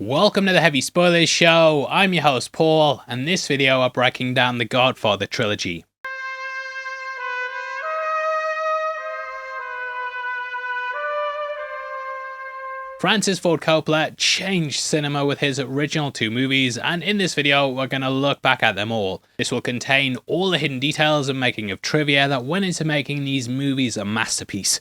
Welcome to the Heavy Spoilers Show. I'm your host Paul, and this video we're breaking down the Godfather Trilogy. Francis Ford Coppola changed cinema with his original two movies, and in this video we're going to look back at them all. This will contain all the hidden details and making of trivia that went into making these movies a masterpiece.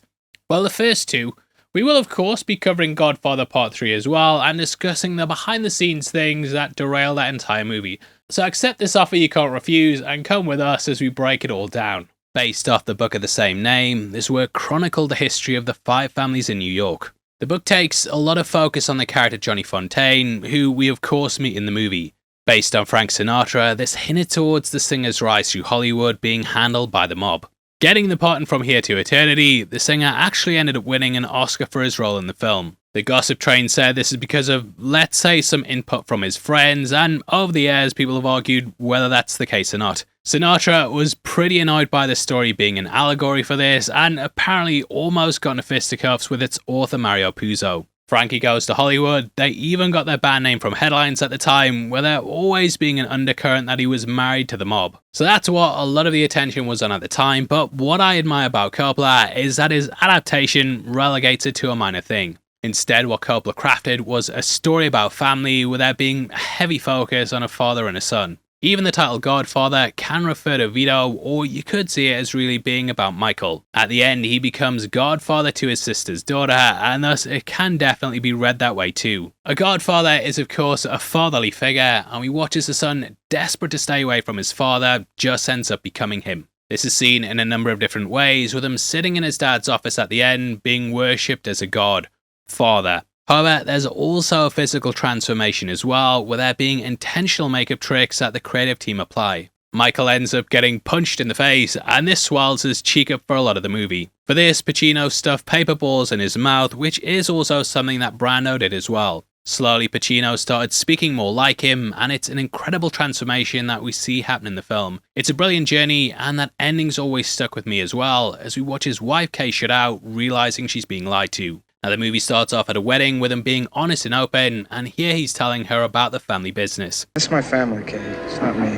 Well, the first two, we will of course be covering Godfather Part III as well, and discussing the behind the scenes things that derail that entire movie. So accept this offer you can't refuse, and come with us as we break it all down. Based off the book of the same name, this work chronicled the history of the 5 families in New York. The book takes a lot of focus on the character Johnny Fontane, who we of course meet in the movie. Based on Frank Sinatra, this hinted towards the singer's rise through Hollywood being handled by the mob. Getting the part in From Here to Eternity, the singer actually ended up winning an Oscar for his role in the film. The gossip train said this is because of, let's say, some input from his friends, and over the years people have argued whether that's the case or not. Sinatra was pretty annoyed by the story being an allegory for this, and apparently almost got into fisticuffs with its author Mario Puzo. Frankie Goes to Hollywood, they even got their band name from headlines at the time, with there always being an undercurrent that he was married to the mob. So that's what a lot of the attention was on at the time, but what I admire about Coppola is that his adaptation relegates it to a minor thing. Instead, what Coppola crafted was a story about family, with there being a heavy focus on a father and a son. Even the title Godfather can refer to Vito, or you could see it as really being about Michael. At the end, he becomes godfather to his sister's daughter, and thus it can definitely be read that way too. A godfather is of course a fatherly figure, and we watch as the son, desperate to stay away from his father, just ends up becoming him. This is seen in a number of different ways, with him sitting in his dad's office at the end, being worshipped as a god, father. However, there's also a physical transformation as well, with there being intentional makeup tricks that the creative team apply. Michael ends up getting punched in the face, and this swells his cheek up for a lot of the movie. For this, Pacino stuffed paper balls in his mouth, which is also something that Brando did as well. Slowly, Pacino started speaking more like him, and it's an incredible transformation that we see happen in the film. It's a brilliant journey, and that ending's always stuck with me as well, as we watch his wife Kay shut out, realizing she's being lied to. Now, the movie starts off at a wedding with him being honest and open, and here he's telling her about the family business. It's my family, Kay. It's not me.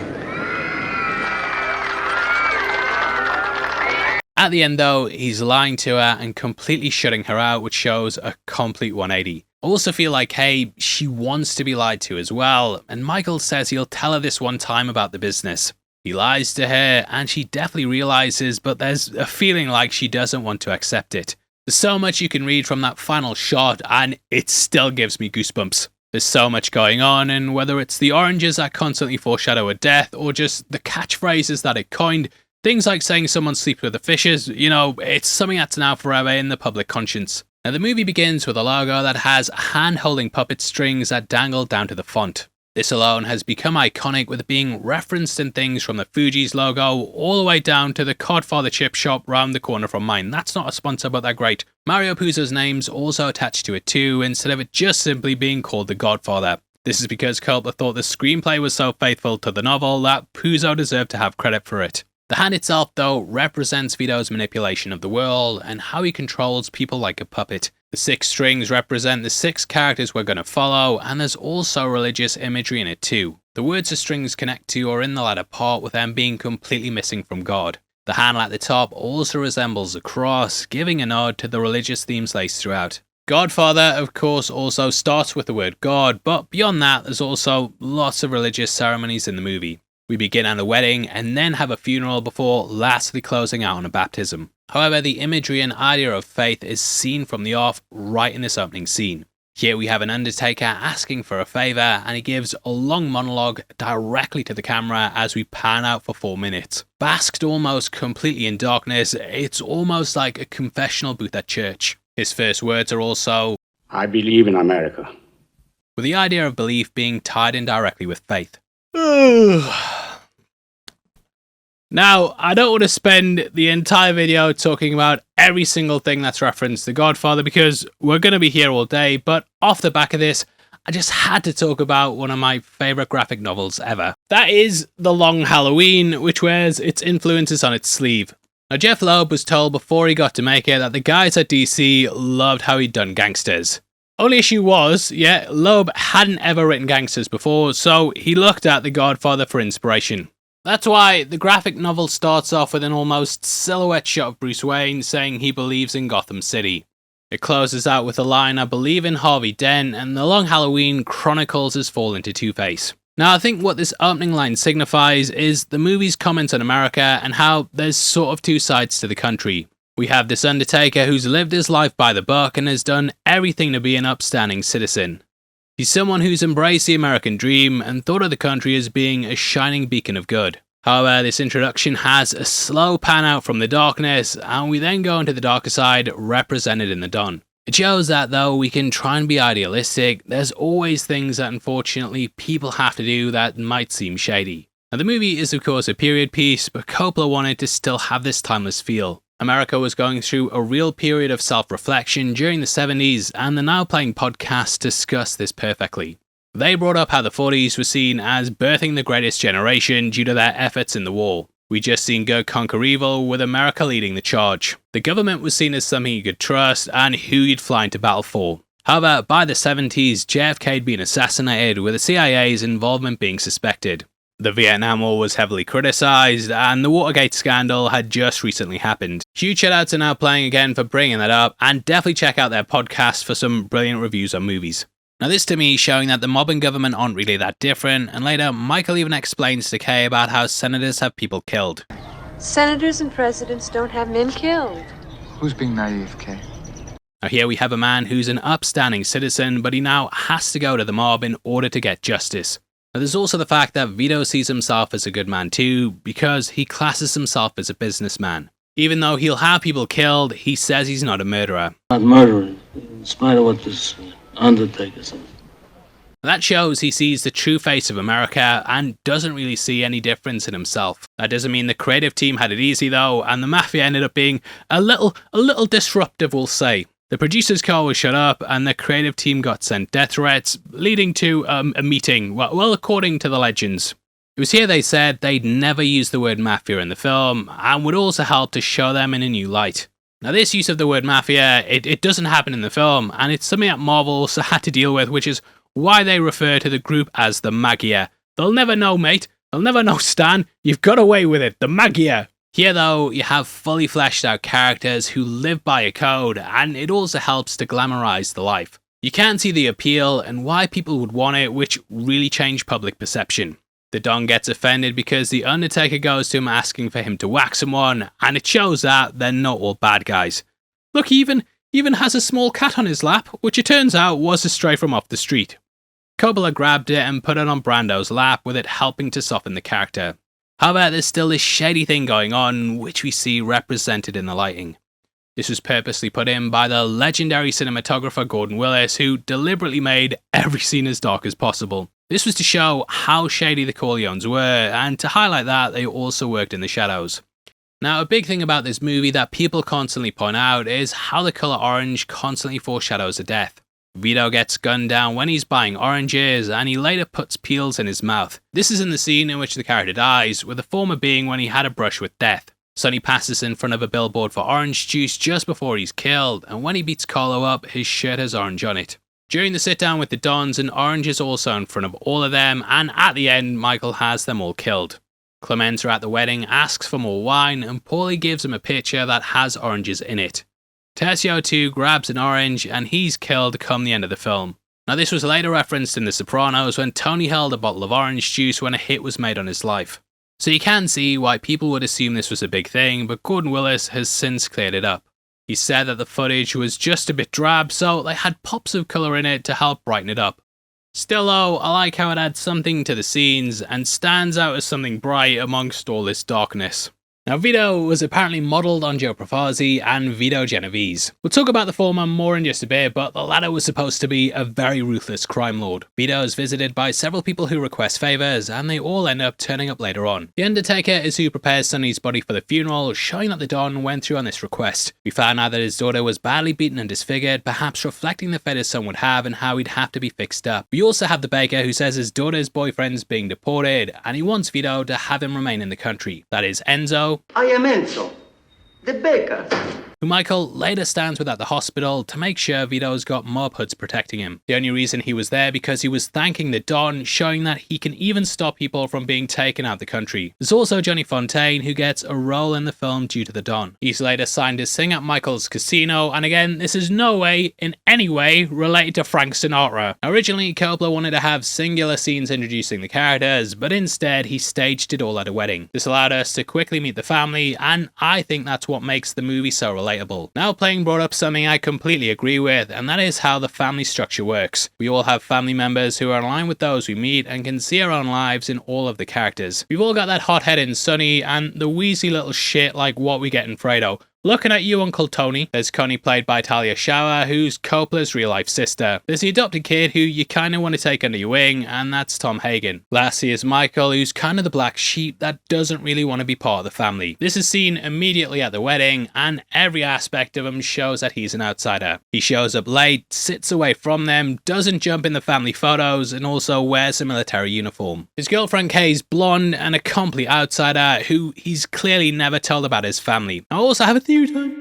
At the end though, he's lying to her and completely shutting her out, which shows a complete 180. I also feel like, hey, she wants to be lied to as well, and Michael says he'll tell her this one time about the business. He lies to her, and she definitely realizes, but there's a feeling like she doesn't want to accept it. There's so much you can read from that final shot, and it still gives me goosebumps. There's so much going on, and whether it's the oranges that constantly foreshadow a death, or just the catchphrases that it coined, things like saying someone sleeps with the fishes, it's something that's now forever in the public conscience. Now, the movie begins with a logo that has hand-holding puppet strings that dangle down to the font. This alone has become iconic, with it being referenced in things from the Fuji's logo all the way down to the Godfather chip shop round the corner from mine. That's not a sponsor, but they're great. Mario Puzo's name's also attached to it too, instead of it just simply being called The Godfather. This is because Coppola thought the screenplay was so faithful to the novel that Puzo deserved to have credit for it. The hand itself, though, represents Vito's manipulation of the world and how he controls people like a puppet. The 6 strings represent the 6 characters we're going to follow, and there's also religious imagery in it too. The words the strings connect to are in the latter part, with them being completely missing from God. The handle at the top also resembles a cross, giving a nod to the religious themes laced throughout. Godfather, of course, also starts with the word God, but beyond that, there's also lots of religious ceremonies in the movie. We begin at a wedding and then have a funeral before lastly closing out on a baptism. However, the imagery and idea of faith is seen from the off right in this opening scene. Here we have an undertaker asking for a favour, and he gives a long monologue directly to the camera as we pan out for 4 minutes. Basked almost completely in darkness, it's almost like a confessional booth at church. His first words are also, "I believe in America," with the idea of belief being tied in directly with faith. Now, I don't want to spend the entire video talking about every single thing that's referenced to Godfather, because we're going to be here all day, but off the back of this, I just had to talk about one of my favourite graphic novels ever. That is The Long Halloween, which wears its influences on its sleeve. Now, Jeff Loeb was told before he got to make it that the guys at DC loved how he'd done gangsters. Only issue was, Loeb hadn't ever written gangsters before, so he looked at The Godfather for inspiration. That's why the graphic novel starts off with an almost silhouette shot of Bruce Wayne saying he believes in Gotham City. It closes out with the line, "I believe in Harvey Dent," and the Long Halloween chronicles his fall into Two-Face. Now I think what this opening line signifies is the movie's comments on America and how there's sort of two sides to the country. We have this Undertaker who's lived his life by the book and has done everything to be an upstanding citizen. He's someone who's embraced the American dream and thought of the country as being a shining beacon of good. However, this introduction has a slow pan out from the darkness, and we then go into the darker side represented in the Don. It shows that though we can try and be idealistic, there's always things that unfortunately people have to do that might seem shady. Now the movie is of course a period piece, but Coppola wanted to still have this timeless feel. America was going through a real period of self-reflection during the 70s, and the Now Playing podcast discussed this perfectly. They brought up how the 40s were seen as birthing the greatest generation due to their efforts in the war. We just seen good conquer evil, with America leading the charge. The government was seen as something you could trust and who you'd fly into battle for. However, by the 70s, JFK had been assassinated, with the CIA's involvement being suspected. The Vietnam War was heavily criticised, and the Watergate scandal had just recently happened. Huge shoutouts to Now Playing again for bringing that up, and definitely check out their podcast for some brilliant reviews on movies. Now this to me is showing that the mob and government aren't really that different, and later Michael even explains to Kay about how senators have people killed. Senators and presidents don't have men killed. Who's being naive, Kay? Now here we have a man who's an upstanding citizen, but he now has to go to the mob in order to get justice. Now there's also the fact that Vito sees himself as a good man too, because he classes himself as a businessman. Even though he'll have people killed, he says he's not a murderer. Not murdering, in spite of what this Undertaker said. That shows he sees the true face of America and doesn't really see any difference in himself. That doesn't mean the creative team had it easy though, and the mafia ended up being a little disruptive, we'll say. The producer's car was shut up, and the creative team got sent death threats, leading to a meeting, well, according to the legends. It was here they said they'd never use the word mafia in the film, and would also help to show them in a new light. Now this use of the word mafia, it doesn't happen in the film, and it's something that Marvel also had to deal with, which is why they refer to the group as the Magia. They'll never know, mate. They'll never know, Stan. You've got away with it, the Magia. Here though, you have fully fleshed out characters who live by a code, and it also helps to glamorize the life. You can see the appeal and why people would want it, which really changed public perception. The Don gets offended because the Undertaker goes to him asking for him to whack someone, and it shows that they're not all bad guys. Look, he even has a small cat on his lap, which it turns out was a stray from off the street. Coppola grabbed it and put it on Brando's lap, with it helping to soften the character. However, there's still this shady thing going on, which we see represented in the lighting. This was purposely put in by the legendary cinematographer Gordon Willis, who deliberately made every scene as dark as possible. This was to show how shady the Corleones were, and to highlight that they also worked in the shadows. Now, a big thing about this movie that people constantly point out is how the colour orange constantly foreshadows a death. Vito gets gunned down when he's buying oranges, and he later puts peels in his mouth. This is in the scene in which the character dies, with the former being when he had a brush with death. Sonny passes in front of a billboard for orange juice just before he's killed, and when he beats Carlo up, his shirt has orange on it. During the sit down with the Dons, an orange is also in front of all of them, and at the end, Michael has them all killed. Clemenza at the wedding asks for more wine, and Paulie gives him a pitcher that has oranges in it. Tercio too grabs an orange, and he's killed come the end of the film. Now this was later referenced in The Sopranos when Tony held a bottle of orange juice when a hit was made on his life. So you can see why people would assume this was a big thing, but Gordon Willis has since cleared it up. He said that the footage was just a bit drab, so they had pops of colour in it to help brighten it up. Still though, I like how it adds something to the scenes and stands out as something bright amongst all this darkness. Now Vito was apparently modelled on Joe Profazzi and Vito Genovese. We'll talk about the former more in just a bit, but the latter was supposed to be a very ruthless crime lord. Vito is visited by several people who request favours, and they all end up turning up later on. The Undertaker is who prepares Sonny's body for the funeral, showing that the Don went through on this request. We found out that his daughter was badly beaten and disfigured, perhaps reflecting the fate his son would have and how he'd have to be fixed up. We also have the baker who says his daughter's boyfriend's being deported, and he wants Vito to have him remain in the country. That is Enzo. I am Enzo, the baker. who Michael later stands with at the hospital to make sure Vito's got mob hoods protecting him. The only reason he was there because he was thanking the Don, showing that he can even stop people from being taken out of the country. There's also Johnny Fontane, who gets a role in the film due to the Don. He's later signed to sing at Michael's casino, and again, this is no way, in any way, related to Frank Sinatra. Originally, Coppola wanted to have singular scenes introducing the characters, but instead he staged it all at a wedding. This allowed us to quickly meet the family, and I think that's what makes the movie so relatable. Now Playing brought up something I completely agree with, and that is how the family structure works. We all have family members who are aligned with those we meet and can see our own lives in all of the characters. We've all got that hothead in Sonny and the wheezy little shit like what we get in Fredo. Looking at you, Uncle Tony. There's Connie, played by Talia Shire, who's Coppola's real-life sister. There's the adopted kid who you kind of want to take under your wing, and that's Tom Hagen. Lastly is Michael, who's kind of the black sheep that doesn't really want to be part of the family. This is seen immediately at the wedding, and every aspect of him shows that he's an outsider. He shows up late, sits away from them, doesn't jump in the family photos, and also wears a military uniform. His girlfriend Kay's blonde and a complete outsider who he's clearly never told about his family. I also have a theory time.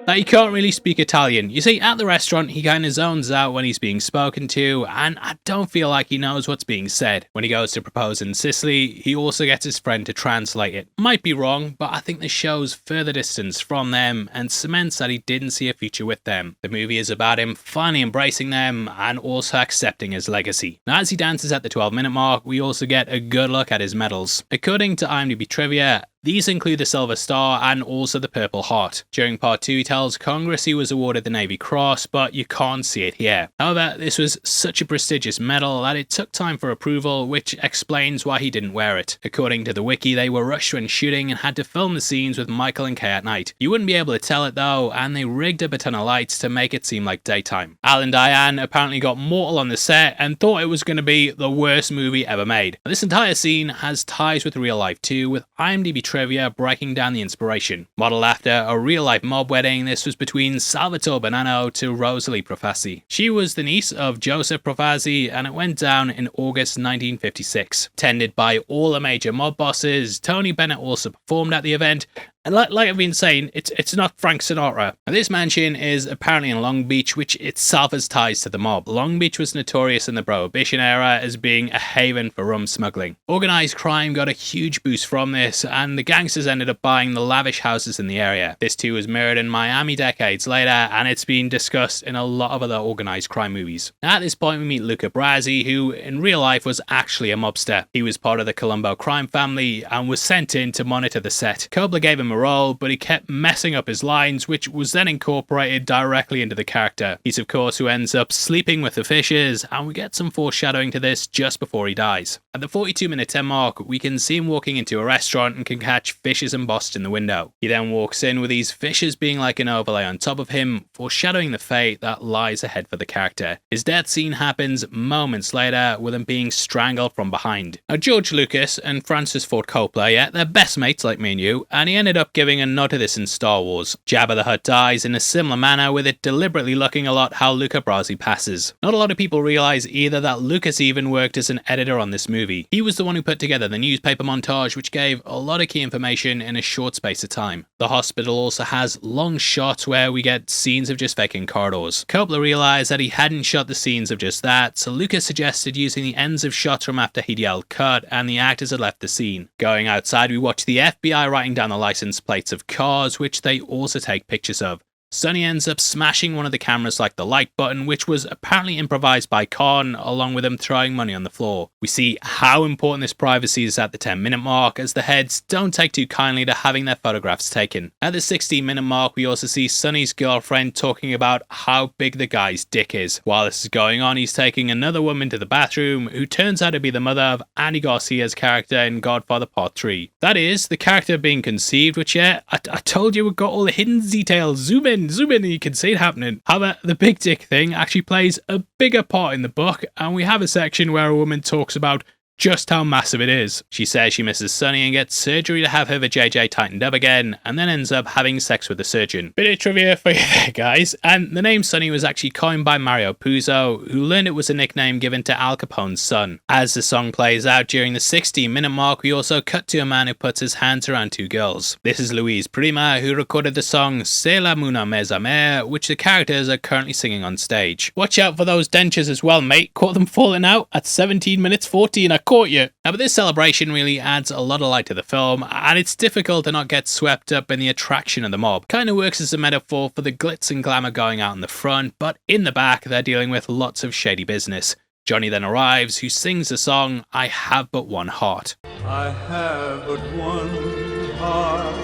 That he can't really speak Italian. You see, at the restaurant, he kind of zones out when he's being spoken to, and I don't feel like he knows what's being said. When he goes to propose in Sicily, he also gets his friend to translate it. Might be wrong, but I think this shows further distance from them and cements that he didn't see a future with them. The movie is about him finally embracing them and also accepting his legacy. Now, as he dances at the 12-minute mark, we also get a good look at his medals. According to IMDb trivia, these include the Silver Star and also the Purple Heart. During Part 2, he tells Congress he was awarded the Navy Cross, but you can't see it here. However, this was such a prestigious medal that it took time for approval, which explains why he didn't wear it. According to the wiki, they were rushed when shooting and had to film the scenes with Michael and Kay at night. You wouldn't be able to tell it though, and they rigged up a ton of lights to make it seem like daytime. Al and Diane apparently got mortal on the set and thought it was going to be the worst movie ever made. This entire scene has ties with real life too, with IMDb trivia breaking down the inspiration. Modeled after a real-life mob wedding, this was between Salvatore Bonanno to Rosalie Profazzi. She was the niece of Joseph Profazzi, and it went down in August 1956. Attended by all the major mob bosses, Tony Bennett also performed at the event. And like I've been saying, it's not Frank Sinatra. Now, this mansion is apparently in Long Beach, which itself has ties to the mob. Long Beach was notorious in the Prohibition era as being a haven for rum smuggling. Organised crime got a huge boost from this, and the gangsters ended up buying the lavish houses in the area. This too was mirrored in Miami decades later, and it's been discussed in a lot of other organised crime movies. Now, at this point, we meet Luca Brasi, who in real life was actually a mobster. He was part of the Colombo crime family and was sent in to monitor the set. Coppola gave him a role, but he kept messing up his lines, which was then incorporated directly into the character. He's of course who ends up sleeping with the fishes, and we get some foreshadowing to this just before he dies. At the 42-minute 10 mark, we can see him walking into a restaurant and can catch fishes embossed in the window. He then walks in with these fishes being like an overlay on top of him, foreshadowing the fate that lies ahead for the character. His death scene happens moments later, with him being strangled from behind. Now, George Lucas and Francis Ford Coppola, yeah, they're best mates like me and you, and he ended up giving a nod to this in Star Wars. Jabba the Hutt dies in a similar manner, with it deliberately looking a lot how Luca Brasi passes. Not a lot of people realise either that Lucas even worked as an editor on this movie. He was the one who put together the newspaper montage, which gave a lot of key information in a short space of time. The hospital also has long shots where we get scenes of just vacant corridors. Coppola realised that he hadn't shot the scenes of just that, so Lucas suggested using the ends of shots from after he'd yelled cut and the actors had left the scene. Going outside, we watch the FBI writing down the license plates of cars, which they also take pictures of. Sonny ends up smashing one of the cameras like the like button, which was apparently improvised by Con, along with him throwing money on the floor. We see how important this privacy is at the 10-minute mark, as the heads don't take too kindly to having their photographs taken. At the 16-minute mark, we also see Sonny's girlfriend talking about how big the guy's dick is. While this is going on, he's taking another woman to the bathroom, who turns out to be the mother of Andy Garcia's character in Godfather Part III. That is, the character being conceived, which yeah, I told you we got all the hidden details. Zoom in and you can see it happening. However, the big dick thing actually plays a bigger part in the book, and we have a section where a woman talks about just how massive it is. She says she misses Sonny and gets surgery to have her vajayjay tightened up again, and then ends up having sex with the surgeon. Bit of trivia for you there, guys. And the name Sonny was actually coined by Mario Puzo, who learned it was a nickname given to Al Capone's son. As the song plays out during the 16-minute mark, we also cut to a man who puts his hands around two girls. This is Louise Prima, who recorded the song C'est la Muna Mesa Mère, which the characters are currently singing on stage. Watch out for those dentures as well, mate. Caught them falling out at 17 minutes 14. I caught you. Now, but this celebration really adds a lot of light to the film, and it's difficult to not get swept up in the attraction of the mob. Kind of works as a metaphor for the glitz and glamour going out in the front, but in the back they're dealing with lots of shady business. Johnny then arrives, who sings the song I Have But One Heart. I have but one heart.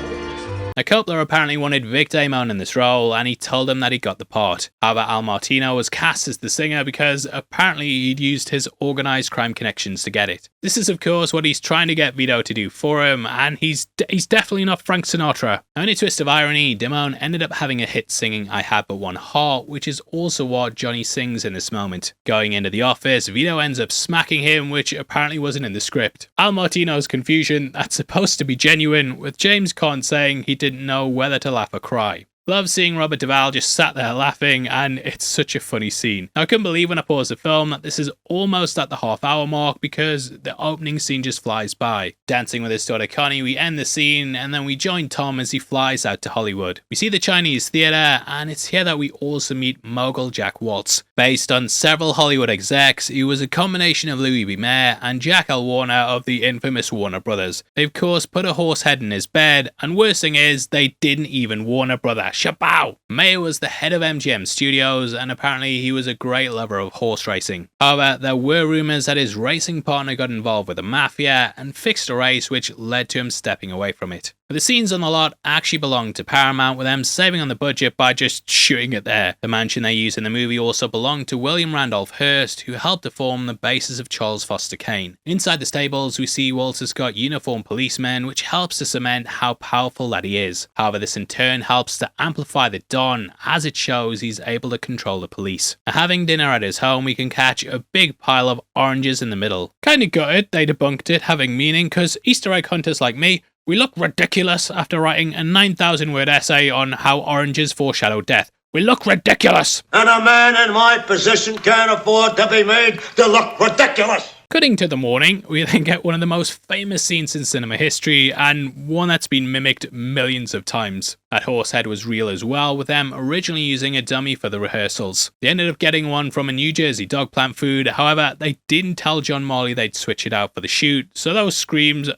Now, Coppola apparently wanted Vic Damone in this role, and he told him that he got the part. However, Al Martino was cast as the singer because apparently he'd used his organised crime connections to get it. This is of course what he's trying to get Vito to do for him, and he's definitely not Frank Sinatra. Now, in a twist of irony, Damone ended up having a hit singing I Have But One Heart, which is also what Johnny sings in this moment. Going into the office, Vito ends up smacking him, which apparently wasn't in the script. Al Martino's confusion, that's supposed to be genuine, with James Caan saying he didn't know whether to laugh or cry. Love seeing Robert Duvall just sat there laughing, and it's such a funny scene. Now, I couldn't believe when I paused the film that this is almost at the half-hour mark because the opening scene just flies by. Dancing with his daughter Connie, we end the scene, and then we join Tom as he flies out to Hollywood. We see the Chinese theatre, and it's here that we also meet Mogul Jack Waltz. Based on several Hollywood execs, he was a combination of Louis B. Mayer and Jack L. Warner of the infamous Warner Brothers. They of course put a horse head in his bed, and worst thing is, they didn't even Warner Brother. Shabow! Mayer was the head of MGM Studios, and apparently he was a great lover of horse racing. However, there were rumours that his racing partner got involved with the mafia and fixed a race, which led to him stepping away from it. The scenes on the lot actually belonged to Paramount, with them saving on the budget by just shooting it there. The mansion they use in the movie also belonged to William Randolph Hearst, who helped to form the basis of Charles Foster Kane. Inside the stables, we see Walter Scott uniformed policemen, which helps to cement how powerful that he is. However, this in turn helps to amplify the Don, as it shows he's able to control the police. Now, having dinner at his home, we can catch a big pile of oranges in the middle. Kinda gutted they debunked it having meaning, cause Easter egg hunters like me, we look ridiculous after writing a 9,000 word essay on how oranges foreshadow death. We look ridiculous! And a man in my position can't afford to be made to look ridiculous! Cutting to the morning, we then get one of the most famous scenes in cinema history, and one that's been mimicked millions of times. That horse head was real as well, with them originally using a dummy for the rehearsals. They ended up getting one from a New Jersey dog plant food, however, they didn't tell John Marley they'd switch it out for the shoot, so those screams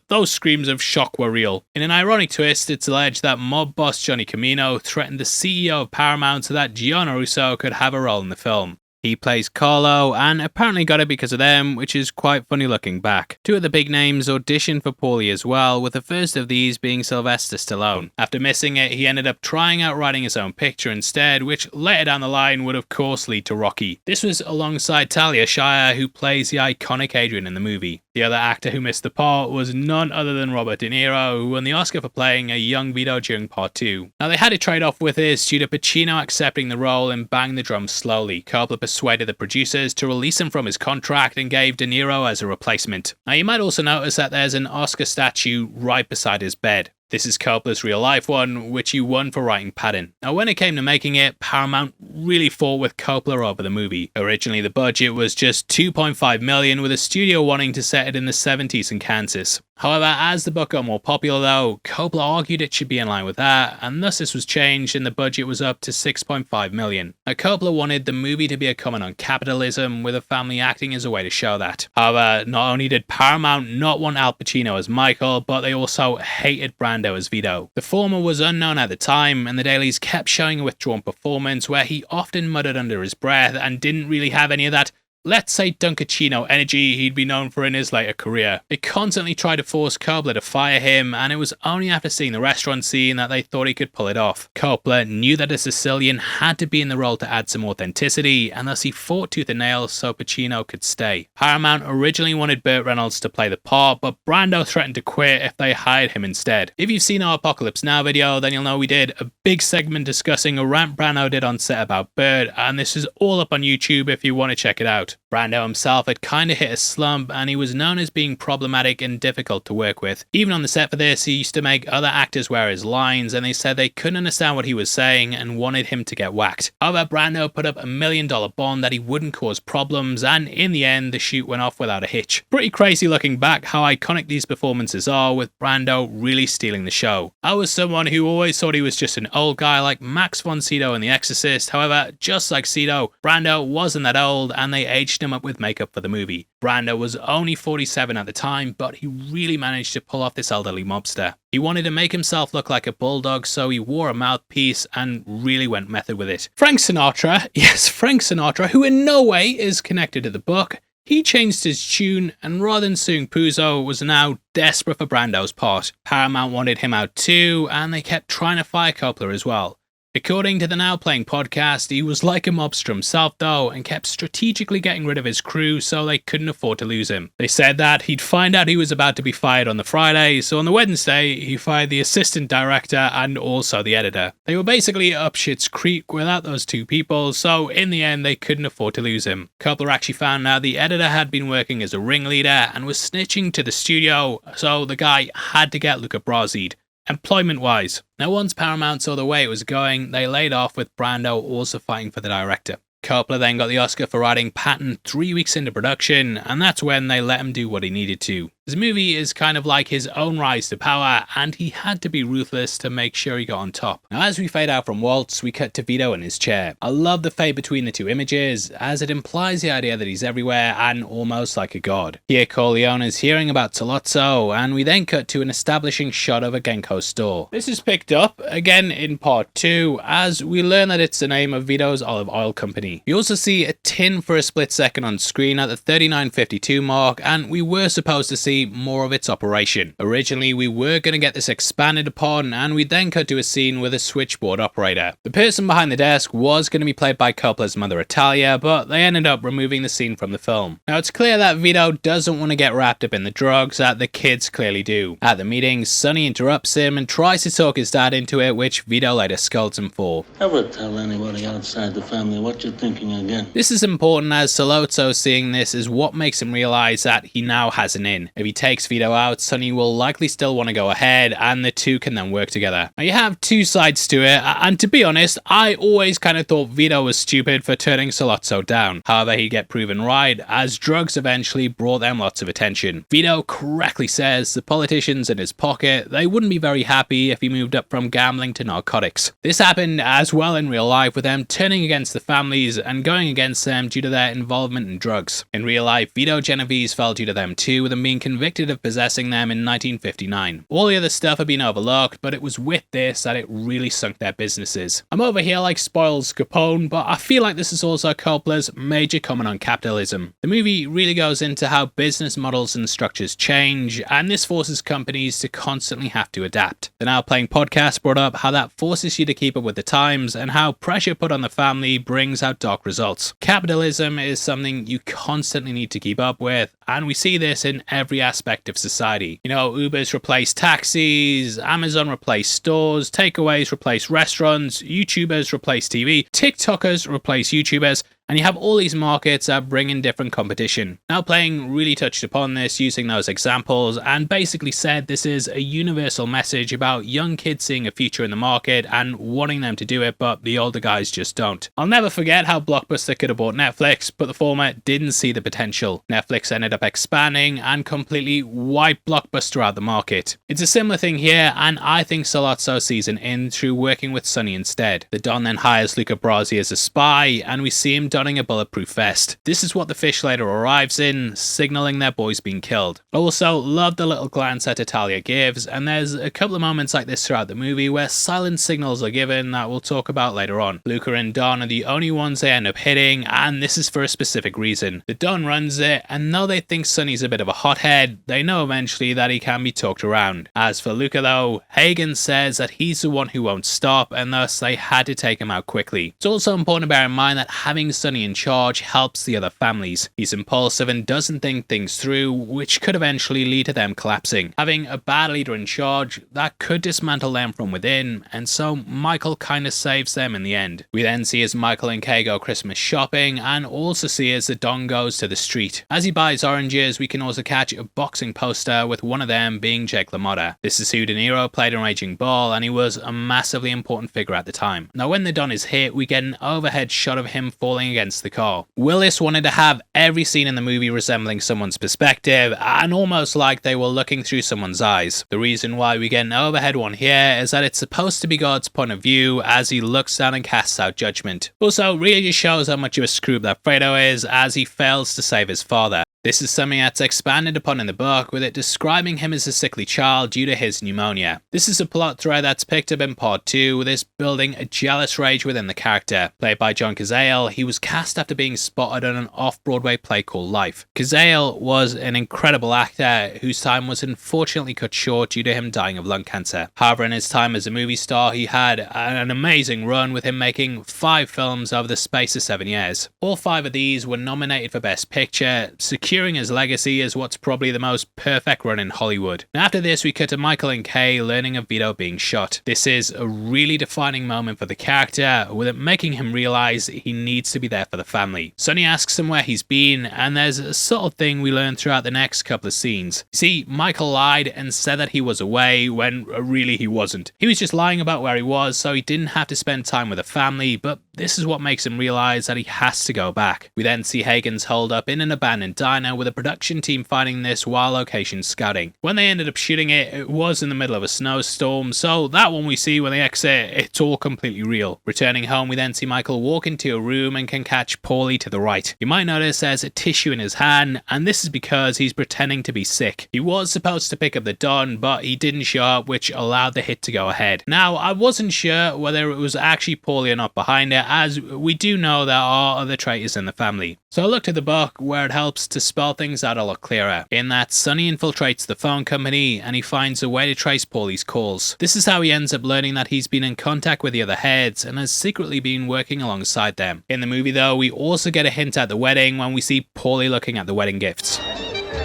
of shock were real. In an ironic twist, it's alleged that mob boss Johnny Camino threatened the CEO of Paramount so that Gianna Russo could have a role in the film. He plays Carlo, and apparently got it because of them, which is quite funny looking back. Two of the big names auditioned for Paulie as well, with the first of these being Sylvester Stallone. After missing it, he ended up trying out writing his own picture instead, which later down the line would of course lead to Rocky. This was alongside Talia Shire, who plays the iconic Adrian in the movie. The other actor who missed the part was none other than Robert De Niro, who won the Oscar for playing a young Vito during Part II. Now, they had to trade off with this due to Pacino accepting the role and banging the drums slowly. Coppola persuaded the producers to release him from his contract and gave De Niro as a replacement. Now, you might also notice that there's an Oscar statue right beside his bed. This is Coppola's real life one, which he won for writing Patton. Now, when it came to making it, Paramount really fought with Coppola over the movie. Originally, the budget was just $2.5 million, with the studio wanting to set it in the 70s in Kansas. However, as the book got more popular though, Coppola argued it should be in line with that, and thus this was changed and the budget was up to $6.5 million. Now, Coppola wanted the movie to be a comment on capitalism, with a family acting as a way to show that. However, not only did Paramount not want Al Pacino as Michael, but they also hated Brando as Vito. The former was unknown at the time, and the dailies kept showing a withdrawn performance where he often muttered under his breath and didn't really have any of that, let's say, Dunkachino energy he'd be known for in his later career. They constantly tried to force Coppola to fire him, and it was only after seeing the restaurant scene that they thought he could pull it off. Coppola knew that a Sicilian had to be in the role to add some authenticity, and thus he fought tooth and nail so Pacino could stay. Paramount originally wanted Burt Reynolds to play the part, but Brando threatened to quit if they hired him instead. If you've seen our Apocalypse Now video, then you'll know we did a big segment discussing a rant Brando did on set about Burt, and this is all up on YouTube if you want to check it out. out. Brando himself had kinda hit a slump and he was known as being problematic and difficult to work with. Even on the set for this, he used to make other actors wear his lines and they said they couldn't understand what he was saying and wanted him to get whacked. However, Brando put up $1 million bond that he wouldn't cause problems, and in the end the shoot went off without a hitch. Pretty crazy looking back how iconic these performances are, with Brando really stealing the show. I was someone who always thought he was just an old guy like Max von Sydow in The Exorcist. However, just like Sydow, Brando wasn't that old and they aged him up with makeup for the movie. Brando was only 47 at the time, but he really managed to pull off this elderly mobster. He wanted to make himself look like a bulldog, so he wore a mouthpiece and really went method with it. Frank Sinatra, yes, Frank Sinatra, who in no way is connected to the book, he changed his tune and rather than suing Puzo, was now desperate for Brando's part. Paramount wanted him out too, and they kept trying to fire Coppola as well. According to the Now Playing podcast, he was like a mobster himself though, and kept strategically getting rid of his crew so they couldn't afford to lose him. They said that he'd find out he was about to be fired on the Friday, so on the Wednesday, he fired the assistant director and also the editor. They were basically up shit's creek without those two people, so in the end, they couldn't afford to lose him. Coppola actually found out the editor had been working as a ringleader and was snitching to the studio, so the guy had to get Luca Brasi'd. Employment-wise. Now once Paramount saw the way it was going, they laid off, with Brando also fighting for the director. Coppola then got the Oscar for writing Patton 3 weeks into production, and that's when they let him do what he needed to. This movie is kind of like his own rise to power, and he had to be ruthless to make sure he got on top. Now as we fade out from Waltz, we cut to Vito in his chair. I love the fade between the two images, as it implies the idea that he's everywhere and almost like a god. Here Corleone is hearing about Tolozzo, and we then cut to an establishing shot of a Genko store. This is picked up, again in part 2, as we learn that it's the name of Vito's olive oil company. We also see a tin for a split second on screen at the 39:52 mark, and we were supposed to see more of its operation. Originally, we were going to get this expanded upon, and we then cut to a scene with a switchboard operator. The person behind the desk was going to be played by Coppola's mother Italia, but they ended up removing the scene from the film. Now, it's clear that Vito doesn't want to get wrapped up in the drugs that the kids clearly do. At the meeting, Sonny interrupts him and tries to talk his dad into it, which Vito later scolds him for. Never tell anybody outside the family what you're thinking again. This is important, as Tolozzo seeing this is what makes him realize that he now has an in. If he takes Vito out, Sonny will likely still want to go ahead, and the two can then work together. Now, you have two sides to it, and to be honest, I always kind of thought Vito was stupid for turning Tolozzo down. However, he'd get proven right, as drugs eventually brought them lots of attention. Vito correctly says the politicians in his pocket, they wouldn't be very happy if he moved up from gambling to narcotics. This happened as well in real life, with them turning against the families and going against them due to their involvement in drugs. In real life, Vito Genovese fell due to them too, with them being convicted of possessing them in 1959. All the other stuff had been overlooked, but it was with this that it really sunk their businesses. I'm over here like spoils Capone, but I feel like this is also Coppola's major comment on capitalism. The movie really goes into how business models and structures change, and this forces companies to constantly have to adapt. The Now Playing podcast brought up how that forces you to keep up with the times, and how pressure put on the family brings out dark results. Capitalism is something you constantly need to keep up with, and we see this in every aspect of society. You know, Ubers replace taxis, Amazon replace stores, takeaways replace restaurants, YouTubers replace TV, TikTokers replace YouTubers, and you have all these markets that bring in different competition. Now Playing really touched upon this using those examples, and basically said this is a universal message about young kids seeing a future in the market and wanting them to do it, but the older guys just don't. I'll never forget how Blockbuster could have bought Netflix, but the former didn't see the potential. Netflix ended up expanding and completely wiped Blockbuster out the market. It's a similar thing here, and I think Tolozzo sees an in through working with Sonny instead. The Don then hires Luca Brasi as a spy, and we see him donning a bulletproof vest. This is what the fish later arrives in, signaling their boy's been killed. Also, love the little glance that Italia gives, and there's a couple of moments like this throughout the movie where silent signals are given that we'll talk about later on. Luca and Don are the only ones they end up hitting, and this is for a specific reason. The Don runs it, and though they think Sonny's a bit of a hothead, they know eventually that he can be talked around. As for Luca though, Hagen says that he's the one who won't stop, and thus they had to take him out quickly. It's also important to bear in mind that having Sonny in charge helps the other families. He's impulsive and doesn't think things through, which could eventually lead to them collapsing. Having a bad leader in charge, that could dismantle them from within, and so Michael kinda saves them in the end. We then see as Michael and Kay go Christmas shopping, and also see as the Don goes to the street. As he buys oranges, we can also catch a boxing poster with one of them being Jake LaMotta. This is who De Niro played in Raging Bull, and he was a massively important figure at the time. Now when the Don is hit, we get an overhead shot of him falling against the car. Willis wanted to have every scene in the movie resembling someone's perspective, and almost like they were looking through someone's eyes. The reason why we get an overhead one here is that it's supposed to be God's point of view as he looks down and casts out judgment. Also, really just shows how much of a screw that Fredo is as he fails to save his father. This is something that's expanded upon in the book, with it describing him as a sickly child due to his pneumonia. This is a plot thread that's picked up in Part 2, with this building a jealous rage within the character. Played by John Cazale, he was cast after being spotted on an off-Broadway play called Life. Cazale was an incredible actor whose time was unfortunately cut short due to him dying of lung cancer. However, in his time as a movie star, he had an amazing run, with him making 5 films over the space of 7 years. All 5 of these were nominated for Best Picture, securing his legacy as what's probably the most perfect run in Hollywood. Now after this, we cut to Michael and Kay learning of Vito being shot. This is a really defining moment for the character, with it making him realize he needs to be there for the family. Sonny asks him where he's been, and there's a subtle thing we learn throughout the next couple of scenes. You see, Michael lied and said that he was away when really he wasn't. He was just lying about where he was so he didn't have to spend time with the family, but this is what makes him realize that he has to go back. We then see Hagen's holed up in an abandoned diner, with a production team finding this while location scouting. When they ended up shooting it, it was in the middle of a snowstorm, so that one we see when they exit, it's all completely real. Returning home, we then see Michael walk into a room and can catch Paulie to the right. You might notice there's a tissue in his hand, and this is because he's pretending to be sick. He was supposed to pick up the Don, but he didn't show up, which allowed the hit to go ahead. Now, I wasn't sure whether it was actually Paulie or not behind it, as we do know there are other traitors in the family. So I looked at the book, where it helps to spell things out a lot clearer, in that Sonny infiltrates the phone company and he finds a way to trace Paulie's calls. This is how he ends up learning that he's been in contact with the other heads and has secretly been working alongside them. In the movie though, we also get a hint at the wedding when we see Paulie looking at the wedding gifts.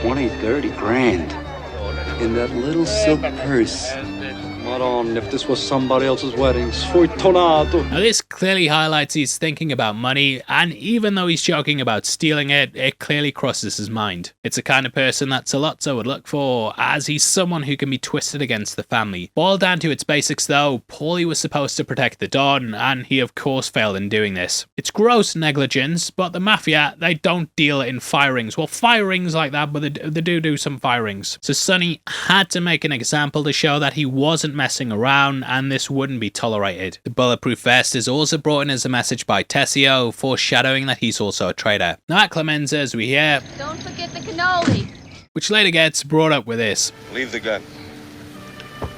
20, 30 grand in that little silk purse. Come on, if this was somebody else's wedding, sfortunato. Now this clearly highlights he's thinking about money, and even though he's joking about stealing it, it clearly crosses his mind. It's the kind of person that Salazzo would look for, as he's someone who can be twisted against the family. Boiled down to its basics though, Paulie was supposed to protect the Don, and he of course failed in doing this. It's gross negligence, but the Mafia, they don't deal in firings. Well, firings like that, but they do some firings. So Sonny had to make an example to show that he wasn't messing around, and this wouldn't be tolerated. The bulletproof vest is also brought in as a message by Tessio, foreshadowing that he's also a traitor. Now at Clemenza's we hear, "Don't forget the cannoli," which later gets brought up with this. Leave the gun.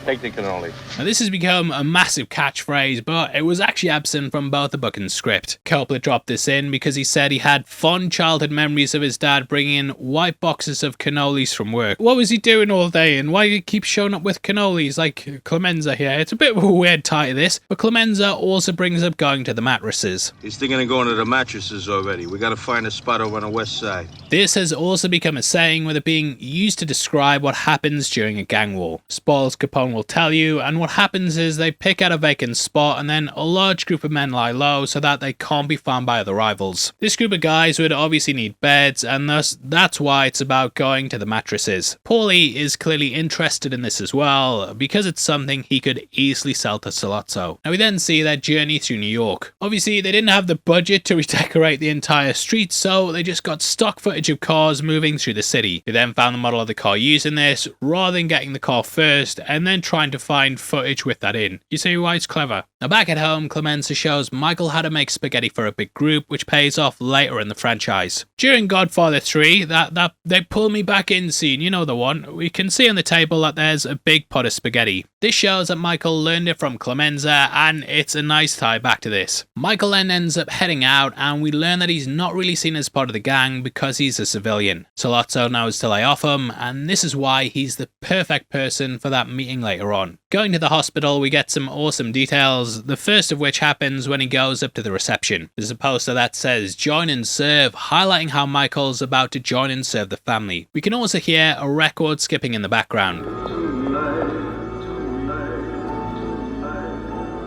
Take the cannoli. Now this has become a massive catchphrase, but it was actually absent from both the book and script. Coppola dropped this in because he said he had fond childhood memories of his dad bringing in white boxes of cannolis from work. What was he doing all day, and why did he keep showing up with cannolis like Clemenza here? It's a bit of a weird tie to this, but Clemenza also brings up going to the mattresses. He's thinking of going to the mattresses already. We gotta find a spot over on the west side. This has also become a saying, with it being used to describe what happens during a gang war. Spoils Capone will tell you, and what happens is they pick out a vacant spot and then a large group of men lie low so that they can't be found by other rivals. This group of guys would obviously need beds, and thus that's why it's about going to the mattresses. Paulie is clearly interested in this as well, because it's something he could easily sell to Salazzo. Now we then see their journey through New York. Obviously they didn't have the budget to redecorate the entire street, so they just got stock footage of cars moving through the city. They then found the model of the car using this, rather than getting the car first and then trying to find footage with that in. You see why it's clever? Now back at home, Clemenza shows Michael how to make spaghetti for a big group, which pays off later in the franchise. During Godfather 3, that they pull me back in scene, you know the one, we can see on the table that there's a big pot of spaghetti. This shows that Michael learned it from Clemenza, and it's a nice tie back to this. Michael then ends up heading out, and we learn that he's not really seen as part of the gang because he's a civilian. Salazzo knows to lay off him, and this is why he's the perfect person for that meeting later later on. Going to the hospital, we get some awesome details, the first of which happens when he goes up to the reception. There's a poster that says join and serve, highlighting how Michael's about to join and serve the family. We can also hear a record skipping in the background.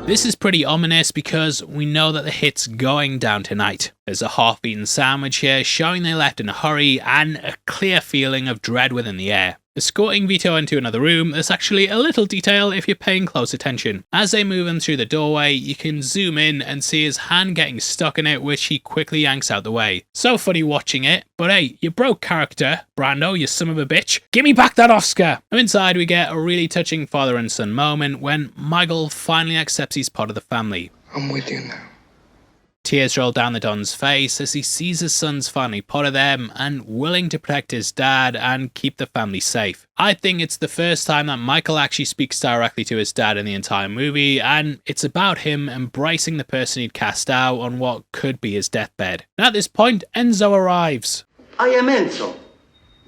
This is pretty ominous because we know that the hit's going down tonight. There's a half-eaten sandwich here showing they left in a hurry and a clear feeling of dread within the air. Escorting Vito into another room, there's actually a little detail if you're paying close attention. As they move him through the doorway, you can zoom in and see his hand getting stuck in it, which he quickly yanks out the way. So funny watching it, but hey, you broke character, Brando, you son of a bitch. Give me back that Oscar! Now inside we get a really touching father and son moment when Michael finally accepts he's part of the family. I'm with you now. Tears roll down the Don's face as he sees his sons finally part of them and willing to protect his dad and keep the family safe. I think it's the first time that Michael actually speaks directly to his dad in the entire movie, and it's about him embracing the person he'd cast out on what could be his deathbed. And at this point, Enzo arrives. I am Enzo,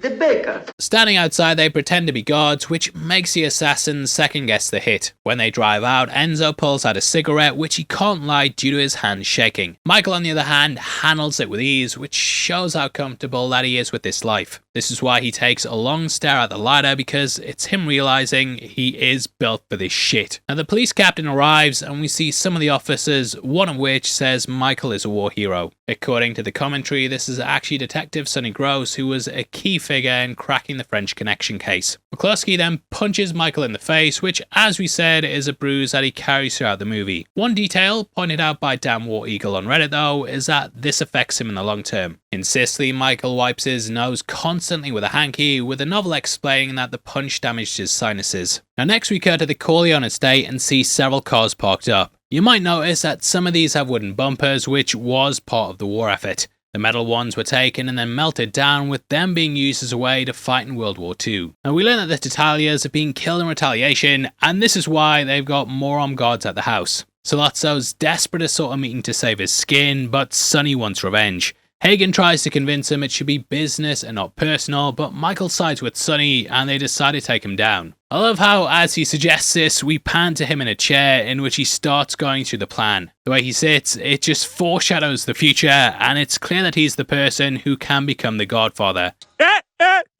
the baker. Standing outside, they pretend to be guards, which makes the assassins second guess the hit. When they drive out, Enzo pulls out a cigarette, which he can't light due to his hand shaking. Michael, on the other hand, handles it with ease, which shows how comfortable that he is with this life. This is why he takes a long stare at the lighter, because it's him realizing he is built for this shit. Now the police captain arrives and we see some of the officers, one of which says Michael is a war hero. According to the commentary, this is actually Detective Sonny Gross, who was a key figure in cracking the French Connection case. McCluskey then punches Michael in the face, which, as we said, is a bruise that he carries throughout the movie. One detail pointed out by Dan War Eagle on Reddit though is that this affects him in the long term. In Sicily, Michael wipes his nose constantly with a hanky, with the novel explaining that the punch damaged his sinuses. Now next we cut to the Corleone estate and see several cars parked up. You might notice that some of these have wooden bumpers, which was part of the war effort. The metal ones were taken and then melted down, with them being used as a way to fight in World War II. Now we learn that the Tatalias are being killed in retaliation, and this is why they've got more armed guards at the house. Sollozzo's desperate to sort a meeting to save his skin, but Sonny wants revenge. Hagen tries to convince him it should be business and not personal, but Michael sides with Sonny and they decide to take him down. I love how, as he suggests this, we pan to him in a chair in which he starts going through the plan. The way he sits, it just foreshadows the future, and it's clear that he's the person who can become the Godfather.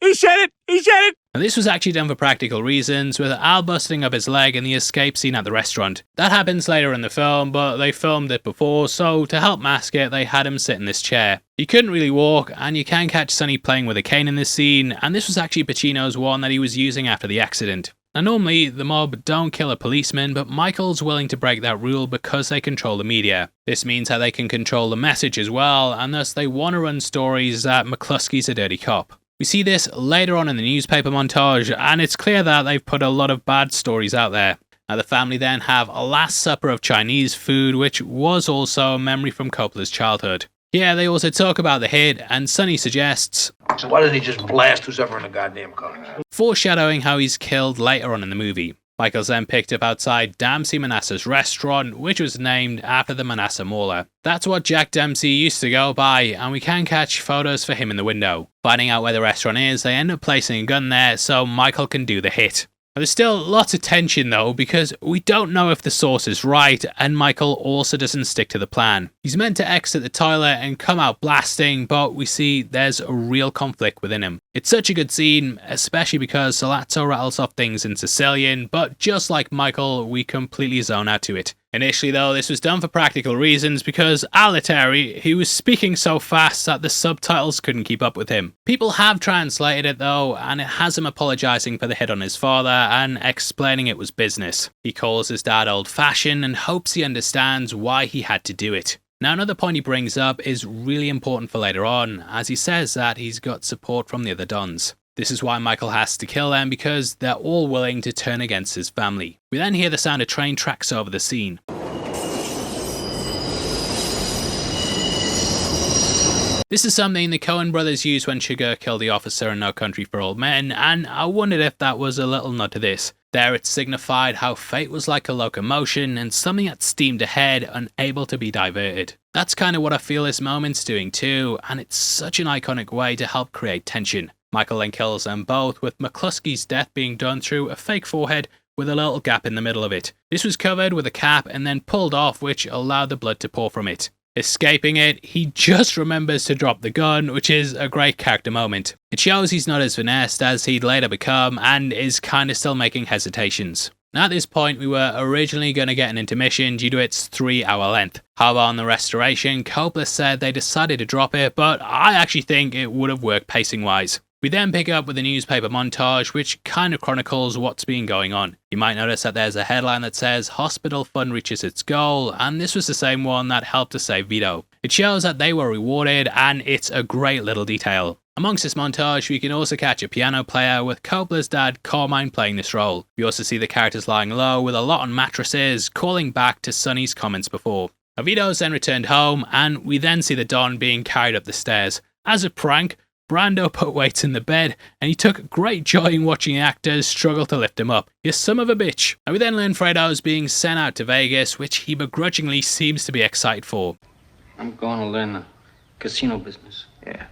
He said it! He said it! Now this was actually done for practical reasons, with Al busting up his leg in the escape scene at the restaurant. That happens later in the film, but they filmed it before, so to help mask it, they had him sit in this chair. He couldn't really walk, and you can catch Sonny playing with a cane in this scene, and this was actually Pacino's one that he was using after the accident. Now normally, the mob don't kill a policeman, but Michael's willing to break that rule because they control the media. This means that they can control the message as well, and thus they want to run stories that McCluskey's a dirty cop. We see this later on in the newspaper montage, and it's clear that they've put a lot of bad stories out there. Now the family then have a last supper of Chinese food, which was also a memory from Coppola's childhood. Yeah, they also talk about the hit, and Sonny suggests, so why doesn't he just blast who's ever in the goddamn car? Foreshadowing how he's killed later on in the movie. Michael's then picked up outside Dempsey Manassa's restaurant, which was named after the Manassa Mauler. That's what Jack Dempsey used to go by, and we can catch photos for him in the window. Finding out where the restaurant is, they end up placing a gun there so Michael can do the hit. There's still lots of tension though, because we don't know if the source is right, and Michael also doesn't stick to the plan. He's meant to exit the toilet and come out blasting, but we see there's a real conflict within him. It's such a good scene, especially because Sollozzo rattles off things in Sicilian, but just like Michael, we completely zone out to it. Initially though, this was done for practical reasons because Aleteri, he was speaking so fast that the subtitles couldn't keep up with him. People have translated it though, and it has him apologising for the hit on his father and explaining it was business. He calls his dad old-fashioned and hopes he understands why he had to do it. Now another point he brings up is really important for later on, as he says that he's got support from the other Dons. This is why Michael has to kill them, because they're all willing to turn against his family. We then hear the sound of train tracks over the scene. This is something the Coen brothers used when Sugar killed the officer in No Country for Old Men, and I wondered if that was a little nod to this. There it signified how fate was like a locomotion and something that steamed ahead, unable to be diverted. That's kind of what I feel this moment's doing too, and it's such an iconic way to help create tension. Michael then kills them both, with McCluskey's death being done through a fake forehead, with a little gap in the middle of it. This was covered with a cap and then pulled off, which allowed the blood to pour from it. Escaping it, he just remembers to drop the gun, which is a great character moment. It shows he's not as finessed as he'd later become and is kinda still making hesitations. Now at this point, we were originally going to get an intermission due to its 3-hour length. However, on the restoration, Coppola said they decided to drop it, but I actually think it would have worked pacing wise. We then pick up with a newspaper montage which kind of chronicles what's been going on. You might notice that there's a headline that says hospital fund reaches its goal, and this was the same one that helped to save Vito. It shows that they were rewarded, and it's a great little detail. Amongst this montage, we can also catch a piano player with Coppola's dad Carmine playing this role. We also see the characters lying low with a lot on mattresses, calling back to Sonny's comments before. Vito's then returned home, and we then see the Don being carried up the stairs. As a prank, Brando put weights in the bed, and he took great joy in watching the actors struggle to lift him up. You son of a bitch. And we then learn Fredo's being sent out to Vegas, which he begrudgingly seems to be excited for. I'm going to learn the casino business. Yeah.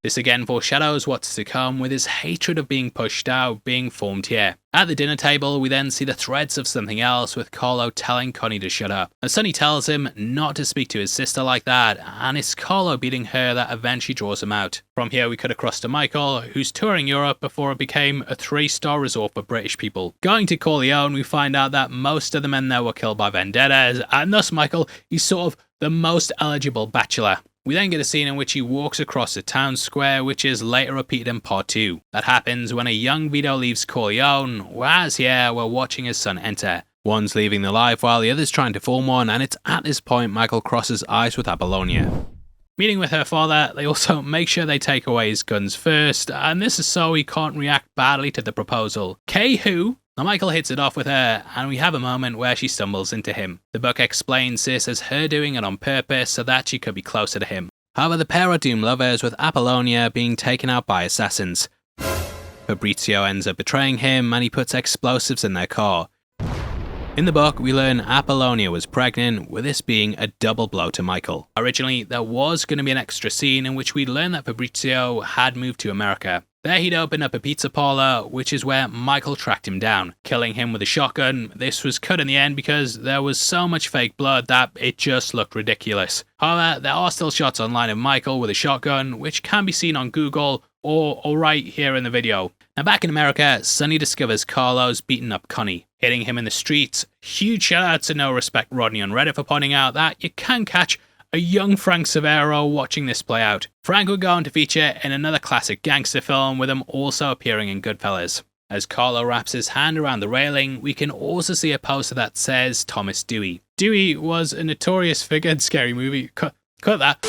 This again foreshadows what's to come, with his hatred of being pushed out being formed here. At the dinner table, we then see the threads of something else, with Carlo telling Connie to shut up. And Sonny tells him not to speak to his sister like that, and it's Carlo beating her that eventually draws him out. From here we cut across to Michael, who's touring Europe before it became a 3-star resort for British people. Going to Corleone, we find out that most of the men there were killed by vendettas, and thus Michael is sort of the most eligible bachelor. We then get a scene in which he walks across the town square, which is later repeated in Part 2. That happens when a young Vito leaves Corleone, whereas here we're watching his son enter. One's leaving the life while the other's trying to form one, and it's at this point Michael crosses eyes with Apollonia. Meeting with her father, they also make sure they take away his guns first, and this is so he can't react badly to the proposal. Kay who? Now Michael hits it off with her, and we have a moment where she stumbles into him. The book explains this as her doing it on purpose so that she could be closer to him. However, the pair are doomed lovers, with Apollonia being taken out by assassins. Fabrizio ends up betraying him, and he puts explosives in their car. In the book, we learn Apollonia was pregnant, with this being a double blow to Michael. Originally, there was going to be an extra scene in which we'd learn that Fabrizio had moved to America. There he'd opened up a pizza parlor, which is where Michael tracked him down, killing him with a shotgun. This was cut in the end because there was so much fake blood that it just looked ridiculous. However, there are still shots online of Michael with a shotgun, which can be seen on Google or right here in the video. Now back in America, Sonny discovers Carlo's beating up Connie, hitting him in the streets. Huge shout out to No Respect Rodney on Reddit for pointing out that you can catch a young Frank Severo watching this play out. Frank would go on to feature in another classic gangster film, with him also appearing in Goodfellas. As Carlo wraps his hand around the railing, we can also see a poster that says Thomas Dewey. Dewey was a notorious figure in Scary Movie. Cut that.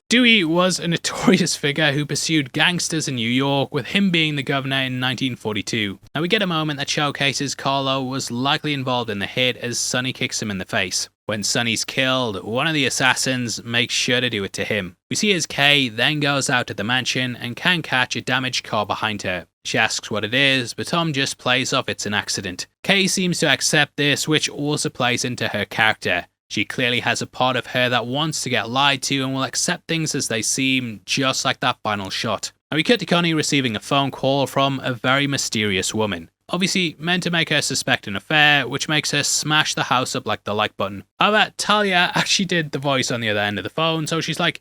Dewey was a notorious figure who pursued gangsters in New York, with him being the governor in 1942. Now we get a moment that showcases Carlo was likely involved in the hit as Sonny kicks him in the face. When Sonny's killed, one of the assassins makes sure to do it to him. We see as Kay then goes out to the mansion and can catch a damaged car behind her. She asks what it is, but Tom just plays off it's an accident. Kay seems to accept this, which also plays into her character. She clearly has a part of her that wants to get lied to and will accept things as they seem, just like that final shot. Now we cut to Connie receiving a phone call from a very mysterious woman. Obviously meant to make her suspect an affair, which makes her smash the house up like the like button. However, Talia actually did the voice on the other end of the phone, so she's like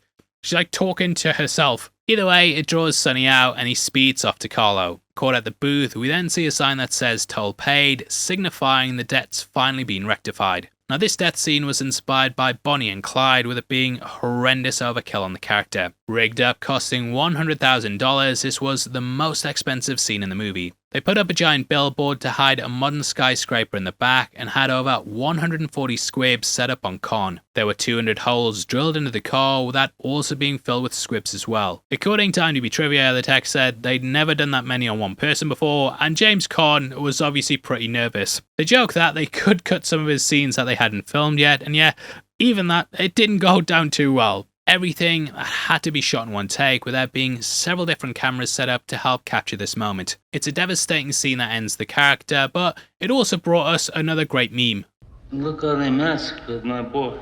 talking to herself. Either way, it draws Sonny out and he speeds off to Carlo. Caught at the booth, we then see a sign that says toll paid, signifying the debt's finally been rectified. Now this death scene was inspired by Bonnie and Clyde, with it being a horrendous overkill on the character. Rigged up, costing $100,000, this was the most expensive scene in the movie. They put up a giant billboard to hide a modern skyscraper in the back and had over 140 squibs set up on con. There were 200 holes drilled into the car, with that also being filled with squibs as well. According to IMDb Trivia, the text said they'd never done that many on one person before, and James Caan was obviously pretty nervous. They joke that they could cut some of his scenes that they hadn't filmed yet, and yeah, even that, it didn't go down too well. Everything had to be shot in one take, with there being several different cameras set up to help capture this moment. It's a devastating scene that ends the character, but it also brought us another great meme. Look how they massacred my boy.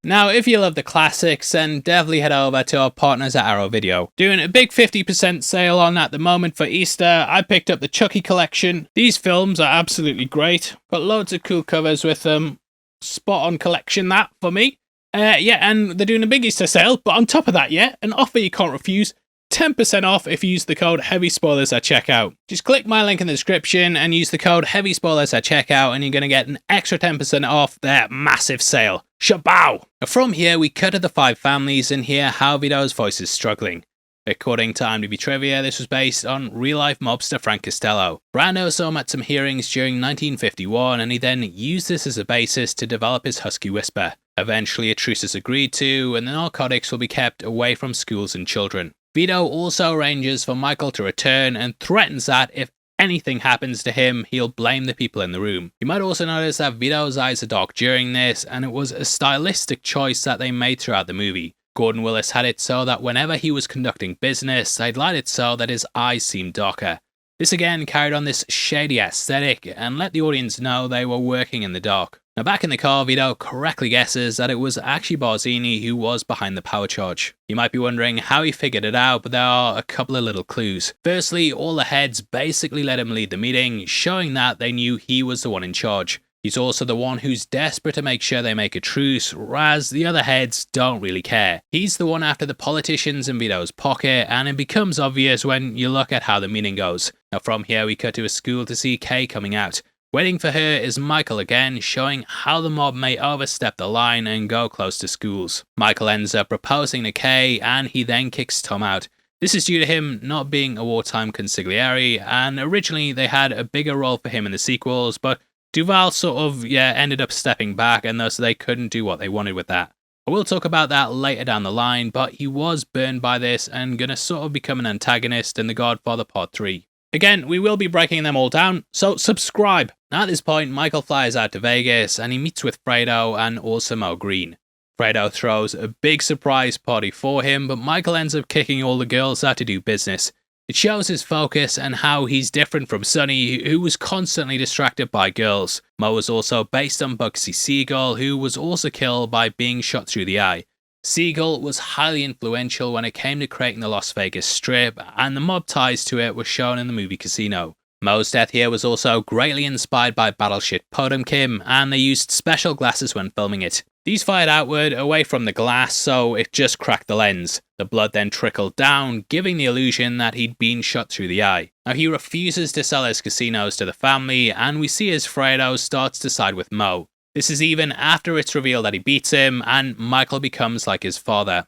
Now, if you love the classics, then definitely head over to our partners at Arrow Video. Doing a big 50% sale on at the moment for Easter. I picked up the Chucky collection. These films are absolutely great. Got loads of cool covers with them. Spot on collection that for me. Yeah, and they're doing a big Easter sale, but on top of that, an offer you can't refuse. 10% off if you use the code HEAVYSPOILERS at checkout. Just click my link in the description and use the code HEAVYSPOILERS at checkout and you're going to get an extra 10% off their massive sale. Shabow! From here, we cut to the 5 families and hear how Vito's voice is struggling. According to IMDb Trivia, this was based on real-life mobster Frank Costello. Brando saw him at some hearings during 1951 and he then used this as a basis to develop his husky whisper. Eventually, a truce is agreed to and the narcotics will be kept away from schools and children. Vito also arranges for Michael to return and threatens that if anything happens to him, he'll blame the people in the room. You might also notice that Vito's eyes are dark during this, and it was a stylistic choice that they made throughout the movie. Gordon Willis had it so that whenever he was conducting business, they'd light it so that his eyes seemed darker. This again carried on this shady aesthetic and let the audience know they were working in the dark. Now back in the car, Vito correctly guesses that it was actually Barzini who was behind the power charge. You might be wondering how he figured it out, but there are a couple of little clues. Firstly, all the heads basically let him lead the meeting, showing that they knew he was the one in charge. He's also the one who's desperate to make sure they make a truce, whereas the other heads don't really care. He's the one after the politicians in Vito's pocket, and it becomes obvious when you look at how the meeting goes. Now from here we cut to a school to see Kay coming out. Waiting for her is Michael again, showing how the mob may overstep the line and go close to schools. Michael ends up proposing to Kay, and he then kicks Tom out. This is due to him not being a wartime consigliere, and originally they had a bigger role for him in the sequels, but Duval sort of, ended up stepping back and thus they couldn't do what they wanted with that. I will talk about that later down the line, but he was burned by this and gonna sort of become an antagonist in the Godfather Part III. Again, we will be breaking them all down, so subscribe! At this point, Michael flies out to Vegas and he meets with Fredo and also Mo Green. Fredo throws a big surprise party for him, but Michael ends up kicking all the girls out to do business. It shows his focus and how he's different from Sonny, who was constantly distracted by girls. Mo was also based on Bugsy Siegel, who was also killed by being shot through the eye. Siegel was highly influential when it came to creating the Las Vegas Strip, and the mob ties to it were shown in the movie Casino. Mo's death here was also greatly inspired by Battleship Potemkin, and they used special glasses when filming it. These fired outward away from the glass, so it just cracked the lens. The blood then trickled down, giving the illusion that he'd been shot through the eye. Now he refuses to sell his casinos to the family, and we see as Fredo starts to side with Mo. This is even after it's revealed that he beats him, and Michael becomes like his father.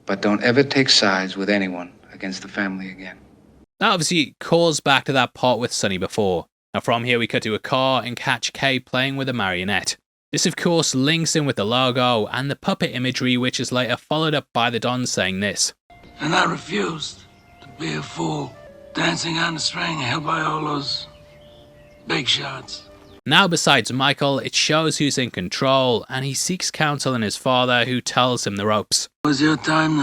But don't ever take sides with anyone against the family again. That obviously calls back to that part with Sonny before. Now from here we cut to a car and catch Kay playing with a marionette. This of course links in with the logo and the puppet imagery, which is later followed up by the Don saying this. And I refused to be a fool, dancing on the string held by all those big shots. Now besides Michael, it shows who's in control, and he seeks counsel in his father, who tells him the ropes. It was your time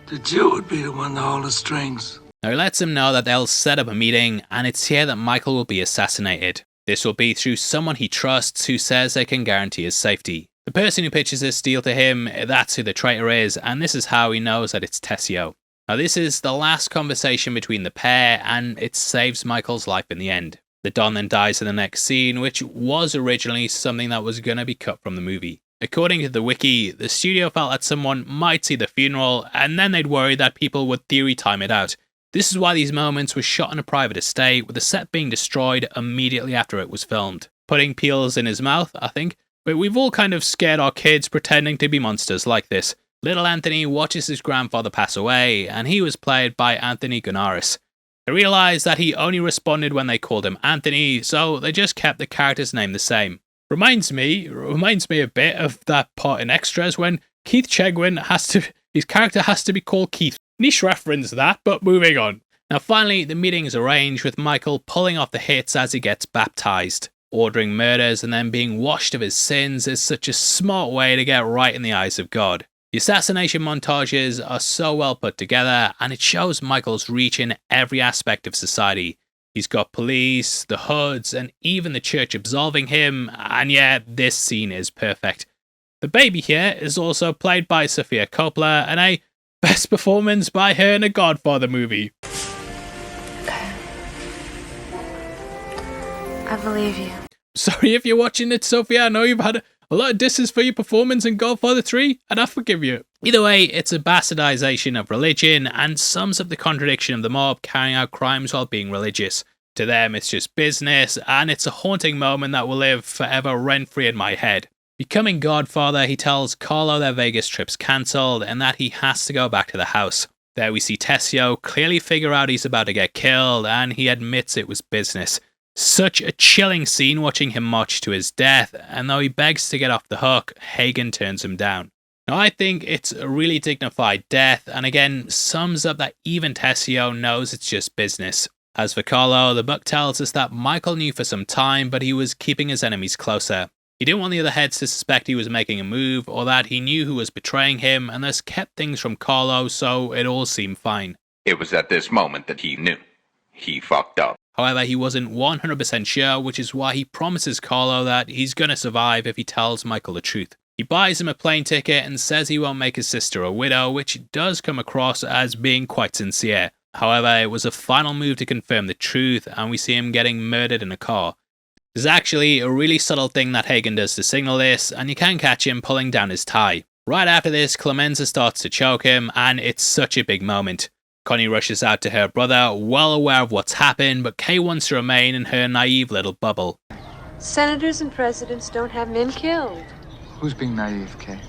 that you would be the one to hold the strings. Now he lets him know that they'll set up a meeting, and it's here that Michael will be assassinated. This will be through someone he trusts who says they can guarantee his safety. The person who pitches this deal to him, that's who the traitor is, and this is how he knows that it's Tessio. Now this is the last conversation between the pair, and it saves Michael's life in the end. The Don then dies in the next scene, which was originally something that was going to be cut from the movie. According to the wiki, the studio felt that someone might see the funeral, and then they'd worry that people would theory time it out. This is why these moments were shot on a private estate, with the set being destroyed immediately after it was filmed. Putting peels in his mouth, I think, but we've all kind of scared our kids pretending to be monsters like this. Little Anthony watches his grandfather pass away, and he was played by Anthony Gunaris. They realised that he only responded when they called him Anthony, so they just kept the character's name the same. Reminds me a bit of that part in Extras when Keith Chegwin his character has to be called Keith. Niche reference that, but moving on. Now finally, the meeting is arranged with Michael pulling off the hits as he gets baptized. Ordering murders and then being washed of his sins is such a smart way to get right in the eyes of God. The assassination montages are so well put together, and it shows Michael's reach in every aspect of society. He's got police, the hoods, and even the church absolving him, and yeah, this scene is perfect. The baby here is also played by Sofia Coppola, and a best performance by her in a Godfather movie. I believe you. Sorry if you're watching it, Sophia. I know you've had a lot of disses for your performance in Godfather 3, and I forgive you. Either way, it's a bastardization of religion and sums up the contradiction of the mob carrying out crimes while being religious. To them, it's just business, and it's a haunting moment that will live forever rent-free in my head. Becoming Godfather, he tells Carlo their Vegas trip's cancelled and that he has to go back to the house. There we see Tessio clearly figure out he's about to get killed, and he admits it was business. Such a chilling scene watching him march to his death, and though he begs to get off the hook, Hagen turns him down. Now I think it's a really dignified death, and again sums up that even Tessio knows it's just business. As for Carlo, the book tells us that Michael knew for some time, but he was keeping his enemies closer. He didn't want the other heads to suspect he was making a move, or that he knew who was betraying him, and thus kept things from Carlo, so it all seemed fine. It was at this moment that he knew. He fucked up. However, he wasn't 100% sure, which is why he promises Carlo that he's gonna survive if he tells Michael the truth. He buys him a plane ticket and says he won't make his sister a widow, which does come across as being quite sincere. However, it was a final move to confirm the truth, and we see him getting murdered in a car. There's actually a really subtle thing that Hagen does to signal this, and you can catch him pulling down his tie. Right after this, Clemenza starts to choke him, and it's such a big moment. Connie rushes out to her brother, well aware of what's happened, but Kay wants to remain in her naive little bubble. Senators and presidents don't have men killed. Who's being naive, Kay?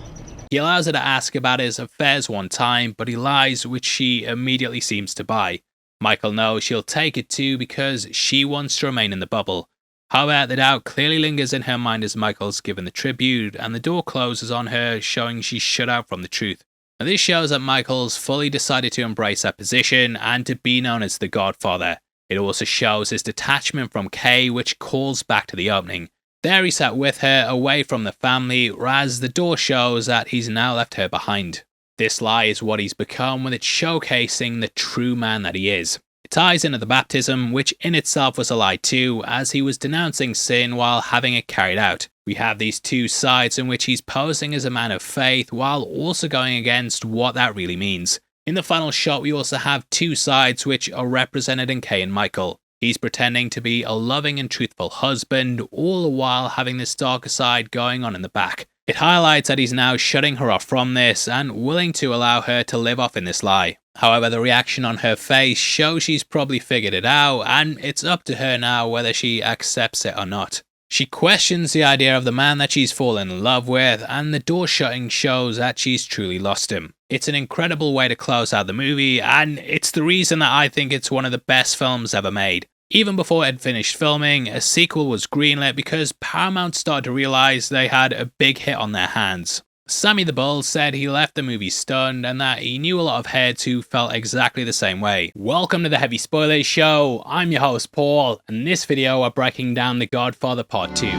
He allows her to ask about his affairs one time, but he lies, which she immediately seems to buy. Michael knows she'll take it too because she wants to remain in the bubble. However, the doubt clearly lingers in her mind as Michael's given the tribute, and the door closes on her, showing she's shut out from the truth. Now, this shows that Michael's fully decided to embrace that position and to be known as the Godfather. It also shows his detachment from Kay, which calls back to the opening. There he sat with her, away from the family, whereas the door shows that he's now left her behind. This lie is what he's become, with it showcasing the true man that he is. It ties into the baptism, which in itself was a lie too, as he was denouncing sin while having it carried out. We have these two sides in which he's posing as a man of faith while also going against what that really means. In the final shot, we also have two sides which are represented in Kay and Michael. He's pretending to be a loving and truthful husband, all the while having this darker side going on in the back. It highlights that he's now shutting her off from this and willing to allow her to live off in this lie. However, the reaction on her face shows she's probably figured it out, and it's up to her now whether she accepts it or not. She questions the idea of the man that she's fallen in love with, and the door shutting shows that she's truly lost him. It's an incredible way to close out the movie, and it's the reason that I think it's one of the best films ever made. Even before it had finished filming, a sequel was greenlit because Paramount started to realise they had a big hit on their hands. Sammy the Bull said he left the movie stunned and that he knew a lot of heads who felt exactly the same way. Welcome to the Heavy Spoilers Show, I'm your host Paul, and in this video we're breaking down The Godfather Part II.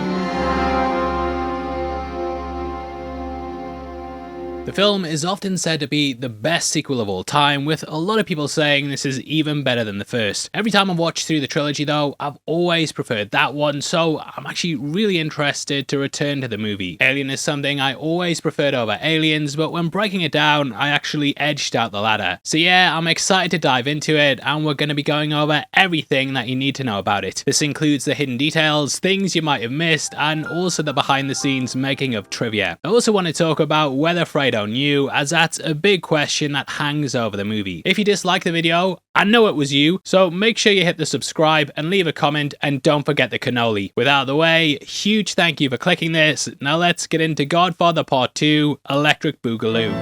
The film is often said to be the best sequel of all time, with a lot of people saying this is even better than the first. Every time I've watched through the trilogy though, I've always preferred that one, so I'm actually really interested to return to the movie. Alien is something I always preferred over Aliens, but when breaking it down, I actually edged out the latter. So yeah, I'm excited to dive into it, and we're going to be going over everything that you need to know about it. This includes the hidden details, things you might have missed, and also the behind the scenes making of trivia. I also want to talk about whether Fredo knew, as that's a big question that hangs over the movie. If you dislike the video, I know it was you, so make sure you hit the subscribe and leave a comment, and don't forget the cannoli. With out of the way, huge thank you for clicking this. Now let's get into Godfather Part II, Electric Boogaloo.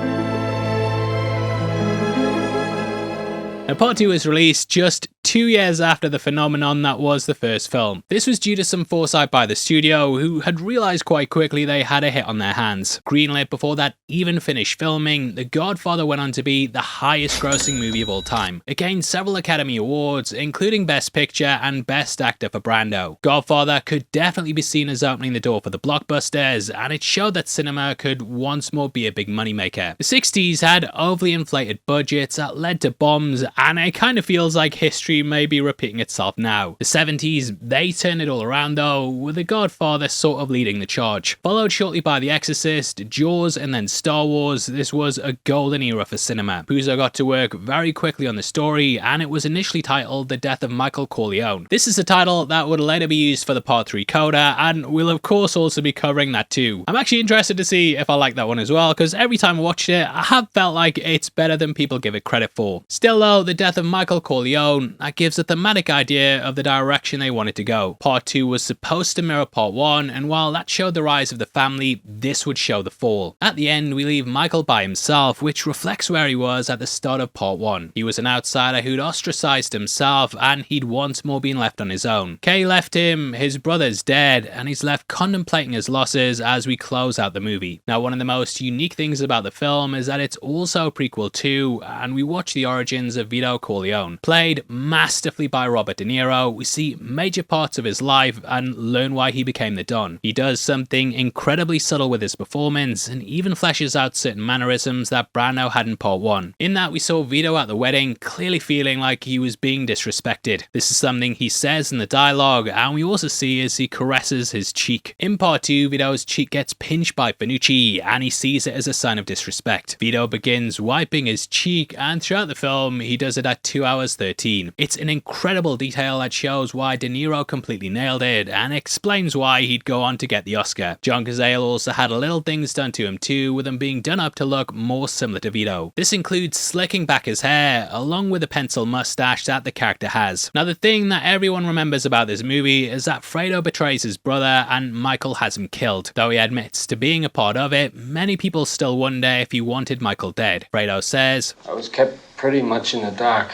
Now, Part 2 was released just 2 years after the phenomenon that was the first film. This was due to some foresight by the studio, who had realised quite quickly they had a hit on their hands. Greenlit before that even finished filming, The Godfather went on to be the highest grossing movie of all time. It gained several Academy Awards, including Best Picture and Best Actor for Brando. Godfather could definitely be seen as opening the door for the blockbusters, and it showed that cinema could once more be a big moneymaker. The 60s had overly inflated budgets that led to bombs, and it kind of feels like history history may be repeating itself now. The 70s, they turned it all around though, with The Godfather sort of leading the charge. Followed shortly by The Exorcist, Jaws, and then Star Wars, this was a golden era for cinema. Puzo got to work very quickly on the story, and it was initially titled The Death of Michael Corleone. This is a title that would later be used for the Part 3 coda, and we'll of course also be covering that too. I'm actually interested to see if I like that one as well, because every time I watched it, I have felt like it's better than people give it credit for. Still though, The Death of Michael Corleone, that gives a thematic idea of the direction they wanted to go. Part 2 was supposed to mirror Part 1, and while that showed the rise of the family, this would show the fall. At the end, we leave Michael by himself, which reflects where he was at the start of Part 1. He was an outsider who'd ostracized himself, and he'd once more been left on his own. Kay left him, his brother's dead, and he's left contemplating his losses as we close out the movie. Now, one of the most unique things about the film is that it's also a prequel to, and we watch the origins of Vito Corleone. Played masterfully by Robert De Niro, we see major parts of his life and learn why he became the Don. He does something incredibly subtle with his performance, and even fleshes out certain mannerisms that Brando had in Part 1. In that, we saw Vito at the wedding clearly feeling like he was being disrespected. This is something he says in the dialogue, and we also see as he caresses his cheek. In Part 2, Vito's cheek gets pinched by Fanucci, and he sees it as a sign of disrespect. Vito begins wiping his cheek, and throughout the film, he does it at 2 hours 13. It's an incredible detail that shows why De Niro completely nailed it, and explains why he'd go on to get the Oscar. John Cazale also had little things done to him too, with him being done up to look more similar to Vito. This includes slicking back his hair, along with the pencil mustache that the character has. Now, the thing that everyone remembers about this movie is that Fredo betrays his brother and Michael has him killed. Though he admits to being a part of it, many people still wonder if he wanted Michael dead. Fredo says, "I was kept pretty much in the dark.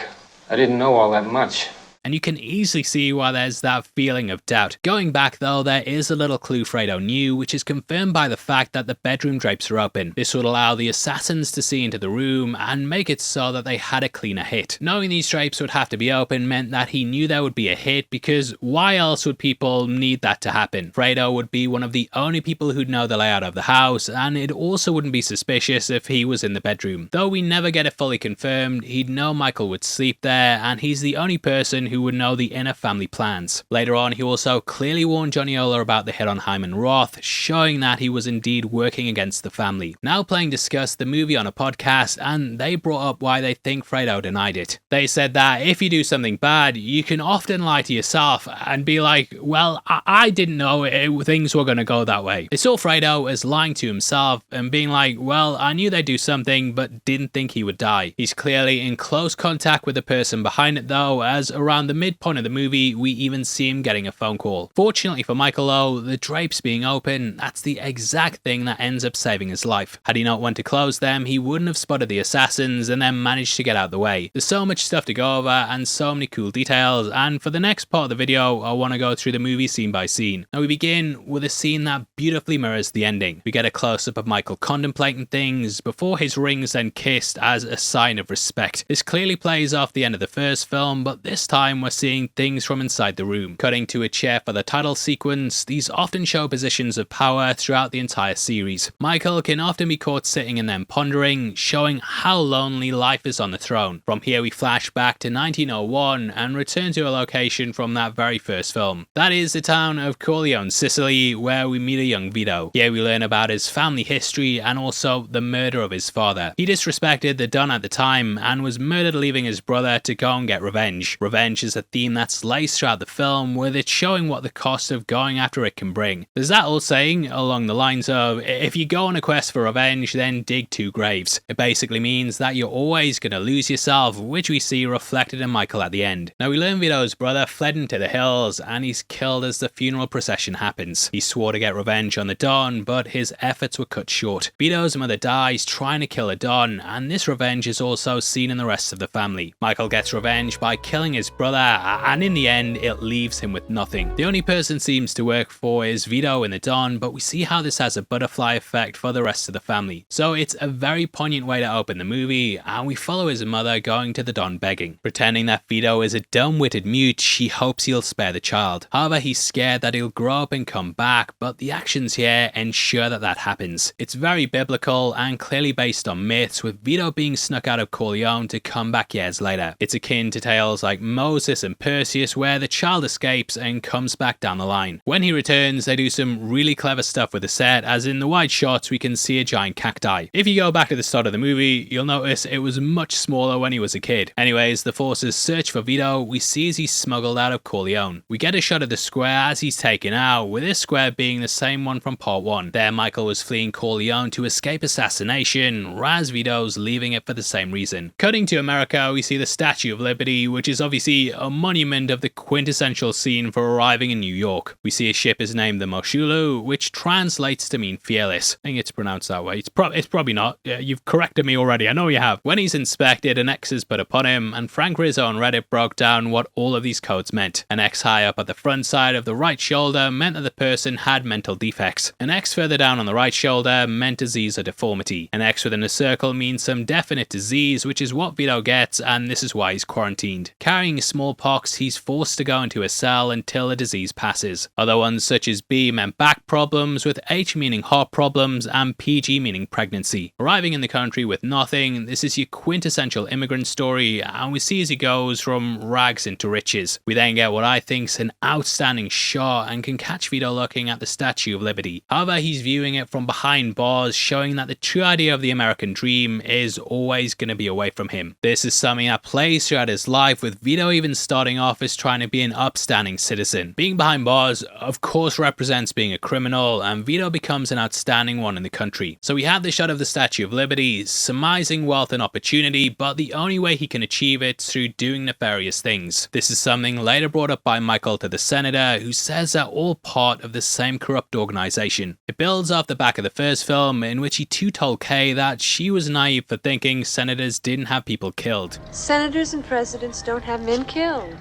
I didn't know all that much." And you can easily see why there's that feeling of doubt. Going back though, there is a little clue Fredo knew, which is confirmed by the fact that the bedroom drapes are open. This would allow the assassins to see into the room and make it so that they had a cleaner hit. Knowing these drapes would have to be open meant that he knew there would be a hit, because why else would people need that to happen? Fredo would be one of the only people who'd know the layout of the house, and it also wouldn't be suspicious if he was in the bedroom. Though we never get it fully confirmed, he'd know Michael would sleep there, and he's the only person who would know the inner family plans. Later on, he also clearly warned Johnny Ola about the hit on Hyman Roth, showing that he was indeed working against the family. Now Playing discussed the movie on a podcast, and they brought up why they think Fredo denied it. They said that if you do something bad, you can often lie to yourself and be like, well, I didn't know things were going to go that way. They saw Fredo as lying to himself and being like, well, I knew they'd do something, but didn't think he would die. He's clearly in close contact with the person behind it though, as around the midpoint of the movie, we even see him getting a phone call. Fortunately for Michael though, the drapes being open, that's the exact thing that ends up saving his life. Had he not wanted to close them, he wouldn't have spotted the assassins and then managed to get out of the way. There's so much stuff to go over and so many cool details, and for the next part of the video, I want to go through the movie scene by scene. Now we begin with a scene that beautifully mirrors the ending. We get a close-up of Michael contemplating things before his ring's then kissed as a sign of respect. This clearly plays off the end of the first film, but this time we're seeing things from inside the room. Cutting to a chair for the title sequence, these often show positions of power throughout the entire series. Michael can often be caught sitting and then pondering, showing how lonely life is on the throne. From here we flash back to 1901 and return to a location from that very first film. That is the town of Corleone, Sicily, where we meet a young Vito. Here we learn about his family history and also the murder of his father. He disrespected the Don at the time and was murdered, leaving his brother to go and get revenge. Revenge is a theme that's laced throughout the film, with it showing what the cost of going after it can bring. There's that old saying along the lines of, if you go on a quest for revenge, then dig 2 graves. It basically means that you're always going to lose yourself, which we see reflected in Michael at the end. Now we learn Vito's brother fled into the hills and he's killed as the funeral procession happens. He swore to get revenge on the Don, but his efforts were cut short. Vito's mother dies trying to kill a Don, and this revenge is also seen in the rest of the family. Michael gets revenge by killing his brother, and in the end it leaves him with nothing. The only person seems to work for is Vito and the Don, but we see how this has a butterfly effect for the rest of the family. So it's a very poignant way to open the movie, and we follow his mother going to the Don begging. Pretending that Vito is a dumb-witted mute, she hopes he'll spare the child. However, he's scared that he'll grow up and come back, but the actions here ensure that that happens. It's very biblical and clearly based on myths, with Vito being snuck out of Corleone to come back years later. It's akin to tales like Moses Psychosis and Perseus, where the child escapes and comes back down the line. When he returns, they do some really clever stuff with the set, as in the wide shots we can see a giant cacti. If you go back to the start of the movie, you'll notice it was much smaller when he was a kid. Anyways, the forces search for Vito. We see as he's smuggled out of Corleone. We get a shot of the square as he's taken out, with this square being the same one from Part 1. There Michael was fleeing Corleone to escape assassination, whereas Vito's leaving it for the same reason. Cutting to America, we see the Statue of Liberty, which is obviously a monument of the quintessential scene for arriving in New York. We see a ship is named the Moshulu, which translates to mean fearless. I think it's pronounced that way. It's probably not. You've corrected me already, I know you have. When he's inspected, an X is put upon him, and Frank Rizzo on Reddit broke down what all of these codes meant. An X high up at the front side of the right shoulder meant that the person had mental defects. An X further down on the right shoulder meant disease or deformity. An X within a circle means some definite disease, which is what Vito gets, and this is why he's quarantined. Carrying smallpox, he's forced to go into a cell until the disease passes. Other ones such as B meant back problems, with H meaning heart problems, and PG meaning pregnancy. Arriving in the country with nothing, this is your quintessential immigrant story, and we see as he goes from rags into riches. We then get what I think's an outstanding shot and can catch Vito looking at the Statue of Liberty. However, he's viewing it from behind bars, showing that the true idea of the American dream is always going to be away from him. This is something that plays throughout his life, with Vito even starting off as trying to be an upstanding citizen. Being behind bars, of course, represents being a criminal, and Vito becomes an outstanding one in the country. So we have the shot of the Statue of Liberty, surmising wealth and opportunity, but the only way he can achieve it is through doing nefarious things. This is something later brought up by Michael to the senator, who says they're all part of the same corrupt organization. It builds off the back of the first film, in which he too told Kay that she was naive for thinking senators didn't have people killed. Senators and presidents don't have men killed.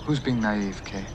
Who's being naive, Kay?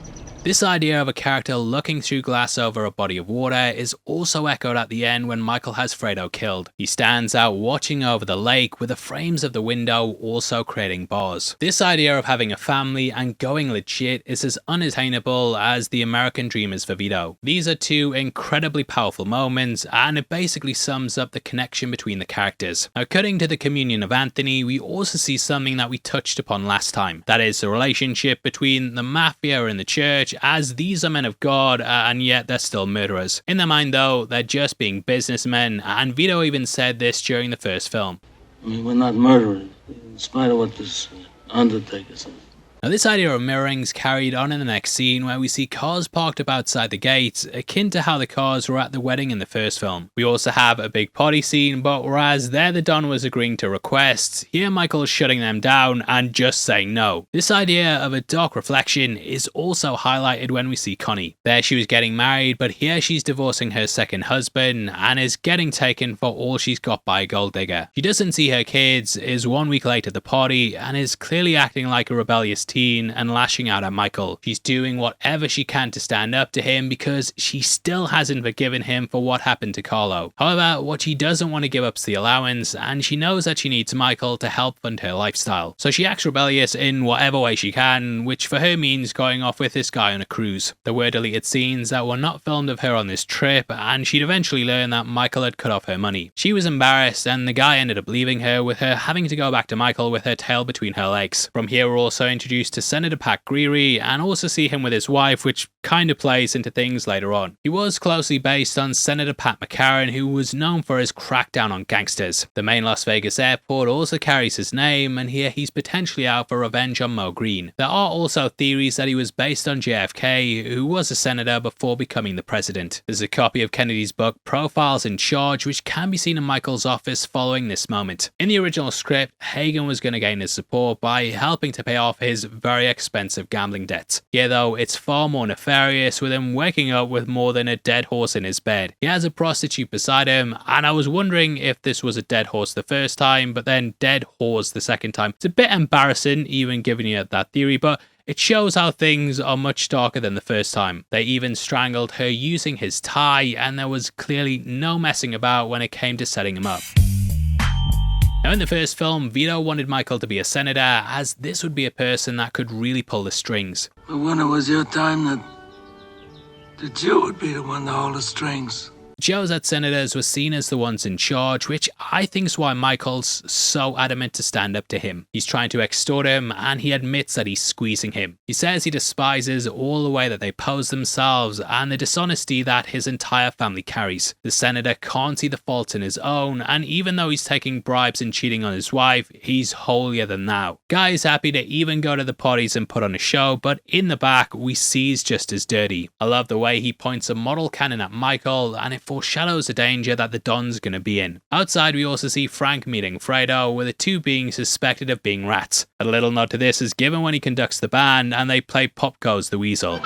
This idea of a character looking through glass over a body of water is also echoed at the end when Michael has Fredo killed. He stands out watching over the lake, with the frames of the window also creating bars. This idea of having a family and going legit is as unattainable as the American dream is for Vito. These are two incredibly powerful moments, and it basically sums up the connection between the characters. Now, cutting to the communion of Anthony, we also see something that we touched upon last time. That is the relationship between the mafia and the church, as these are men of God, and yet they're still murderers. In their mind though, they're just being businessmen, and Vito even said this during the first film. I mean, we're not murderers, in spite of what this Undertaker says. Now, this idea of mirroring's carried on in the next scene, where we see cars parked up outside the gates, akin to how the cars were at the wedding in the first film. We also have a big party scene, but whereas there the Don was agreeing to requests, here Michael is shutting them down and just saying no. This idea of a dark reflection is also highlighted when we see Connie. There she was getting married, but here she's divorcing her second husband and is getting taken for all she's got by a gold digger. She doesn't see her kids, is 1 week late at the party, and is clearly acting like a rebellious teen and lashing out at Michael. She's doing whatever she can to stand up to him because she still hasn't forgiven him for what happened to Carlo. However, what she doesn't want to give up is the allowance, and she knows that she needs Michael to help fund her lifestyle. So she acts rebellious in whatever way she can, which for her means going off with this guy on a cruise. There were deleted scenes that were not filmed of her on this trip, and she'd eventually learn that Michael had cut off her money. She was embarrassed, and the guy ended up leaving her, with her having to go back to Michael with her tail between her legs. From here we're also introduced to Senator Pat Greery, and also see him with his wife, which kind of plays into things later on. He was closely based on Senator Pat McCarran, who was known for his crackdown on gangsters. The main Las Vegas airport also carries his name, and here he's potentially out for revenge on Mo Green. There are also theories that he was based on JFK, who was a senator before becoming the president. There's a copy of Kennedy's book Profiles in Charge, which can be seen in Michael's office following this moment. In the original script, Hagen was going to gain his support by helping to pay off his very expensive gambling debts. Here though, it's far more nefarious, with him waking up with more than a dead horse in his bed. He has a prostitute beside him, and I was wondering if this was a dead horse the first time, but then dead horse the second time. It's a bit embarrassing even giving you that theory, but it shows how things are much darker than the first time. They even strangled her using his tie, and there was clearly no messing about when it came to setting him up. Now, in the first film, Vito wanted Michael to be a senator, as this would be a person that could really pull the strings. But when it was your time, that the Jew would be the one to hold the strings. shows that senators were seen as the ones in charge, which I think is why Michael's so adamant to stand up to him. He's trying to extort him, and he admits that he's squeezing him. He says he despises all the way that they pose themselves and the dishonesty that his entire family carries. The senator can't see the faults in his own, and even though he's taking bribes and cheating on his wife, he's holier than thou. Guy is happy to even go to the parties and put on a show, but in the back we see he's just as dirty. I love the way he points a model cannon at Michael, and it foreshadows the danger that the Don's gonna be in. Outside we also see Frank meeting Fredo, with the two being suspected of being rats. A little nod to this is given when he conducts the band and they play Pop Goes the Weasel.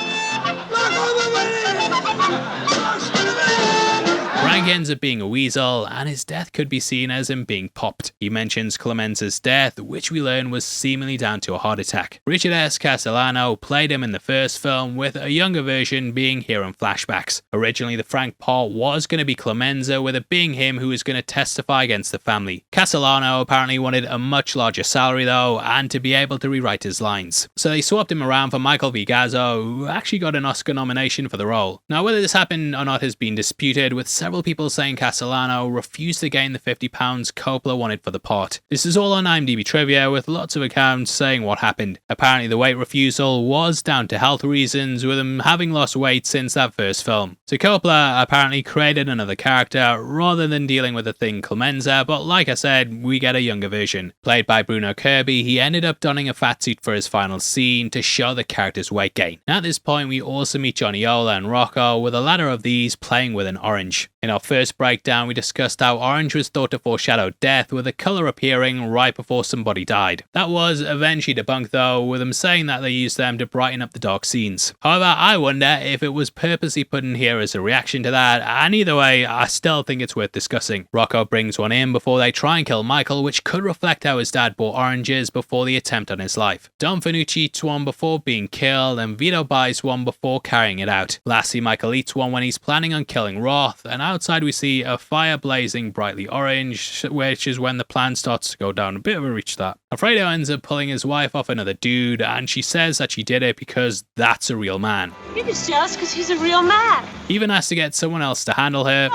Frank ends up being a weasel, and his death could be seen as him being popped. He mentions Clemenza's death, which we learn was seemingly down to a heart attack. Richard S. Castellano played him in the first film, with a younger version being here in flashbacks. Originally the Frank part was going to be Clemenza, with it being him who was going to testify against the family. Castellano apparently wanted a much larger salary though, and to be able to rewrite his lines. So they swapped him around for Michael Vigazzo, who actually got an Oscar nomination for the role. Now whether this happened or not has been disputed, with several people saying Castellano refused to gain the £50 Coppola wanted for the part. This is all on IMDb trivia, with lots of accounts saying what happened. Apparently the weight refusal was down to health reasons, with him having lost weight since that first film. So Coppola apparently created another character rather than dealing with the thing Clemenza, but like I said, we get a younger version. Played by Bruno Kirby, he ended up donning a fat suit for his final scene to show the character's weight gain. At this point we also meet Johnny Ola and Rocco, with the latter of these playing with an orange. In our first breakdown we discussed how orange was thought to foreshadow death, with the colour appearing right before somebody died. That was eventually debunked though, with them saying that they used them to brighten up the dark scenes. However, I wonder if it was purposely put in here as a reaction to that, and either way I still think it's worth discussing. Rocco brings one in before they try and kill Michael, which could reflect how his dad bought oranges before the attempt on his life. Don Fanucci eats one before being killed, and Vito buys one before carrying it out. Lastly, Michael eats one when he's planning on killing Roth, and outside we see a fire blazing brightly orange, which is when the plan starts to go down a bit of a reach that. Fredo ends up pulling his wife off another dude, and she says that she did it because that's a real man. You're just jealous because he's a real man. He even has to get someone else to handle her.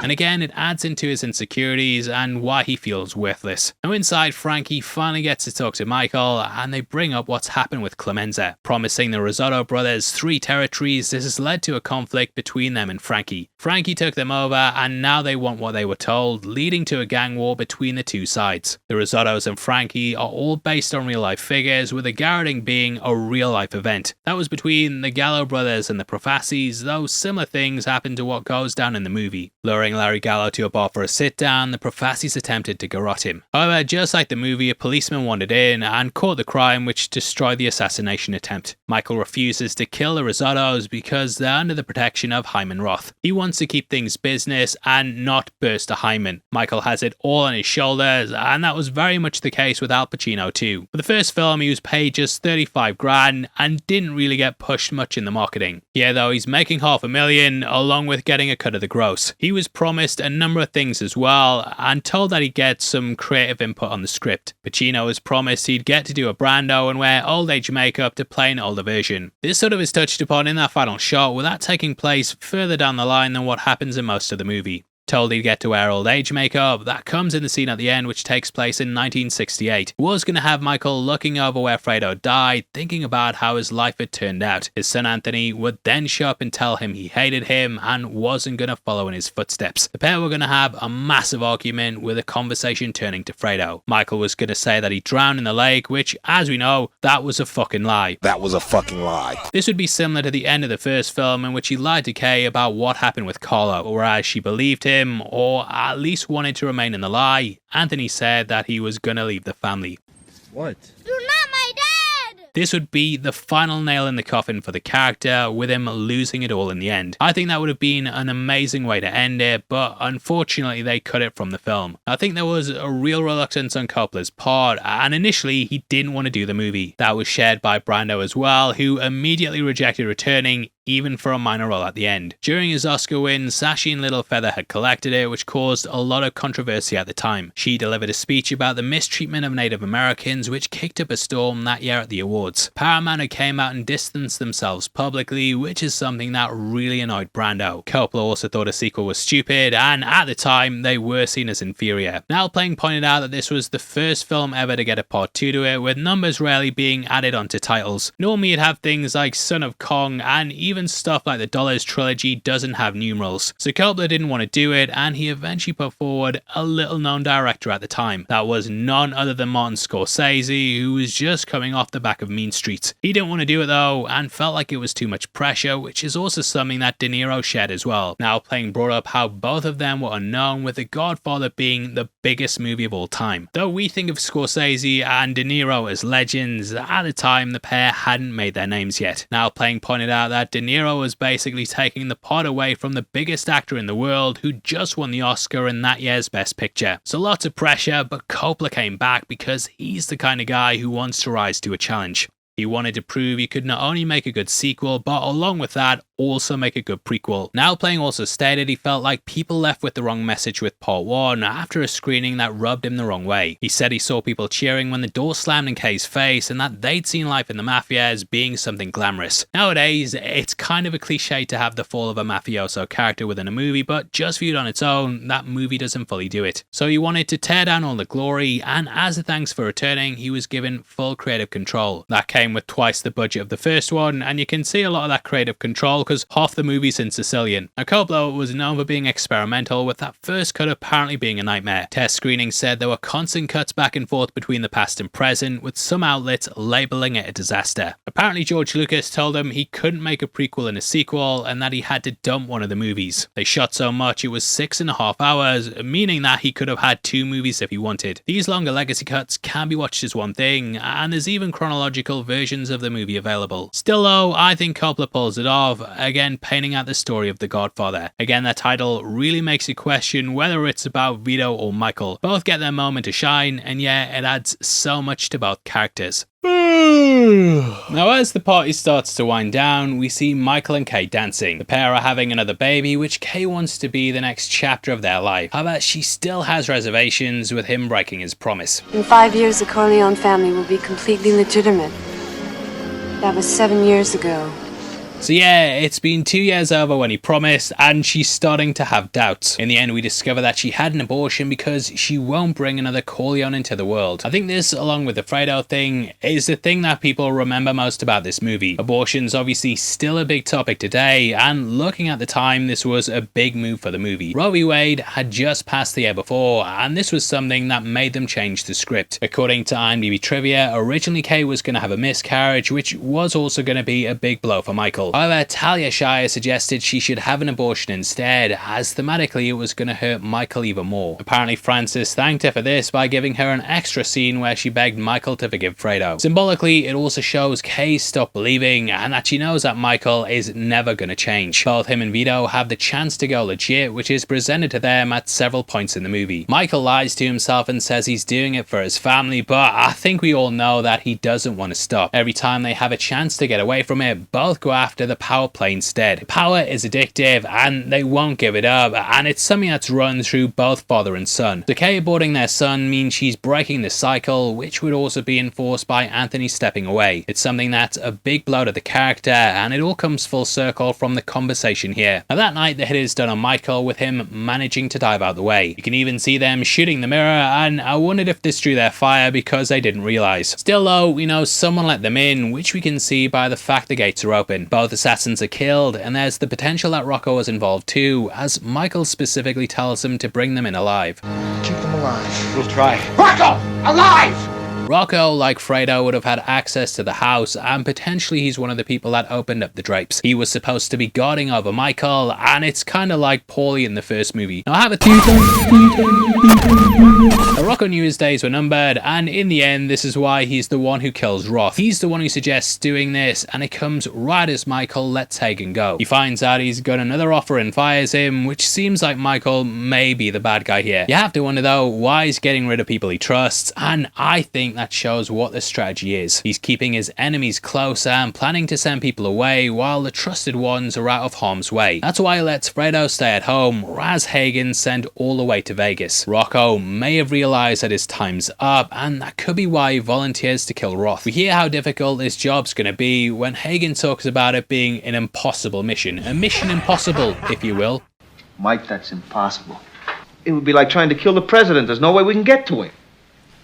And again, it adds into his insecurities and why he feels worthless. Now inside, Frankie finally gets to talk to Michael, and they bring up what's happened with Clemenza. Promising the Risotto brothers 3 territories, this has led to a conflict between them and Frankie. Frankie took them over, and now they want what they were told, leading to a gang war between the two sides. The Risottos and Frankie are all based on real life figures, with the garroting being a real life event. That was between the Gallo brothers and the Profassis, though similar things happen to what goes down in the movie. Luring Larry Gallo to a bar for a sit-down, the Profassis attempted to garrote him. However, just like the movie, a policeman wandered in and caught the crime, which destroyed the assassination attempt. Michael refuses to kill the Risottos because they're under the protection of Hyman Roth. He wants to keep things business and not burst a Hyman. Michael has it all on his shoulders, and that was very much the case with Al Pacino too. For the first film, he was paid just 35 grand and didn't really get pushed much in the marketing. Here though, he's making $500,000 along with getting a cut of the gross. He was promised a number of things as well, and told that he'd get some creative input on the script. Pacino was promised he'd get to do a Brando and wear old age makeup to play an older version. This sort of is touched upon in that final shot, with that taking place further down the line than what happens in most of the movie. Told he'd get to wear old age makeup, that comes in the scene at the end, which takes place in 1968. Was going to have Michael looking over where Fredo died, thinking about how his life had turned out. His son Anthony would then show up and tell him he hated him and wasn't going to follow in his footsteps. The pair were going to have a massive argument, with a conversation turning to Fredo. Michael was going to say that he drowned in the lake, which, as we know, that was a fucking lie. That was a fucking lie. This would be similar to the end of the first film, in which he lied to Kay about what happened with Carlo, whereas she believed him, or at least wanted to remain in the lie. Anthony said that he was gonna leave the family. What? You're not my dad! This would be the final nail in the coffin for the character, with him losing it all in the end. I think that would have been an amazing way to end it, but unfortunately they cut it from the film. I think there was a real reluctance on Coppola's part, and initially he didn't want to do the movie. That was shared by Brando as well, who immediately rejected returning, even for a minor role at the end. During his Oscar win, Sashi and Littlefeather had collected it, which caused a lot of controversy at the time. She delivered a speech about the mistreatment of Native Americans, which kicked up a storm that year at the awards. Paramount had came out and distanced themselves publicly, which is something that really annoyed Brando. Coppola also thought a sequel was stupid, and at the time, they were seen as inferior. Now Playing pointed out that this was the first film ever to get a part 2 to it, with numbers rarely being added onto titles. Normally you'd have things like Son of Kong, and even stuff like the Dollars trilogy doesn't have numerals. So Coppola didn't want to do it, and he eventually put forward a little known director at the time. That was none other than Martin Scorsese, who was just coming off the back of Mean Streets. He didn't want to do it though, and felt like it was too much pressure, which is also something that De Niro shared as well. Now Playing brought up how both of them were unknown, with The Godfather being the biggest movie of all time. Though we think of Scorsese and De Niro as legends, at the time the pair hadn't made their names yet. Now Playing pointed out that De Niro was basically taking the part away from the biggest actor in the world who just won the Oscar in that year's Best Picture. So lots of pressure, but Coppola came back because he's the kind of guy who wants to rise to a challenge. He wanted to prove he could not only make a good sequel, but along with that, also make a good prequel. Now Playing also stated he felt like people left with the wrong message with Part 1 after a screening that rubbed him the wrong way. He said he saw people cheering when the door slammed in Kay's face, and that they'd seen life in the mafia as being something glamorous. Nowadays, it's kind of a cliche to have the fall of a mafioso character within a movie, but just viewed on its own, that movie doesn't fully do it. So he wanted to tear down all the glory, and as a thanks for returning, he was given full creative control. That came with twice the budget of the first one, and you can see a lot of that creative control because half the movie's in Sicilian. Now Coppola was known for being experimental, with that first cut apparently being a nightmare. Test screenings said there were constant cuts back and forth between the past and present, with some outlets labeling it a disaster. Apparently George Lucas told him he couldn't make a prequel and a sequel, and that he had to dump one of the movies. They shot so much it was 6.5 hours, meaning that he could have had 2 movies if he wanted. These longer legacy cuts can be watched as one thing, and there's even chronological versions of the movie available. Still though, I think Coppola pulls it off, again painting out the story of The Godfather. Again, that title really makes you question whether it's about Vito or Michael. Both get their moment to shine, and yeah, it adds so much to both characters. Now as the party starts to wind down, we see Michael and Kay dancing. The pair are having another baby, which Kay wants to be the next chapter of their life. However, she still has reservations with him breaking his promise. In 5 years, the Corleone family will be completely legitimate. That was 7 years ago. So yeah, it's been 2 years over when he promised, and she's starting to have doubts. In the end, we discover that she had an abortion because she won't bring another Corleone into the world. I think this, along with the Fredo thing, is the thing that people remember most about this movie. Abortion's obviously still a big topic today, and looking at the time, this was a big move for the movie. Roe v. Wade had just passed the year before, and this was something that made them change the script. According to IMDb trivia, originally Kay was going to have a miscarriage, which was also going to be a big blow for Michael. However, Talia Shire suggested she should have an abortion instead, as thematically it was going to hurt Michael even more. Apparently Frances thanked her for this by giving her an extra scene where she begged Michael to forgive Fredo. Symbolically, it also shows Kay stopped believing, and that she knows that Michael is never going to change. Both him and Vito have the chance to go legit, which is presented to them at several points in the movie. Michael lies to himself and says he's doing it for his family, but I think we all know that he doesn't want to stop. Every time they have a chance to get away from it, both go after the power play instead. Power is addictive, and they won't give it up, and it's something that's run through both father and son. So Kay aborting their son means she's breaking the cycle, which would also be enforced by Anthony stepping away. It's something that's a big blow to the character, and it all comes full circle from the conversation here. Now that night the hit is done on Michael, with him managing to dive out the way. You can even see them shooting the mirror, and I wondered if this drew their fire because they didn't realise. Still though, we know someone let them in, which we can see by the fact the gates are open. Both assassins are killed, and there's the potential that Rocco was involved too, as Michael specifically tells him to bring them in alive. Keep them alive. We'll try. Rocco! Alive! Rocco, like Fredo, would have had access to the house, and potentially he's one of the people that opened up the drapes. He was supposed to be guarding over Michael, and it's kind of like Paulie in the first movie. Now I have a Rocco knew his days were numbered, and in the end, this is why he's the one who kills Roth. He's the one who suggests doing this, and it comes right as Michael lets Hagen go. He finds out he's got another offer and fires him, which seems like Michael may be the bad guy here. You have to wonder though, why he's getting rid of people he trusts, and I think that shows what the strategy is. He's keeping his enemies closer and planning to send people away while the trusted ones are out of harm's way. That's why he lets Fredo stay at home, whereas Hagen sent all the way to Vegas. Rocco may have realized that his time's up, and that could be why he volunteers to kill Roth. We hear how difficult this job's gonna be when Hagen talks about it being an impossible mission. A mission impossible, if you will. Mike, that's impossible. It would be like trying to kill the president. There's no way we can get to him.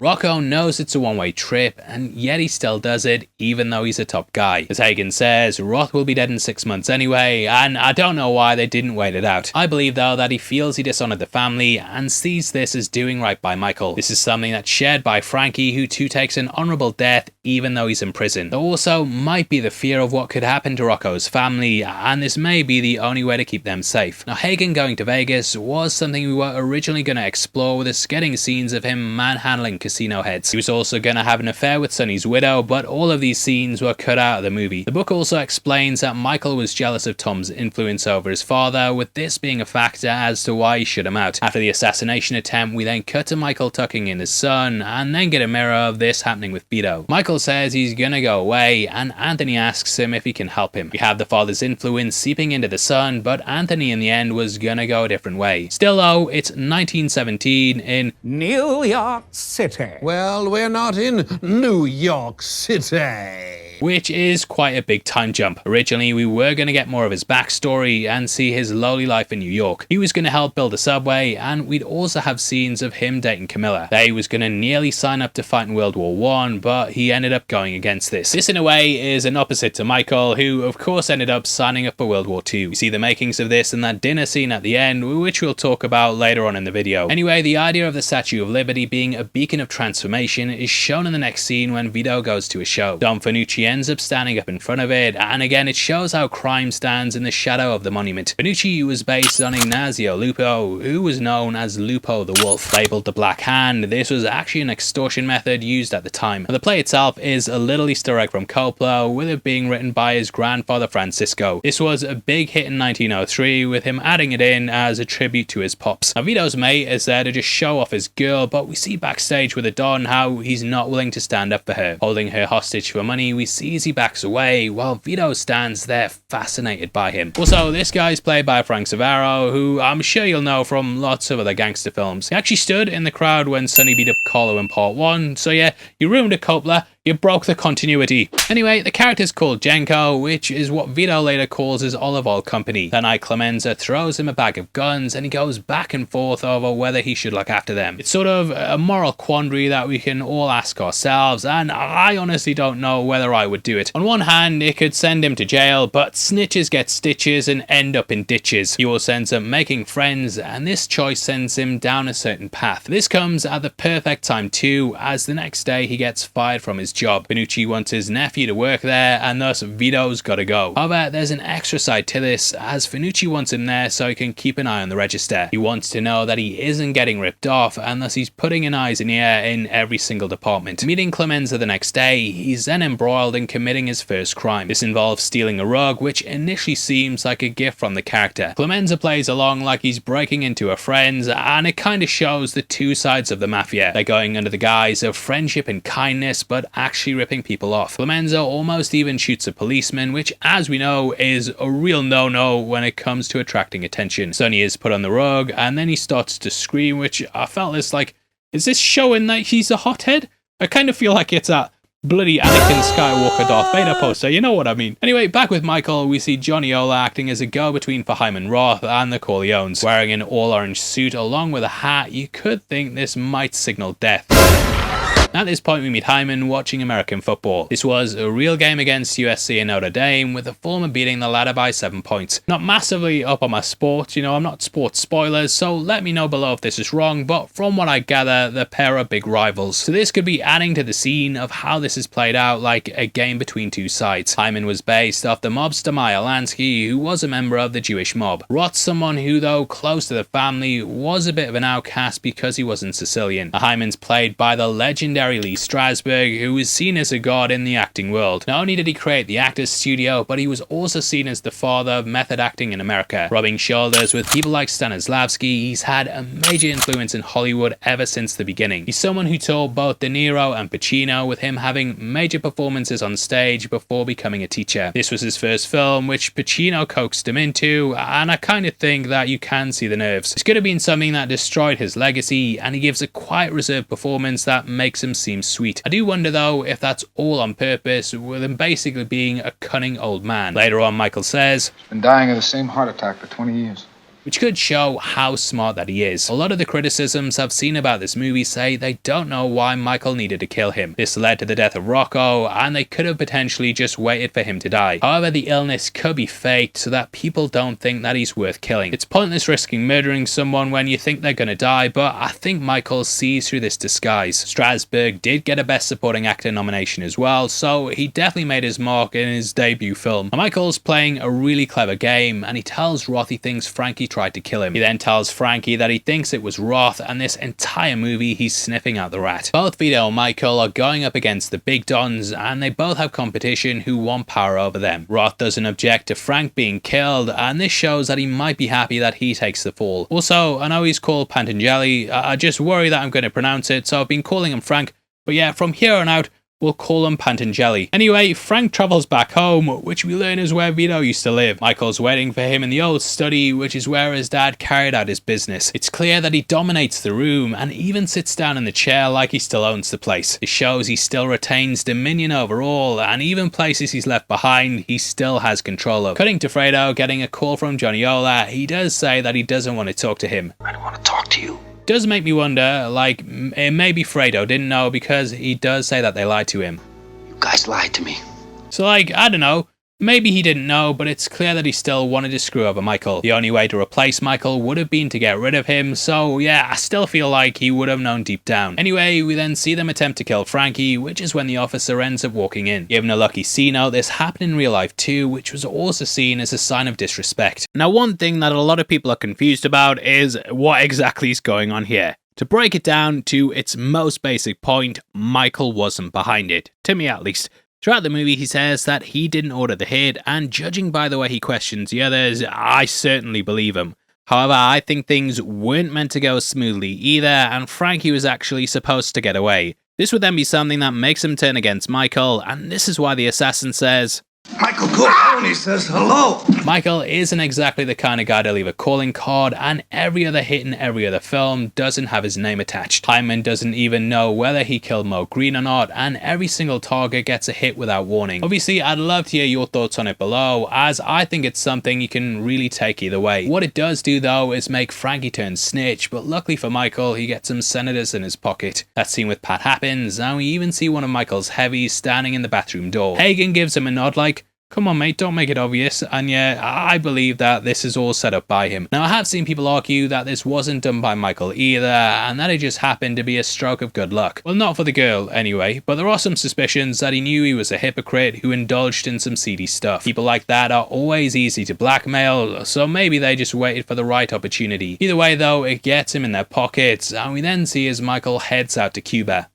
Rocco knows it's a one-way trip, and yet he still does it, even though he's a top guy. As Hagen says, Roth will be dead in 6 months anyway, and I don't know why they didn't wait it out. I believe though that he feels he dishonored the family and sees this as doing right by Michael. This is something that's shared by Frankie, who too takes an honourable death even though he's in prison. There also might be the fear of what could happen to Rocco's family, and this may be the only way to keep them safe. Now, Hagen going to Vegas was something we were originally going to explore, with us getting scenes of him manhandling casino heads. He was also going to have an affair with Sonny's widow, but all of these scenes were cut out of the movie. The book also explains that Michael was jealous of Tom's influence over his father, with this being a factor as to why he shut him out. After the assassination attempt, we then cut to Michael tucking in his son, and then get a mirror of this happening with Vito. Michael says he's gonna go away, and Anthony asks him if he can help him. We have the father's influence seeping into the son, but Anthony in the end was gonna go a different way. Still though, it's 1917 in New York City. Well, we're not in New York City. Which is quite a big time jump. Originally, we were going to get more of his backstory and see his lowly life in New York. He was going to help build a subway, and we'd also have scenes of him dating Camilla. They was going to nearly sign up to fight in World War I, but he ended up going against this. This in a way is an opposite to Michael, who of course ended up signing up for World War II. We see the makings of this in that dinner scene at the end, which we'll talk about later on in the video. Anyway, the idea of the Statue of Liberty being a beacon of transformation is shown in the next scene when Vito goes to a show. Don Fanucci ends up standing up in front of it, and again it shows how crime stands in the shadow of the monument. Fanucci was based on Ignazio Lupo, who was known as Lupo the Wolf. Labeled the Black Hand, this was actually an extortion method used at the time. And the play itself is a little Easter egg from Coppola, with it being written by his grandfather Francisco. This was a big hit in 1903, with him adding it in as a tribute to his pops. Now Vito's mate is there to just show off his girl, but we see backstage with the Don how he's not willing to stand up for her. Holding her hostage for money, we see as he backs away, while Vito stands there fascinated by him. Also, this guy's played by Frank Savaro, who I'm sure you'll know from lots of other gangster films. He actually stood in the crowd when Sonny beat up Carlo in Part 1, so yeah, you ruined it, Coppola. You broke the continuity. Anyway, the character's called Jenko, which is what Vito later calls his olive oil company. That night, Clemenza throws him a bag of guns, and he goes back and forth over whether he should look after them. It's sort of a moral quandary that we can all ask ourselves, and I honestly don't know whether I would do it. On one hand, it could send him to jail, but snitches get stitches and end up in ditches. He also ends up making friends, and this choice sends him down a certain path. This comes at the perfect time too, as the next day he gets fired from his job. Fanucci wants his nephew to work there, and thus Vito's gotta go. However, there's an extra side to this, as Fanucci wants him there so he can keep an eye on the register. He wants to know that he isn't getting ripped off, and thus he's putting an eyes and ear in every single department. Meeting Clemenza the next day, he's then embroiled in committing his first crime. This involves stealing a rug, which initially seems like a gift from the character. Clemenza plays along like he's breaking into a friend's, and it kind of shows the two sides of the mafia. They're going under the guise of friendship and kindness, but actually ripping people off. Clemenza almost even shoots a policeman, which, as we know, is a real no-no when it comes to attracting attention. Sonny is put on the rug, and then he starts to scream, which I felt is like, is this showing that he's a hothead? I kind of feel like it's a bloody Anakin Skywalker Darth Vader poster, you know what I mean. Anyway, back with Michael, we see Johnny Ola acting as a go-between for Hyman Roth and the Corleones. Wearing an all-orange suit along with a hat, you could think this might signal death. At this point, we meet Hyman watching American football. This was a real game against USC and Notre Dame, with the former beating the latter by 7 points. Not massively up on my sports, I'm not sports spoilers, so let me know below if this is wrong, but from what I gather, the pair are big rivals. So this could be adding to the scene of how this is played out like a game between two sides. Hyman was based off the mobster Meyer Lansky, who was a member of the Jewish mob. Roth's someone who, though close to the family, was a bit of an outcast because he wasn't Sicilian. Hyman's played by the legendary Gary Lee Strasberg, who was seen as a god in the acting world. Not only did he create the Actors Studio, but he was also seen as the father of method acting in America. Rubbing shoulders with people like Stanislavski, he's had a major influence in Hollywood ever since the beginning. He's someone who taught both De Niro and Pacino, with him having major performances on stage before becoming a teacher. This was his first film, which Pacino coaxed him into, and I kind of think that you can see the nerves. It's going to be something that destroyed his legacy, and he gives a quiet, reserved performance that makes him seem sweet. I do wonder though if that's all on purpose, with him basically being a cunning old man. Later on, Michael says, "He's been dying of the same heart attack for 20 years. Which could show how smart that he is. A lot of the criticisms I've seen about this movie say they don't know why Michael needed to kill him. This led to the death of Rocco, and they could have potentially just waited for him to die. However, the illness could be faked so that people don't think that he's worth killing. It's pointless risking murdering someone when you think they're gonna die, but I think Michael sees through this disguise. Strasberg did get a Best Supporting Actor nomination as well, so he definitely made his mark in his debut film. And Michael's playing a really clever game, and he tells Roth he thinks Frankie tried to kill him. He then tells Frankie that he thinks it was Roth, and this entire movie he's sniffing out the rat. Both Vito and Michael are going up against the big dons, and they both have competition who want power over them. Roth doesn't object to Frank being killed, and this shows that he might be happy that he takes the fall. Also, I know he's called Pentangeli, I just worry that I'm going to pronounce it, so I've been calling him Frank, but yeah, from here on out, we'll call him Pentangeli. Anyway, Frank travels back home, which we learn is where Vito used to live. Michael's waiting for him in the old study, which is where his dad carried out his business. It's clear that he dominates the room and even sits down in the chair like he still owns the place. It shows he still retains dominion over all, and even places he's left behind, he still has control of. Cutting to Fredo getting a call from Johnny Ola, he does say that he doesn't want to talk to him. I don't want to talk to you. Does make me wonder, like, maybe Fredo didn't know, because he does say that they lied to him. You guys lied to me. So, like, I don't know. Maybe he didn't know, but it's clear that he still wanted to screw over Michael. The only way to replace Michael would have been to get rid of him, so yeah, I still feel like he would have known deep down. Anyway, we then see them attempt to kill Frankie, which is when the officer ends up walking in. Given a lucky C-note, this happened in real life too, which was also seen as a sign of disrespect. Now, one thing that a lot of people are confused about is what exactly is going on here. To break it down to its most basic point, Michael wasn't behind it, to me at least. Throughout the movie, he says that he didn't order the hit, and judging by the way he questions the others, I certainly believe him. However, I think things weren't meant to go smoothly either, and Frankie was actually supposed to get away. This would then be something that makes him turn against Michael, and this is why the assassin says, Michael Corleone says hello. Michael isn't exactly the kind of guy to leave a calling card, and every other hit in every other film doesn't have his name attached. Hyman doesn't even know whether he killed Mo Green or not, and every single target gets a hit without warning. Obviously, I'd love to hear your thoughts on it below, as I think it's something you can really take either way. What it does do though is make Frankie turn snitch, but luckily for Michael, he gets some senators in his pocket. That scene with Pat happens, and we even see one of Michael's heavies standing in the bathroom door. Hagen gives him a nod like, come on mate, don't make it obvious, and yeah, I believe that this is all set up by him. Now, I have seen people argue that this wasn't done by Michael either, and that it just happened to be a stroke of good luck. Well, not for the girl anyway, but there are some suspicions that he knew he was a hypocrite who indulged in some seedy stuff. People like that are always easy to blackmail, so maybe they just waited for the right opportunity. Either way though, it gets him in their pockets, and we then see as Michael heads out to Cuba.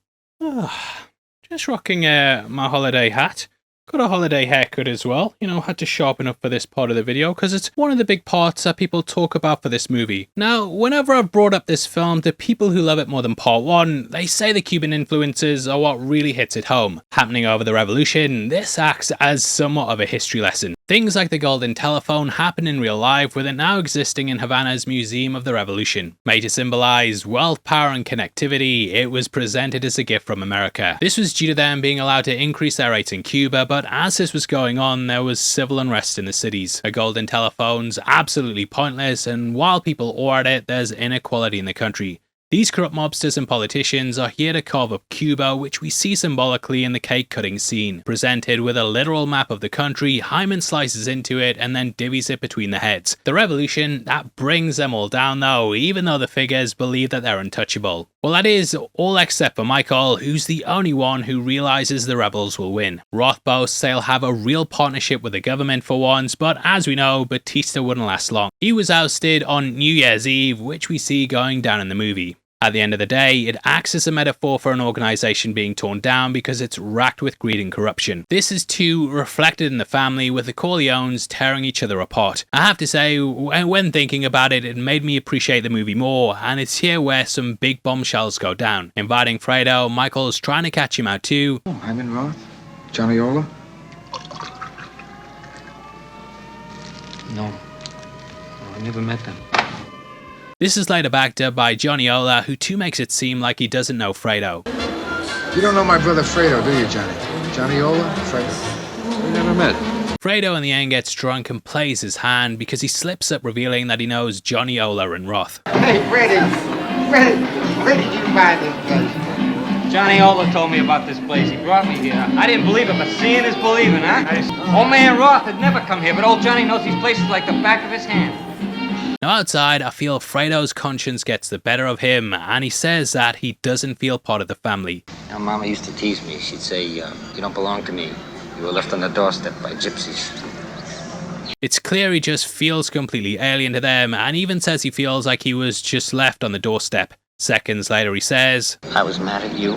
Just rocking my holiday hat. Got a holiday haircut as well, you know, had to sharpen up for this part of the video because it's one of the big parts that people talk about for this movie. Now, whenever I've brought up this film to people who love it more than Part 1, they say the Cuban influences are what really hits it home. Happening over the revolution, this acts as somewhat of a history lesson. Things like the golden telephone happen in real life, with it now existing in Havana's Museum of the Revolution. Made to symbolize wealth, power and connectivity, it was presented as a gift from America. This was due to them being allowed to increase their rates in Cuba, but as this was going on, there was civil unrest in the cities. A golden telephone's absolutely pointless, and while people awe at it, there's inequality in the country. These corrupt mobsters and politicians are here to carve up Cuba, which we see symbolically in the cake-cutting scene. Presented with a literal map of the country, Hyman slices into it and then divvies it between the heads. The revolution, that brings them all down though, even though the figures believe that they're untouchable. Well, that is all except for Michael, who's the only one who realizes the rebels will win. Roth boasts they'll have a real partnership with the government for once, but as we know, Batista wouldn't last long. He was ousted on New Year's Eve, which we see going down in the movie. At the end of the day, it acts as a metaphor for an organization being torn down because it's racked with greed and corruption. This is too reflected in the family, with the Corleones tearing each other apart. I have to say, when thinking about it, it made me appreciate the movie more, and it's here where some big bombshells go down. Inviting Fredo, Michael's trying to catch him out too. Oh, Hyman Roth? Johnny Ola? No, I never met them. This is later backed up by Johnny Ola, who too makes it seem like he doesn't know Fredo. You don't know my brother Fredo, do you, Johnny? Johnny Ola? Fredo? We never met. Fredo in the end gets drunk and plays his hand because he slips up, revealing that he knows Johnny Ola and Roth. Hey, Freddie, where did you find this place? Johnny Ola told me about this place. He brought me here. I didn't believe it, but seeing is believing, huh? Old man Roth had never come here, but old Johnny knows these places like the back of his hand. Now outside, I feel Fredo's conscience gets the better of him, and he says that he doesn't feel part of the family. Now, Mama used to tease me. She'd say, you don't belong to me. You were left on the doorstep by gypsies. It's clear he just feels completely alien to them, and even says he feels like he was just left on the doorstep. Seconds later he says, I was mad at you.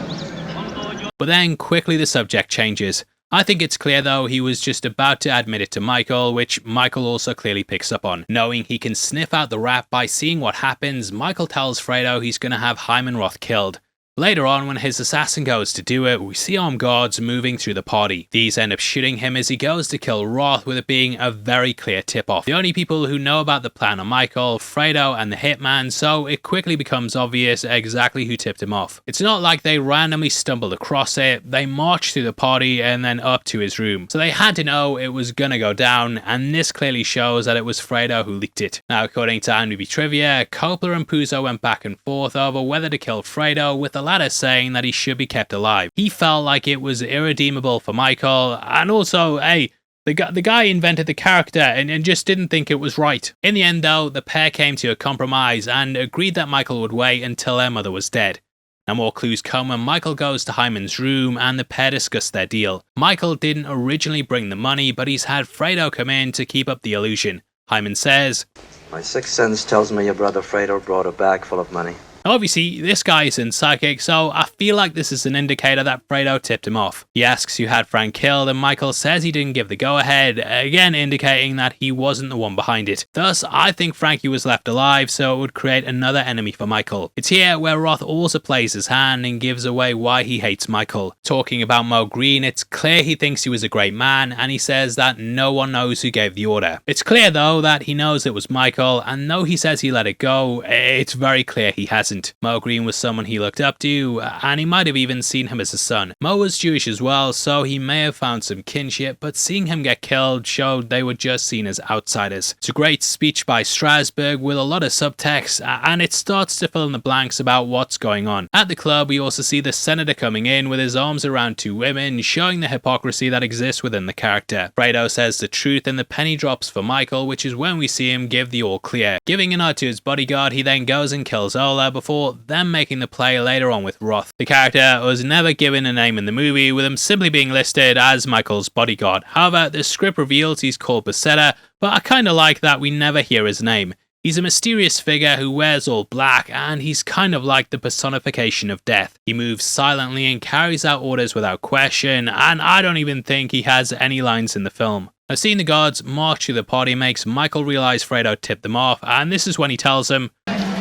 But then quickly the subject changes. I think it's clear though he was just about to admit it to Michael, which Michael also clearly picks up on. Knowing he can sniff out the rap by seeing what happens, Michael tells Fredo he's going to have Hyman Roth killed. Later on, when his assassin goes to do it, we see armed guards moving through the party. These end up shooting him as he goes to kill Roth, with it being a very clear tip-off. The only people who know about the plan are Michael, Fredo, and the hitman, so it quickly becomes obvious exactly who tipped him off. It's not like they randomly stumbled across it, they marched through the party and then up to his room. So they had to know it was gonna go down, and this clearly shows that it was Fredo who leaked it. Now, according to IMDb Trivia, Coppola and Puzo went back and forth over whether to kill Fredo, with the latter saying that he should be kept alive. He felt like it was irredeemable for Michael, and also, hey, the guy invented the character and just didn't think it was right. In the end though, the pair came to a compromise and agreed that Michael would wait until their mother was dead. Now more clues come when Michael goes to Hyman's room and the pair discuss their deal. Michael didn't originally bring the money, but he's had Fredo come in to keep up the illusion. Hyman says, My sixth sense tells me your brother Fredo brought a bag full of money. Obviously, this guy isn't psychic, so I feel like this is an indicator that Fredo tipped him off. He asks who had Frank killed, and Michael says he didn't give the go-ahead, again indicating that he wasn't the one behind it. Thus, I think Frankie was left alive, so it would create another enemy for Michael. It's here where Roth also plays his hand and gives away why he hates Michael. Talking about Mo Green, it's clear he thinks he was a great man, and he says that no one knows who gave the order. It's clear though that he knows it was Michael, and though he says he let it go, it's very clear he hasn't. Mo Green was someone he looked up to, and he might have even seen him as a son. Mo was Jewish as well, so he may have found some kinship, but seeing him get killed showed they were just seen as outsiders. It's a great speech by Strasberg with a lot of subtext, and it starts to fill in the blanks about what's going on. At the club, we also see the senator coming in with his arms around two women, showing the hypocrisy that exists within the character. Fredo says the truth and the penny drops for Michael, which is when we see him give the all clear. Giving a nod to his bodyguard, he then goes and kills Ola before them making the play later on with Roth. The character was never given a name in the movie, with him simply being listed as Michael's bodyguard. However, the script reveals he's called Becerra, but I kinda like that we never hear his name. He's a mysterious figure who wears all black, and he's kind of like the personification of death. He moves silently and carries out orders without question, and I don't even think he has any lines in the film. Now, seeing the guards march through the party makes Michael realize Fredo tipped them off, and this is when he tells them,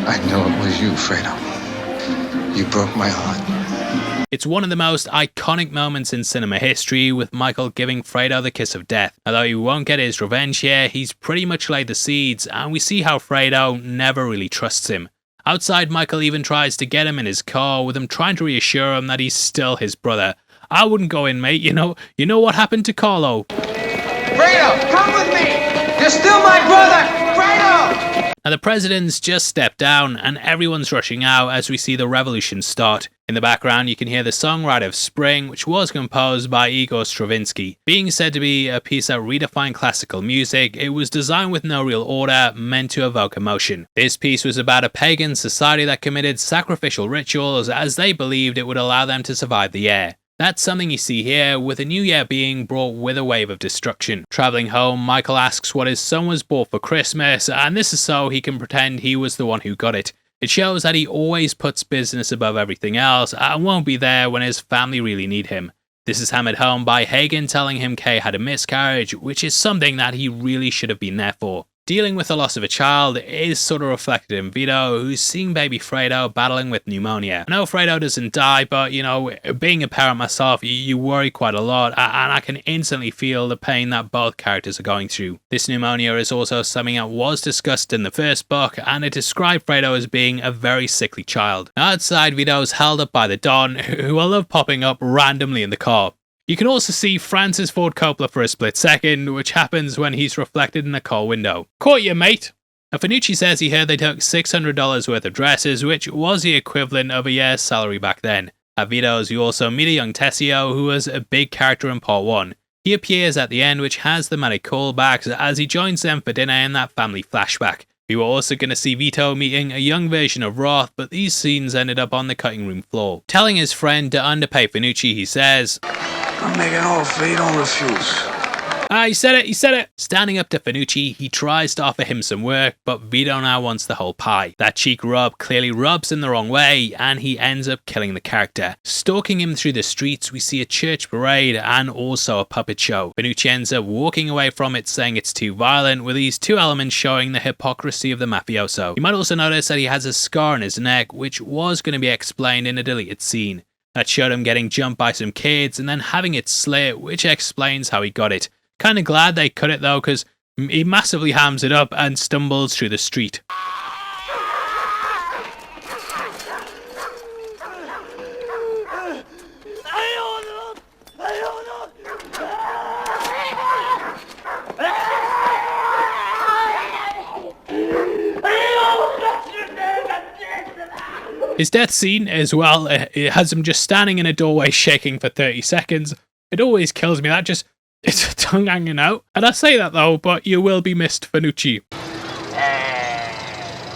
I know it was you, Fredo. You broke my heart. It's one of the most iconic moments in cinema history, with Michael giving Fredo the kiss of death. Although he won't get his revenge here, he's pretty much laid the seeds, and we see how Fredo never really trusts him. Outside, Michael even tries to get him in his car, with him trying to reassure him that he's still his brother. I wouldn't go in, mate, you know what happened to Carlo. Fredo, come with me! You're still my brother! Fredo! Now the president's just stepped down and everyone's rushing out as we see the revolution start. In the background you can hear the song Rite of Spring, which was composed by Igor Stravinsky. Being said to be a piece that redefined classical music, it was designed with no real order, meant to evoke emotion. This piece was about a pagan society that committed sacrificial rituals as they believed it would allow them to survive the year. That's something you see here, with a new year being brought with a wave of destruction. Travelling home, Michael asks what his son was bought for Christmas, and this is so he can pretend he was the one who got it. It shows that he always puts business above everything else and won't be there when his family really need him. This is hammered home by Hagen telling him Kay had a miscarriage, which is something that he really should have been there for. Dealing with the loss of a child is sort of reflected in Vito, who's seeing baby Fredo battling with pneumonia. I know Fredo doesn't die, but you know, being a parent myself, you worry quite a lot, and I can instantly feel the pain that both characters are going through. This pneumonia is also something that was discussed in the first book, and it described Fredo as being a very sickly child. Outside, Vito is held up by the Don, who I love popping up randomly in the car. You can also see Francis Ford Coppola for a split second, which happens when he's reflected in a car window. Caught you, mate! Now, Fanucci says he heard they took $600 worth of dresses, which was the equivalent of a year's salary back then. At Vito's, you also meet a young Tessio, who was a big character in Part 1. He appears at the end, which has thematic callbacks as he joins them for dinner in that family flashback. We were also going to see Vito meeting a young version of Roth, but these scenes ended up on the cutting room floor. Telling his friend to underpay Fanucci, he says, I'm making an offer you don't refuse. He said it. Standing up to Fanucci, he tries to offer him some work, but Vito now wants the whole pie. That cheek rub clearly rubs him the wrong way, and he ends up killing the character. Stalking him through the streets, we see a church parade and also a puppet show. Fanucci ends up walking away from it, saying it's too violent, with these two elements showing the hypocrisy of the mafioso. You might also notice that he has a scar on his neck, which was going to be explained in a deleted scene. That showed him getting jumped by some kids and then having it slit, which explains how he got it. Kinda glad they cut it though, because he massively hams it up and stumbles through the street. His death scene as well, it has him just standing in a doorway shaking for 30 seconds. It always kills me, it's a tongue hanging out. And I say that though, but you will be missed, Fanucci.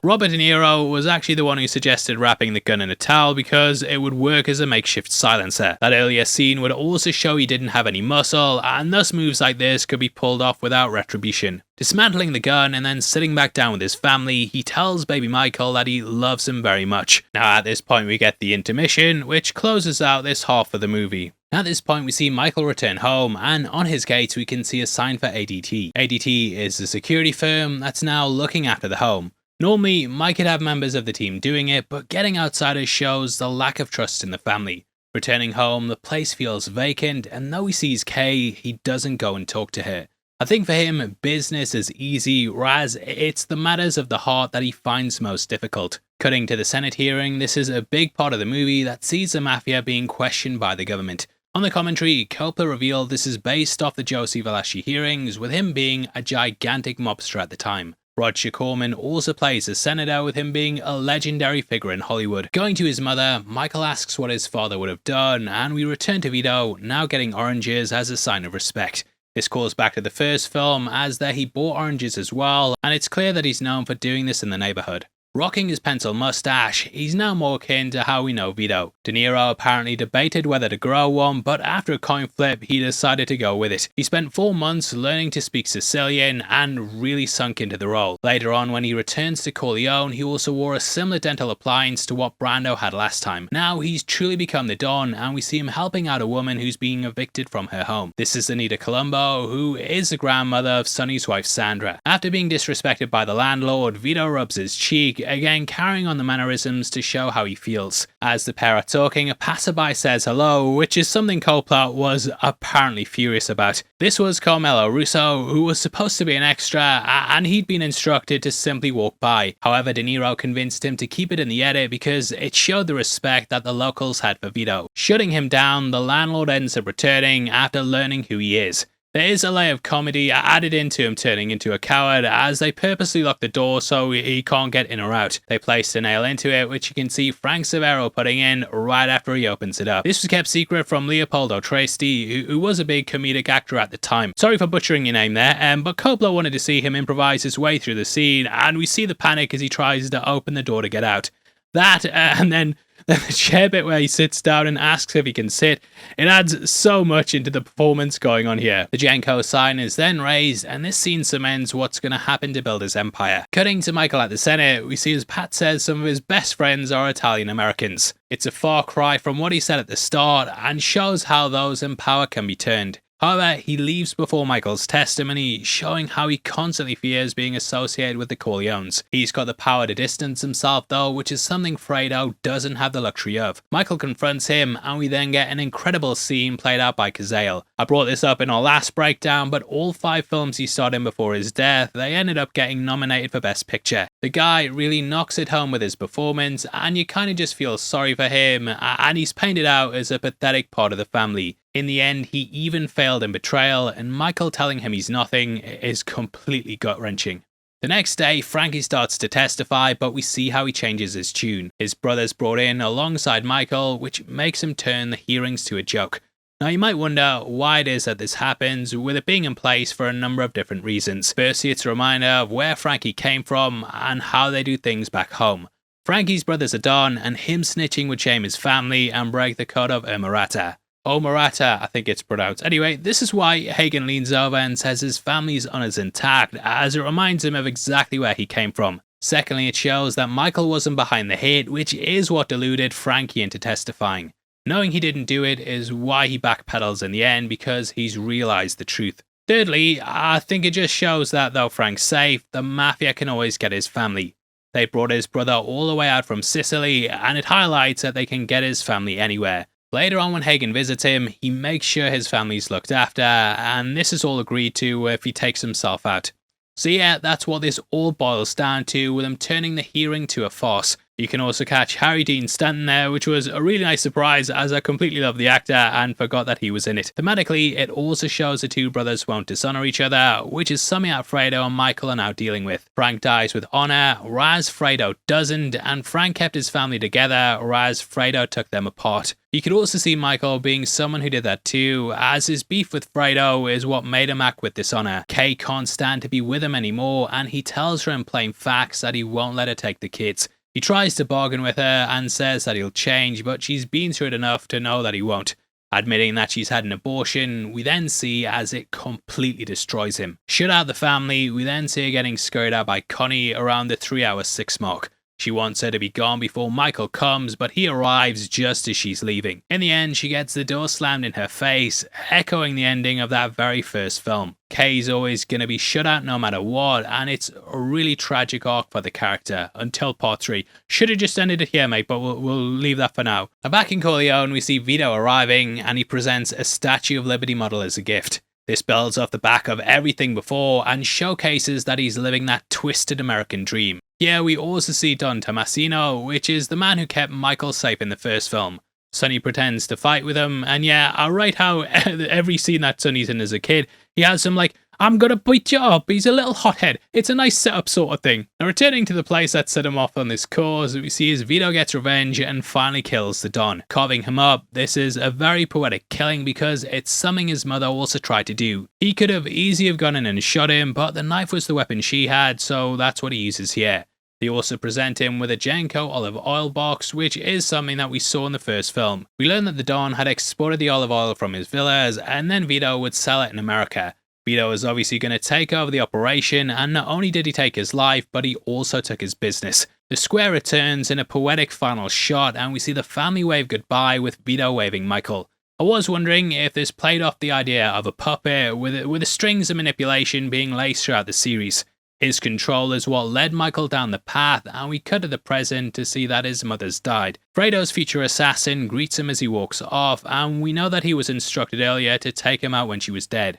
Robert De Niro was actually the one who suggested wrapping the gun in a towel because it would work as a makeshift silencer. That earlier scene would also show he didn't have any muscle, and thus moves like this could be pulled off without retribution. Dismantling the gun and then sitting back down with his family, he tells baby Michael that he loves him very much. Now at this point we get the intermission, which closes out this half of the movie. At this point we see Michael return home, and on his gate we can see a sign for ADT. ADT is the security firm that's now looking after the home. Normally, Mike could have members of the team doing it, but getting outsiders shows the lack of trust in the family. Returning home, the place feels vacant, and though he sees Kay, he doesn't go and talk to her. I think for him, business is easy, whereas it's the matters of the heart that he finds most difficult. Cutting to the Senate hearing, this is a big part of the movie that sees the mafia being questioned by the government. On the commentary, Coppola revealed this is based off the Josie Valachi hearings, with him being a gigantic mobster at the time. Roger Corman also plays a senator, with him being a legendary figure in Hollywood. Going to his mother, Michael asks what his father would have done, and we return to Vito, now getting oranges as a sign of respect. This calls back to the first film, as there he bought oranges as well, and it's clear that he's known for doing this in the neighborhood. Rocking his pencil mustache, he's now more akin to how we know Vito. De Niro apparently debated whether to grow one, but after a coin flip, he decided to go with it. He spent 4 months learning to speak Sicilian and really sunk into the role. Later on, when he returns to Corleone, he also wore a similar dental appliance to what Brando had last time. Now he's truly become the Don, and we see him helping out a woman who's being evicted from her home. This is Anita Colombo, who is the grandmother of Sonny's wife Sandra. After being disrespected by the landlord, Vito rubs his cheek, again carrying on the mannerisms to show how he feels. As the pair are talking, a passerby says hello, which is something Coppola was apparently furious about. This was Carmelo Russo, who was supposed to be an extra, and he'd been instructed to simply walk by. However, De Niro convinced him to keep it in the edit because it showed the respect that the locals had for Vito. Shutting him down, the landlord ends up returning after learning who he is. There is a layer of comedy added into him turning into a coward, as they purposely lock the door so he can't get in or out. They placed a nail into it, which you can see Frank Severo putting in right after he opens it up. This was kept secret from Leopoldo Tresti, who was a big comedic actor at the time. Sorry for butchering your name there, but Coppola wanted to see him improvise his way through the scene, and we see the panic as he tries to open the door to get out. That, and then Then the chair bit where he sits down and asks if he can sit, it adds so much into the performance going on here. The Genco sign is then raised, and this scene cements what's going to happen to build his empire. Cutting to Michael at the Senate, we see as Pat says some of his best friends are Italian Americans. It's a far cry from what he said at the start, and shows how those in power can be turned. However, he leaves before Michael's testimony, showing how he constantly fears being associated with the Corleones. He's got the power to distance himself though, which is something Fredo doesn't have the luxury of. Michael confronts him, and we then get an incredible scene played out by Exile. I brought this up in our last breakdown, but all 5 films he starred in before his death, they ended up getting nominated for Best Picture. The guy really knocks it home with his performance, and you kind of just feel sorry for him, and he's painted out as a pathetic part of the family. In the end, he even failed in betrayal, and Michael telling him he's nothing is completely gut-wrenching. The next day, Frankie starts to testify, but we see how he changes his tune. His brother's brought in alongside Michael, which makes him turn the hearings to a joke. Now you might wonder why it is that this happens, with it being in place for a number of different reasons. Firstly, it's a reminder of where Frankie came from and how they do things back home. Frankie's brothers are done, and him snitching would shame his family and break the code of Omerta. Omerta, I think it's pronounced. Anyway, this is why Hagen leans over and says his family's honour's intact, as it reminds him of exactly where he came from. Secondly, it shows that Michael wasn't behind the hit, which is what deluded Frankie into testifying. Knowing he didn't do it is why he backpedals in the end, because he's realised the truth. Thirdly, I think it just shows that though Frank's safe, the Mafia can always get his family. They brought his brother all the way out from Sicily, and it highlights that they can get his family anywhere. Later on when Hagen visits him, he makes sure his family's looked after, and this is all agreed to if he takes himself out. So yeah, that's what this all boils down to, with him turning the hearing to a farce. You can also catch Harry Dean Stanton there, which was a really nice surprise, as I completely love the actor and forgot that he was in it. Thematically, it also shows the two brothers won't dishonour each other, which is something that Fredo and Michael are now dealing with. Frank dies with honour, whereas Fredo doesn't, and Frank kept his family together, whereas Fredo took them apart. You could also see Michael being someone who did that too, as his beef with Fredo is what made him act with dishonour. Kay can't stand to be with him anymore, and he tells her in plain facts that he won't let her take the kids. He tries to bargain with her and says that he'll change, but she's been through it enough to know that he won't. Admitting that she's had an abortion, we then see as it completely destroys him. Shut out the family, we then see her getting scurried out by Connie around the 3:06 mark. She wants her to be gone before Michael comes, but he arrives just as she's leaving. In the end, she gets the door slammed in her face, echoing the ending of that very first film. Kay's always going to be shut out no matter what, and it's a really tragic arc for the character, until part 3. Should have just ended it here, mate, but we'll leave that for now. Now back in Corleone, we see Vito arriving, and he presents a Statue of Liberty model as a gift. This builds off the back of everything before, and showcases that he's living that twisted American dream. Here we also see Don Tomasino, which is the man who kept Michael safe in the first film. Sonny pretends to fight with him, and yeah, I write how every scene that Sonny's in as a kid, he has some like, I'm gonna beat you up, he's a little hothead. It's a nice setup sort of thing. Now returning to the place that set him off on this course, we see as Vito gets revenge and finally kills the Don. Carving him up, this is a very poetic killing because it's something his mother also tried to do. He could have easily have gone in and shot him, but the knife was the weapon she had, so that's what he uses here. They also present him with a Genco olive oil box, which is something that we saw in the first film. We learned that the Don had exported the olive oil from his villas, and then Vito would sell it in America. Vito is obviously going to take over the operation, and not only did he take his life, but he also took his business. The square returns in a poetic final shot, and we see the family wave goodbye with Vito waving Michael. I was wondering if this played off the idea of a puppet, with the strings of manipulation being laced throughout the series. His control is what led Michael down the path, and we cut to the present to see that his mother's died. Fredo's future assassin greets him as he walks off, and we know that he was instructed earlier to take him out when she was dead.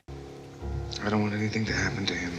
I don't want anything to happen to him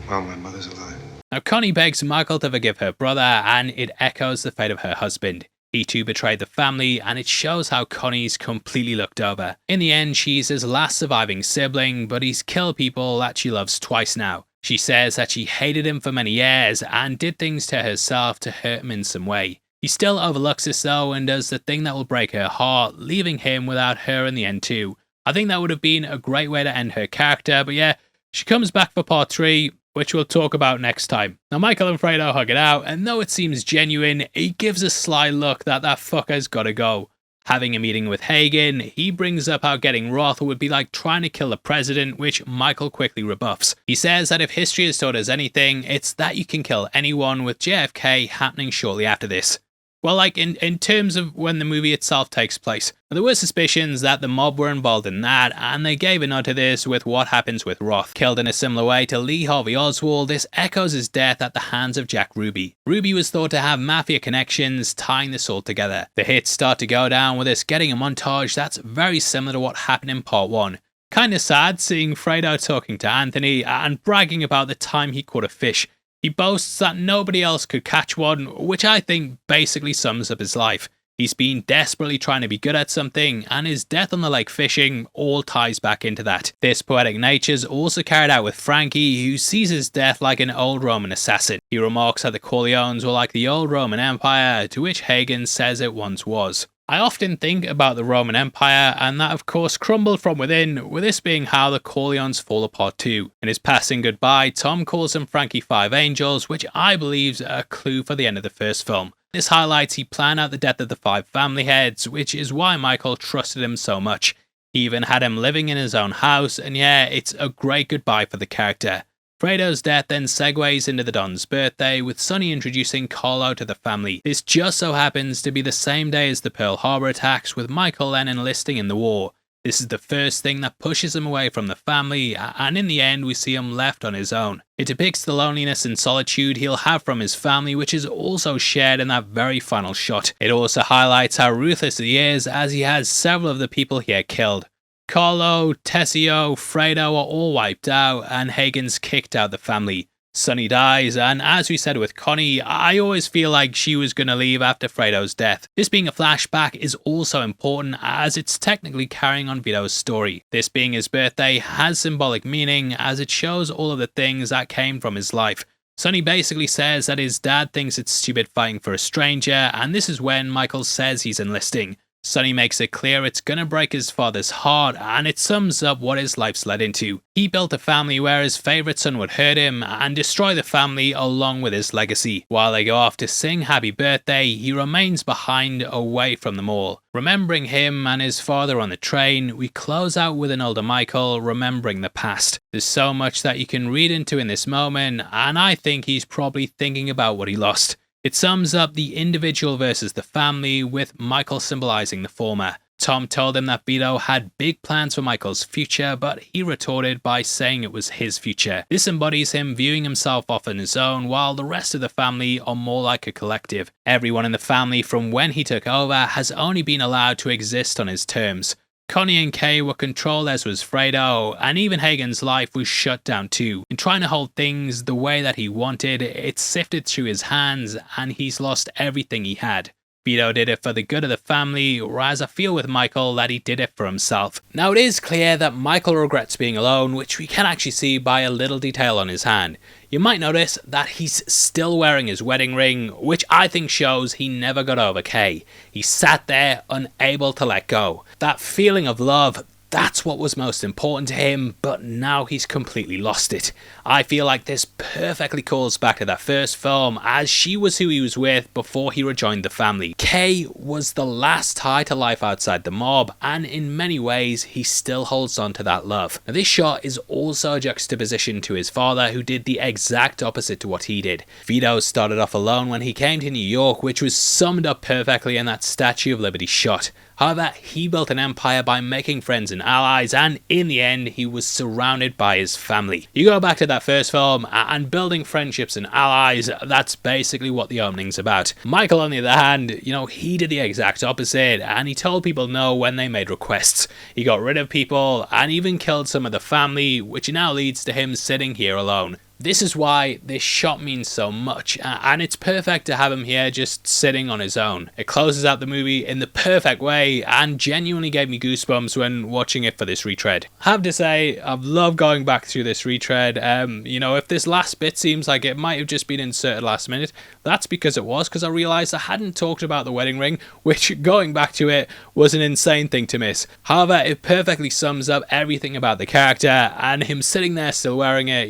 while my mother's alive. Now Connie begs Michael to forgive her brother, and it echoes the fate of her husband. He too betrayed the family, and it shows how Connie's completely looked over. In the end, she's his last surviving sibling, but he's killed people that she loves twice now. She says that she hated him for many years and did things to herself to hurt him in some way. He still overlooks this though and does the thing that will break her heart, leaving him without her in the end too. I think that would have been a great way to end her character, but yeah, she comes back for part 3. which we'll talk about next time. Now Michael and Fredo hug it out, and though it seems genuine, he gives a sly look that fucker's gotta go. Having a meeting with Hagen, he brings up how getting Roth would be like trying to kill the president, which Michael quickly rebuffs. He says that if history has taught us anything, it's that you can kill anyone, with JFK happening shortly after this. Well, like in terms of when the movie itself takes place. There were suspicions that the mob were involved in that, and they gave a nod to this with what happens with Roth. Killed in a similar way to Lee Harvey Oswald, this echoes his death at the hands of Jack Ruby. Ruby was thought to have mafia connections, tying this all together. The hits start to go down with us getting a montage that's very similar to what happened in Part 1. Kinda sad seeing Fredo talking to Anthony and bragging about the time he caught a fish. He boasts that nobody else could catch one, which I think basically sums up his life. He's been desperately trying to be good at something, and his death on the lake fishing all ties back into that. This poetic nature's also carried out with Frankie, who sees his death like an old Roman assassin. He remarks that the Corleones were like the old Roman Empire, to which Hagen says it once was. I often think about the Roman Empire, and that of course crumbled from within, with this being how the Corleones fall apart too. In his passing goodbye, Tom calls them Frankie Five Angels, which I believe's a clue for the end of the first film. This highlights he planned out the death of the 5 family heads, which is why Michael trusted him so much. He even had him living in his own house, and yeah, it's a great goodbye for the character. Fredo's death then segues into the Don's birthday, with Sonny introducing Carlo to the family. This just so happens to be the same day as the Pearl Harbor attacks, with Michael then enlisting in the war. This is the first thing that pushes him away from the family, and in the end we see him left on his own. It depicts the loneliness and solitude he'll have from his family, which is also shared in that very final shot. It also highlights how ruthless he is, as he has several of the people he had killed. Carlo, Tessio, Fredo are all wiped out, and Hagen's kicked out the family. Sonny dies, and as we said with Connie, I always feel like she was going to leave after Fredo's death. This being a flashback is also important, as it's technically carrying on Vito's story. This being his birthday has symbolic meaning, as it shows all of the things that came from his life. Sonny basically says that his dad thinks it's stupid fighting for a stranger, and this is when Michael says he's enlisting. Sonny makes it clear it's gonna break his father's heart, and it sums up what his life's led into. He built a family where his favourite son would hurt him and destroy the family along with his legacy. While they go off to sing happy birthday, he remains behind, away from them all. Remembering him and his father on the train, we close out with an older Michael remembering the past. There's so much that you can read into in this moment, and I think he's probably thinking about what he lost. It sums up the individual versus the family, with Michael symbolizing the former. Tom told him that Vito had big plans for Michael's future, but he retorted by saying it was his future. This embodies him viewing himself off on his own, while the rest of the family are more like a collective. Everyone in the family from when he took over has only been allowed to exist on his terms. Connie and Kay were controlled, as was Fredo, and even Hagen's life was shut down too. In trying to hold things the way that he wanted, it sifted through his hands, and he's lost everything he had. Vito did it for the good of the family, whereas I feel with Michael that he did it for himself. Now it is clear that Michael regrets being alone, which we can actually see by a little detail on his hand. You might notice that he's still wearing his wedding ring, which I think shows he never got over Kay. He sat there unable to let go. That feeling of love, that's what was most important to him, but now he's completely lost it. I feel like this perfectly calls back to that first film, as she was who he was with before he rejoined the family. Kay was the last tie to life outside the mob, and in many ways he still holds on to that love. Now this shot is also a juxtaposition to his father, who did the exact opposite to what he did. Vito started off alone when he came to New York, which was summed up perfectly in that Statue of Liberty shot. However, he built an empire by making friends and allies, and in the end, he was surrounded by his family. You go back to that first film, and building friendships and allies, that's basically what the opening's about. Michael, on the other hand, he did the exact opposite, and he told people no when they made requests. He got rid of people, and even killed some of the family, which now leads to him sitting here alone. This is why this shot means so much, and it's perfect to have him here just sitting on his own. It closes out the movie in the perfect way, and genuinely gave me goosebumps when watching it for this retread. I have to say, I've loved going back through this retread. If this last bit seems like it might have just been inserted last minute, that's because it was, because I realised I hadn't talked about the wedding ring, which, going back to it, was an insane thing to miss. However, it perfectly sums up everything about the character, and him sitting there still wearing it.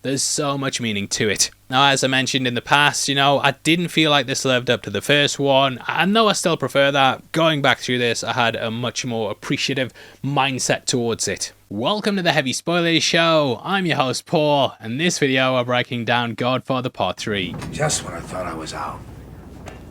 There's there's so much meaning to it. Now, as I mentioned in the past, I didn't feel like this lived up to the first one, and though I still prefer that, going back through this, I had a much more appreciative mindset towards it. Welcome to the Heavy Spoilers Show. I'm your host, Paul, and this video we're breaking down Godfather Part III. Just when I thought I was out,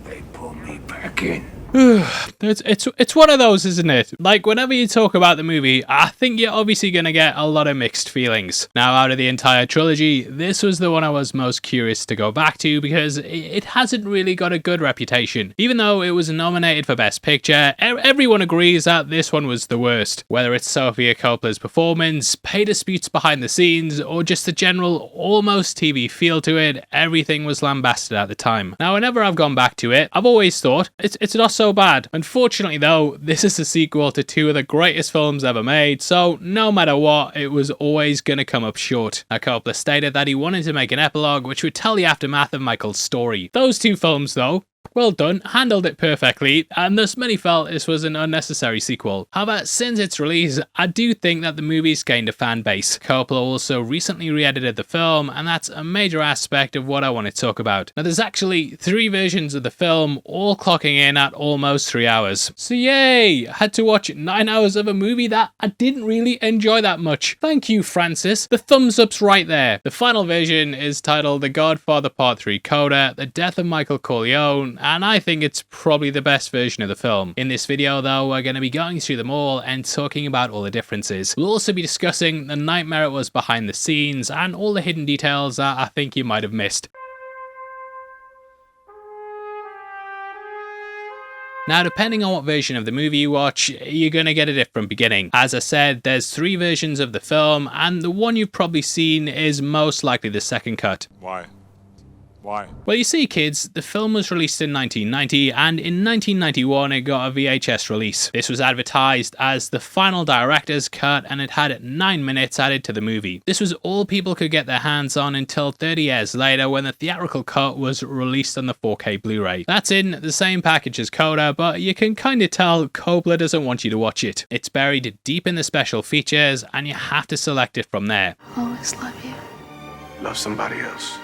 they pulled me back in. It's one of those, isn't it? Like, whenever you talk about the movie, I think you're obviously going to get a lot of mixed feelings. Now, out of the entire trilogy, this was the one I was most curious to go back to because it hasn't really got a good reputation. Even though it was nominated for Best Picture, everyone agrees that this one was the worst. Whether it's Sofia Coppola's performance, pay disputes behind the scenes, or just the general almost TV feel to it, everything was lambasted at the time. Now, whenever I've gone back to it, I've always thought, it's not so bad. Unfortunately though, this is a sequel to two of the greatest films ever made, so no matter what, it was always gonna come up short. Now, Coppola stated that he wanted to make an epilogue which would tell the aftermath of Michael's story. Those two films though, well done, handled it perfectly, and thus many felt this was an unnecessary sequel. However, since its release, I do think that the movie's gained a fan base. Coppola also recently re-edited the film, and that's a major aspect of what I want to talk about. Now, there's actually 3 versions of the film, all clocking in at almost 3 hours. So yay! I had to watch 9 hours of a movie that I didn't really enjoy that much. Thank you, Francis. The thumbs up's right there. The final version is titled The Godfather Part III Coda, The Death of Michael Corleone, and I think it's probably the best version of the film. In this video though, we're going to be going through them all and talking about all the differences. We'll also be discussing the nightmare it was behind the scenes and all the hidden details that I think you might have missed. Now, depending on what version of the movie you watch, you're going to get a different beginning. As I said, there's 3 versions of the film, and the one you've probably seen is most likely the second cut. Why? Well, you see, kids, the film was released in 1990, and in 1991 it got a VHS release. This was advertised as the final director's cut, and it had 9 minutes added to the movie. This was all people could get their hands on until 30 years later when the theatrical cut was released on the 4K Blu-ray. That's in the same package as Coda, but you can kind of tell Coppola doesn't want you to watch it. It's buried deep in the special features, and you have to select it from there. Always love you. Love somebody else.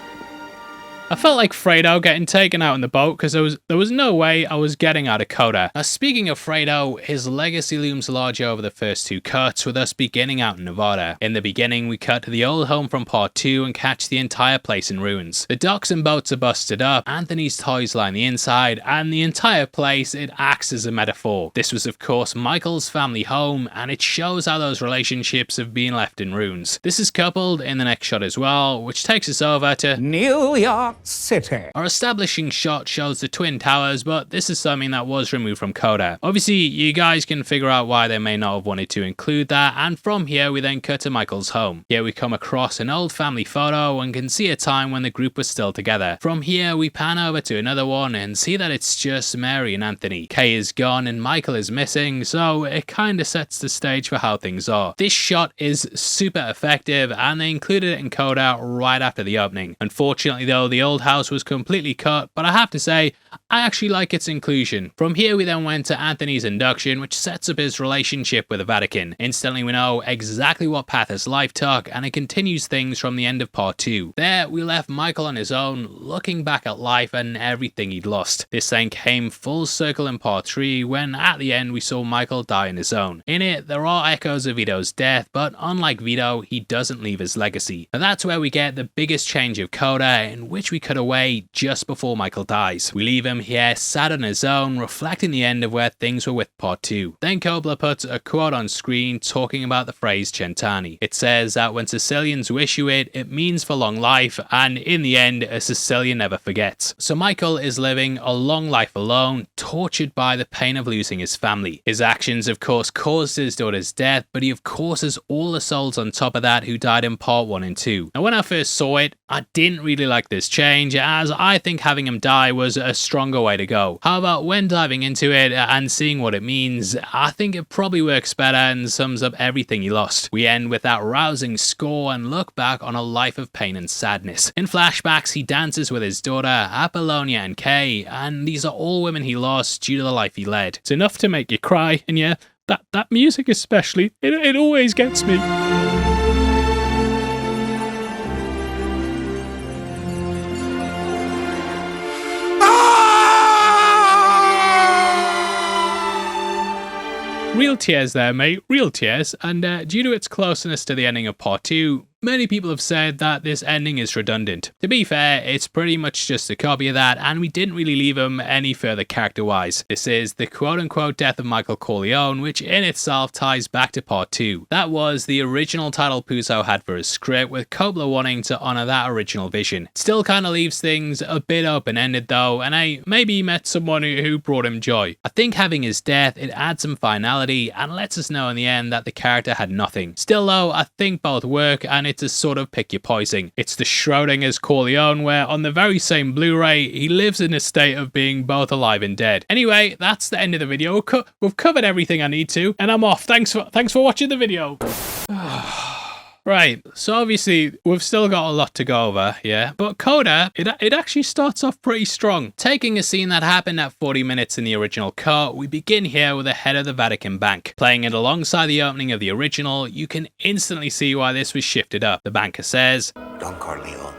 I felt like Fredo getting taken out in the boat because there was no way I was getting out of Coda. Now, speaking of Fredo, his legacy looms large over the first 2 cuts, with us beginning out in Nevada. In the beginning, we cut to the old home from Part 2 and catch the entire place in ruins. The docks and boats are busted up, Anthony's toys line the inside, and the entire place, it acts as a metaphor. This was of course Michael's family home, and it shows how those relationships have been left in ruins. This is coupled in the next shot as well, which takes us over to New York City. Our establishing shot shows the Twin Towers, but this is something that was removed from Coda. Obviously, you guys can figure out why they may not have wanted to include that, and from here we then cut to Michael's home. Here we come across an old family photo and can see a time when the group was still together. From here we pan over to another one and see that it's just Mary and Anthony. Kay is gone and Michael is missing, so it kinda sets the stage for how things are. This shot is super effective, and they included it in Coda right after the opening. Unfortunately though, the old house was completely cut, but I have to say, I actually like its inclusion. From here we then went to Anthony's induction, which sets up his relationship with the Vatican. Instantly we know exactly what path his life took, and it continues things from the end of Part 2. There we left Michael on his own, looking back at life and everything he'd lost. This then came full circle in Part 3, when at the end we saw Michael die on his own. In it, there are echoes of Vito's death, but unlike Vito, he doesn't leave his legacy. And that's where we get the biggest change of Coda, in which we cut away just before Michael dies. We leave him here sat on his own, reflecting the end of where things were with Part 2. Then Coppola puts a quote on screen talking about the phrase cent'anni. It says that when Sicilians wish you it, it means for long life, and in the end, a Sicilian never forgets. So Michael is living a long life alone, tortured by the pain of losing his family. His actions of course caused his daughter's death, but he of course has all the souls on top of that who died in Part 1 and 2. Now when I first saw it, I didn't really like this change, as I think having him die was a stronger way to go. However, when diving into it and seeing what it means, I think it probably works better and sums up everything he lost. We end with that rousing score and look back on a life of pain and sadness. In flashbacks, he dances with his daughter, Apollonia and Kay, and these are all women he lost due to the life he led. It's enough to make you cry, and yeah, that music especially, it always gets me. Real tears there, mate, real tears. And due to its closeness to the ending of Part 2, many people have said that this ending is redundant. To be fair, it's pretty much just a copy of that, and we didn't really leave him any further character-wise. This is the quote-unquote death of Michael Corleone, which in itself ties back to Part 2. That was the original title Puzo had for his script, with Coppola wanting to honour that original vision. It still kind of leaves things a bit open-ended though, and hey, maybe he met someone who brought him joy. I think having his death, it adds some finality, and lets us know in the end that the character had nothing. Still though, I think both work, and it's a sort of pick your poison. It's the Schrodinger's Corleone, where on the very same Blu-ray, he lives in a state of being both alive and dead. Anyway, that's the end of the video. We've covered everything I need to, and I'm off. Thanks for watching the video. Right, so obviously we've still got a lot to go over, yeah, but Coda, it actually starts off pretty strong. Taking a scene that happened at 40 minutes in the original cut, we begin here with the head of the Vatican bank. Playing it alongside the opening of the original, you can instantly see why this was shifted up. The banker says, Don Corleone,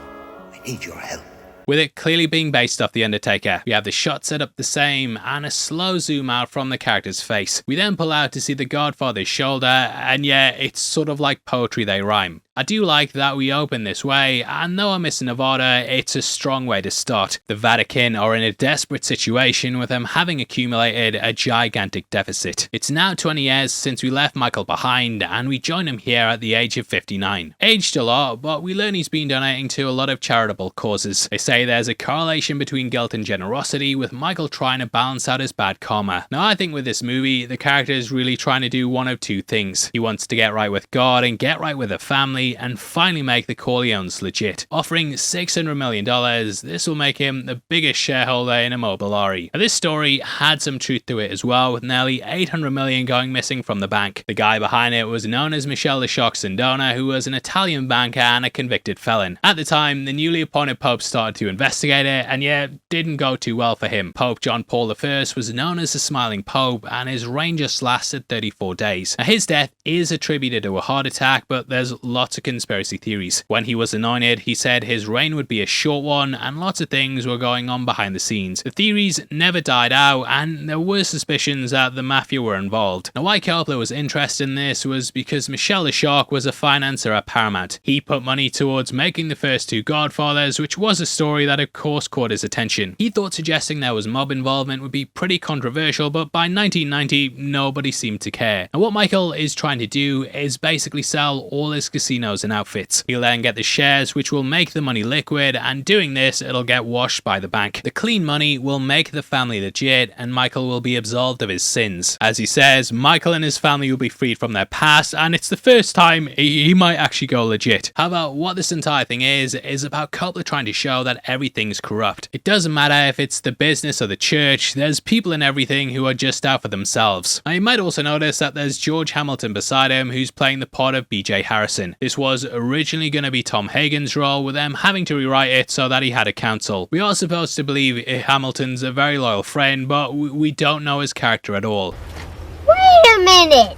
I need your help. With it clearly being based off The Undertaker. We have the shot set up the same and a slow zoom out from the character's face. We then pull out to see the Godfather's shoulder, and yeah, it's sort of like poetry they rhyme. I do like that we open this way, and though I'm missing Nevada, it's a strong way to start. The Vatican are in a desperate situation with them having accumulated a gigantic deficit. It's now 20 years since we left Michael behind, and we join him here at the age of 59. Aged a lot, but we learn he's been donating to a lot of charitable causes. They say there's a correlation between guilt and generosity, with Michael trying to balance out his bad karma. Now I think with this movie, the character is really trying to do one of two things. He wants to get right with God and get right with the family, and finally make the Corleones legit. Offering $600 million, this will make him the biggest shareholder in Immobiliare. Now, this story had some truth to it as well, with nearly $800 million going missing from the bank. The guy behind it was known as Michele the Shock Sindona, who was an Italian banker and a convicted felon. At the time, the newly appointed Pope started to investigate it, and yeah, didn't go too well for him. Pope John Paul I was known as the Smiling Pope, and his reign just lasted 34 days. Now, his death is attributed to a heart attack, but there's lots of conspiracy theories. When he was anointed, he said his reign would be a short one, and lots of things were going on behind the scenes. The theories never died out, and there were suspicions that the mafia were involved. Now, why Coppola was interested in this was because Michele the Shock was a financier at Paramount. He put money towards making the first two Godfathers, which was a story that of course caught his attention. He thought suggesting there was mob involvement would be pretty controversial, but by 1990, nobody seemed to care. And what Michael is trying to do is basically sell all his casinos and outfits. He'll then get the shares, which will make the money liquid, and doing this, it'll get washed by the bank. The clean money will make the family legit, and Michael will be absolved of his sins. As he says, Michael and his family will be freed from their past, and it's the first time he might actually go legit. How about what this entire thing is about Coppola trying to show that everything's corrupt. It doesn't matter if it's the business or the church, there's people in everything who are just out for themselves. Now, you might also notice that there's George Hamilton beside him, who's playing the part of B.J. Harrison. This was originally going to be Tom Hagen's role, with them having to rewrite it so that he had a counsel. We are supposed to believe Hamilton's a very loyal friend, but we don't know his character at all. Wait a minute!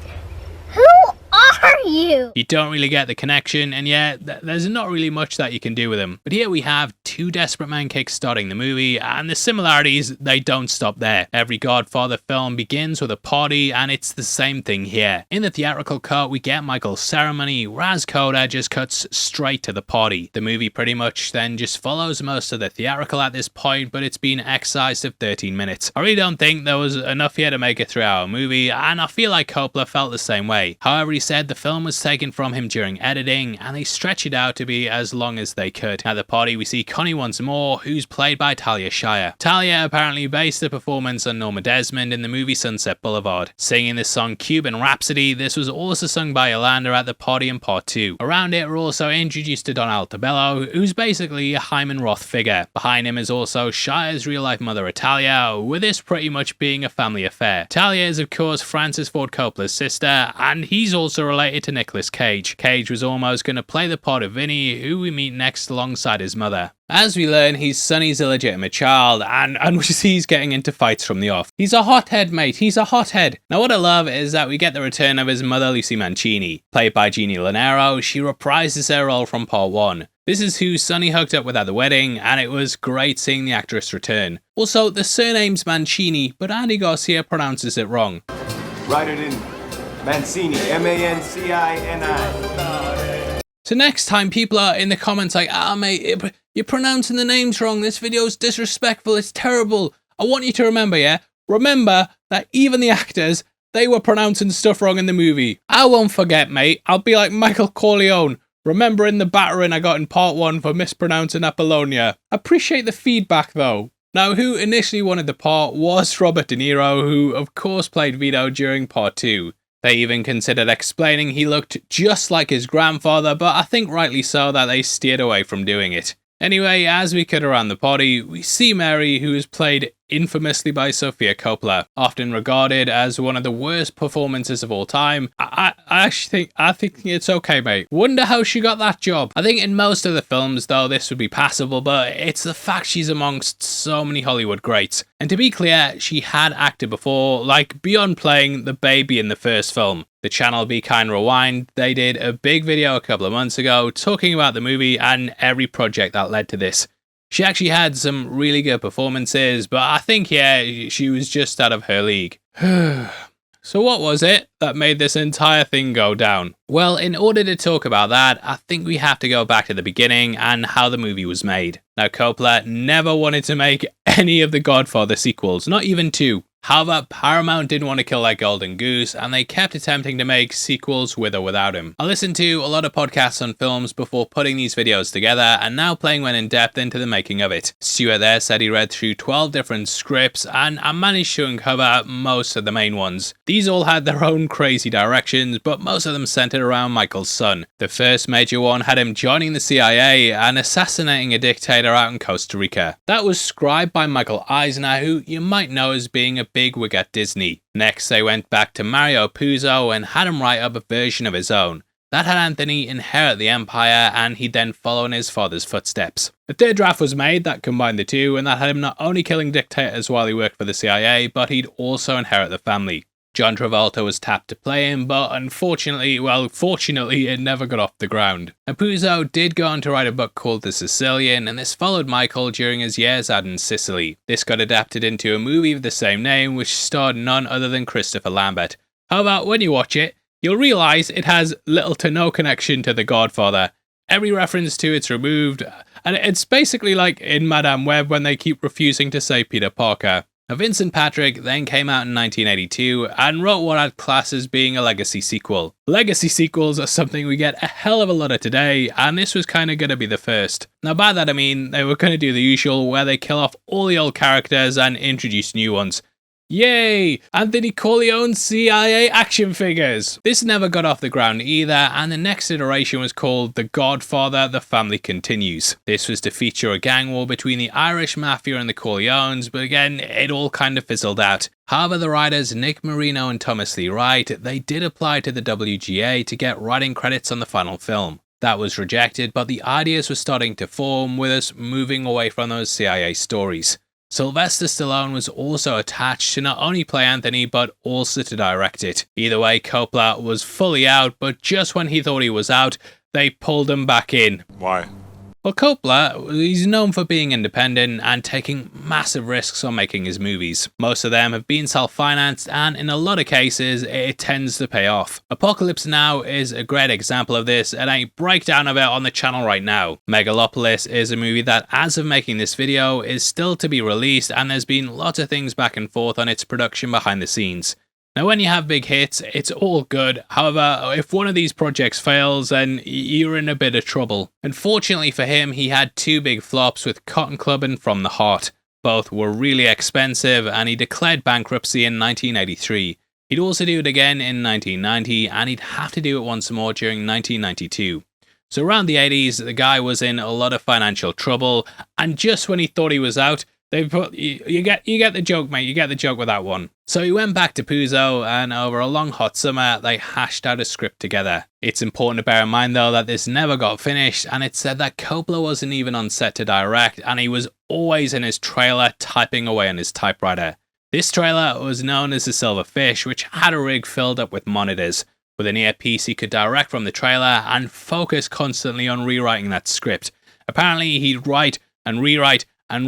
Who are you? You don't really get the connection, and yet there's not really much that you can do with him. But here we have two desperate men kickstarting the movie, and the similarities, they don't stop there. Every Godfather film begins with a party, and it's the same thing here. In the theatrical cut, we get Michael's ceremony, whereas Coda just cuts straight to the party. The movie pretty much then just follows most of the theatrical at this point, but it's been excised of 13 minutes. I really don't think there was enough here to make a 3-hour movie, and I feel like Coppola felt the same way. However, he said the film was taken from him during editing, and they stretched it out to be as long as they could. At the party, we see Connie once more, who's played by Talia Shire. Talia apparently based the performance on Norma Desmond in the movie Sunset Boulevard. Singing this song Cuban Rhapsody, this was also sung by Yolanda at the party in Part 2. Around it, we're also introduced to Don Altobello, who's basically a Hyman Roth figure. Behind him is also Shire's real-life mother Italia, with this pretty much being a family affair. Talia is of course Francis Ford Coppola's sister, and he's also related to Nicolas Cage. Cage was almost going to play the part of Vinnie, who we meet next alongside his mother. As we learn, he's Sonny's illegitimate child, and we see he's getting into fights from the off. He's a hothead, mate, he's a hothead. Now what I love is that we get the return of his mother, Lucy Mancini. Played by Jeannie Lanero, she reprises her role from Part 1. This is who Sonny hooked up with at the wedding, and it was great seeing the actress return. Also, the surname's Mancini, but Andy Garcia pronounces it wrong. Write it in Mancini, M-A-N-C-I-N-I. So next time people are in the comments like, mate, you're pronouncing the names wrong, this video's disrespectful, it's terrible. I want you to remember, remember that even the actors, they were pronouncing stuff wrong in the movie. I won't forget, mate. I'll be like Michael Corleone, remembering the battering I got in part 1 for mispronouncing Apollonia. Appreciate the feedback though. Now, who initially wanted the part was Robert De Niro, who of course played Vito during part 2. They even considered explaining he looked just like his grandfather, but I think rightly so that they steered away from doing it. Anyway, as we cut around the party, we see Mary, who is played infamously by Sofia Coppola, often regarded as one of the worst performances of all time. I think it's okay, mate. Wonder how she got that job. I think in most of the films, though, this would be passable, but it's the fact she's amongst so many Hollywood greats. And to be clear, she had acted before, like beyond playing the baby in the first film. The channel Be Kind Rewind, they did a big video a couple of months ago talking about the movie and every project that led to this. She actually had some really good performances, but I think, she was just out of her league. So what was it that made this entire thing go down? Well, in order to talk about that, I think we have to go back to the beginning and how the movie was made. Now, Coppola never wanted to make any of the Godfather sequels, not even 2. However, Paramount didn't want to kill that golden goose, and they kept attempting to make sequels with or without him. I listened to a lot of podcasts on films before putting these videos together, and now playing went in depth into the making of it. Stuart there said he read through 12 different scripts, and I managed to uncover most of the main ones. These all had their own crazy directions, but most of them centered around Michael's son. The first major one had him joining the CIA and assassinating a dictator out in Costa Rica. That was scribed by Michael Eisner, who you might know as being a big wig at Disney. Next, they went back to Mario Puzo and had him write up a version of his own. That had Anthony inherit the empire, and he'd then follow in his father's footsteps. A third draft was made that combined the two, and that had him not only killing dictators while he worked for the CIA, but he'd also inherit the family. John Travolta was tapped to play him, but fortunately, it never got off the ground. And Puzo did go on to write a book called The Sicilian, and this followed Michael during his years out in Sicily. This got adapted into a movie of the same name, which starred none other than Christopher Lambert. However, when you watch it, you'll realise it has little to no connection to The Godfather. Every reference to it's removed, and it's basically like in Madame Web when they keep refusing to say Peter Parker. Now, Vincent Patrick then came out in 1982 and wrote what I'd class as being a legacy sequel. Legacy sequels are something we get a hell of a lot of today, and this was kind of going to be the first. Now, by that I mean they were going to do the usual where they kill off all the old characters and introduce new ones. Yay! Anthony Corleone CIA action figures! This never got off the ground either, and the next iteration was called The Godfather, The Family Continues. This was to feature a gang war between the Irish Mafia and the Corleones, but again, it all kind of fizzled out. However, the writers Nick Marino and Thomas Lee Wright, they did apply to the WGA to get writing credits on the final film. That was rejected, but the ideas were starting to form, with us moving away from those CIA stories. Sylvester Stallone was also attached to not only play Anthony, but also to direct it. Either way, Coppola was fully out, but just when he thought he was out, they pulled him back in. Why? Well, Coppola, he's known for being independent and taking massive risks on making his movies. Most of them have been self-financed, and in a lot of cases, it tends to pay off. Apocalypse Now is a great example of this, and a breakdown of it on the channel right now. Megalopolis is a movie that, as of making this video, is still to be released, and there's been lots of things back and forth on its production behind the scenes. Now, when you have big hits, it's all good. However, if one of these projects fails, then you're in a bit of trouble. Unfortunately for him, he had two big flops with Cotton Club and From the Heart. Both were really expensive, and he declared bankruptcy in 1983. He'd also do it again in 1990, and he'd have to do it once more during 1992. So around the 80s, the guy was in a lot of financial trouble, and just when he thought he was out, they put, you get the joke, mate, you get the joke with that one. So he went back to Puzo, and over a long hot summer, they hashed out a script together. It's important to bear in mind though that this never got finished, and it's said that Coppola wasn't even on set to direct, and he was always in his trailer typing away on his typewriter. This trailer was known as the Silver Fish, which had a rig filled up with monitors. With an earpiece he could direct from the trailer and focus constantly on rewriting that script. Apparently he'd write and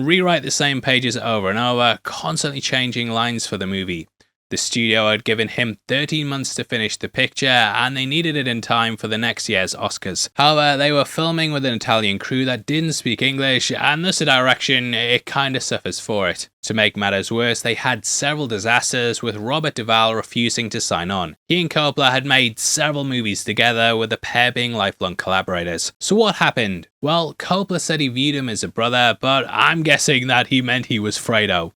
rewrite the same pages over and over, constantly changing lines for the movie. The studio had given him 13 months to finish the picture, and they needed it in time for the next year's Oscars. However, they were filming with an Italian crew that didn't speak English, and thus the direction, it kinda suffers for it. To make matters worse, they had several disasters, with Robert Duvall refusing to sign on. He and Coppola had made several movies together, with the pair being lifelong collaborators. So what happened? Well, Coppola said he viewed him as a brother, but I'm guessing that he meant he was Fredo.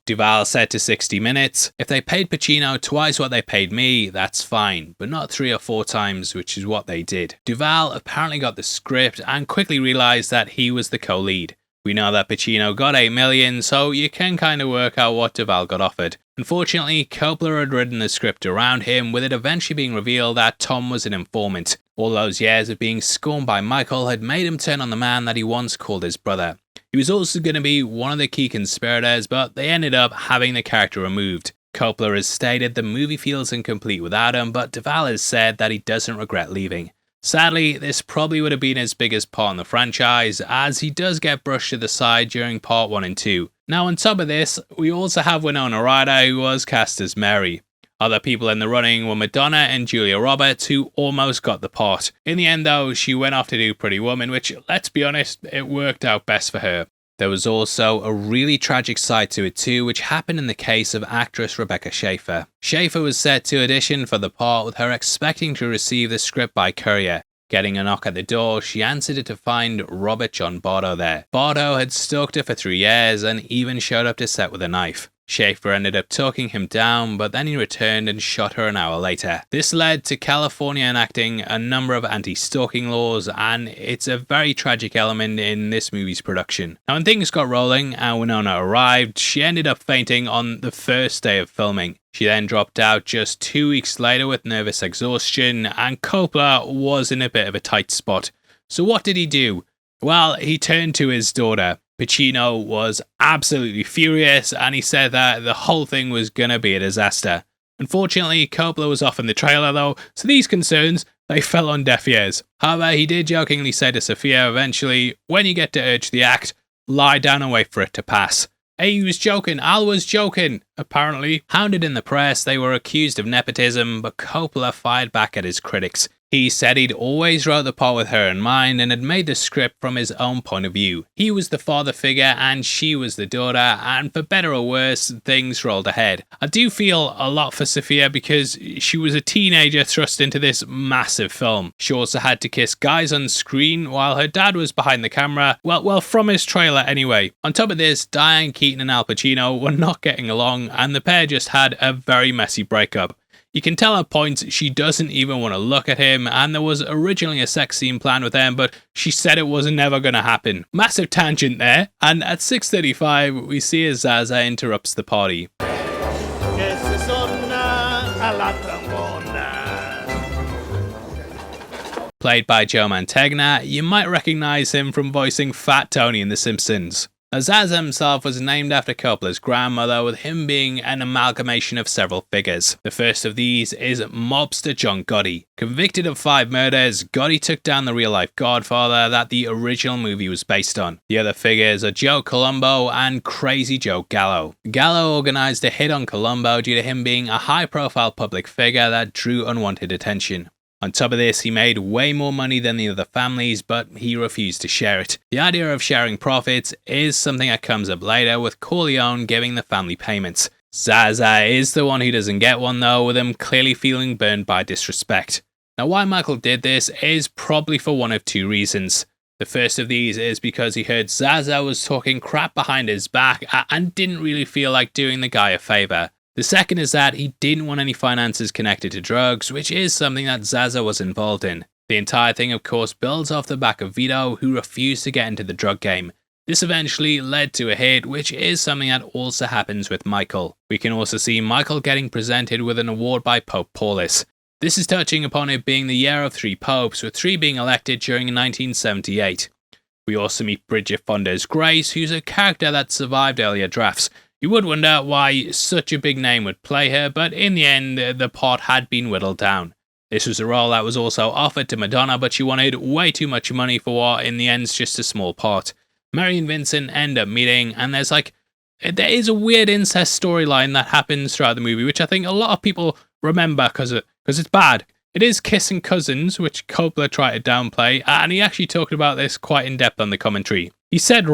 Duvall said to 60 Minutes, "If they paid Pacino twice what they paid me, that's fine, but not 3 or 4 times, which is what they did." Duvall apparently got the script and quickly realised that he was the co-lead. We know that Pacino got $8 million, so you can kinda work out what Duvall got offered. Unfortunately, Coppola had written the script around him, with it eventually being revealed that Tom was an informant. All those years of being scorned by Michael had made him turn on the man that he once called his brother. He was also going to be one of the key conspirators, but they ended up having the character removed. Coppola has stated the movie feels incomplete without him, but Duvall has said that he doesn't regret leaving. Sadly, this probably would have been his biggest part in the franchise, as he does get brushed to the side during Part 1 and 2. Now on top of this, we also have Winona Ryder, who was cast as Mary. Other people in the running were Madonna and Julia Roberts, who almost got the part. In the end though, she went off to do Pretty Woman, which, let's be honest, it worked out best for her. There was also a really tragic side to it too, which happened in the case of actress Rebecca Schaeffer. Schaeffer was set to audition for the part, with her expecting to receive the script by courier. Getting a knock at the door, she answered it to find Robert John Bardo there. Bardo had stalked her for 3 years and even showed up to set with a knife. Schaeffer ended up talking him down, but then he returned and shot her an hour later. This led to California enacting a number of anti-stalking laws, and it's a very tragic element in this movie's production. Now when things got rolling and Winona arrived, she ended up fainting on the first day of filming. She then dropped out just 2 weeks later with nervous exhaustion, and Coppola was in a bit of a tight spot. So what did he do? Well, he turned to his daughter. Pacino was absolutely furious, and he said that the whole thing was gonna be a disaster. Unfortunately, Coppola was off in the trailer though, so these concerns, they fell on deaf ears. However, he did jokingly say to Sophia eventually, "When you get to urge the act, lie down and wait for it to pass." Hey, he was joking, Al was joking, apparently. Hounded in the press, they were accused of nepotism, but Coppola fired back at his critics. He said he'd always wrote the part with her in mind and had made the script from his own point of view. He was the father figure and she was the daughter, and for better or worse, things rolled ahead. I do feel a lot for Sophia because she was a teenager thrust into this massive film. She also had to kiss guys on screen while her dad was behind the camera, well from his trailer anyway. On top of this, Diane Keaton and Al Pacino were not getting along, and the pair just had a very messy breakup. You can tell at points she doesn't even want to look at him, and there was originally a sex scene planned with them, but she said it was never going to happen. Massive tangent there, and at 6:35 we see as Zaza interrupts the party. Played by Joe Mantegna, you might recognise him from voicing Fat Tony in The Simpsons. Zaza himself was named after Coppola's grandmother, with him being an amalgamation of several figures. The first of these is mobster John Gotti. Convicted of 5 murders, Gotti took down the real-life Godfather that the original movie was based on. The other figures are Joe Colombo and Crazy Joe Gallo. Gallo organised a hit on Colombo due to him being a high-profile public figure that drew unwanted attention. On top of this, he made way more money than the other families, but he refused to share it. The idea of sharing profits is something that comes up later, with Corleone giving the family payments. Zaza is the one who doesn't get one though, with him clearly feeling burned by disrespect. Now why Michael did this is probably for one of 2 reasons. The first of these is because he heard Zaza was talking crap behind his back and didn't really feel like doing the guy a favour. The second is that he didn't want any finances connected to drugs, which is something that Zaza was involved in. The entire thing of course builds off the back of Vito, who refused to get into the drug game. This eventually led to a hit, which is something that also happens with Michael. We can also see Michael getting presented with an award by Pope Paulie. This is touching upon it being the year of 3 popes, with 3 being elected during 1978. We also meet Bridget Fonda's Grace, who's a character that survived earlier drafts. You would wonder why such a big name would play her, but in the end, the part had been whittled down. This was a role that was also offered to Madonna, but she wanted way too much money for what in the end's just a small part. Mary and Vincent end up meeting, and there's like there is a weird incest storyline that happens throughout the movie, which I think a lot of people remember because it's bad. It is kissing cousins, which Coppola tried to downplay, and he actually talked about this quite in depth on the commentary. He said,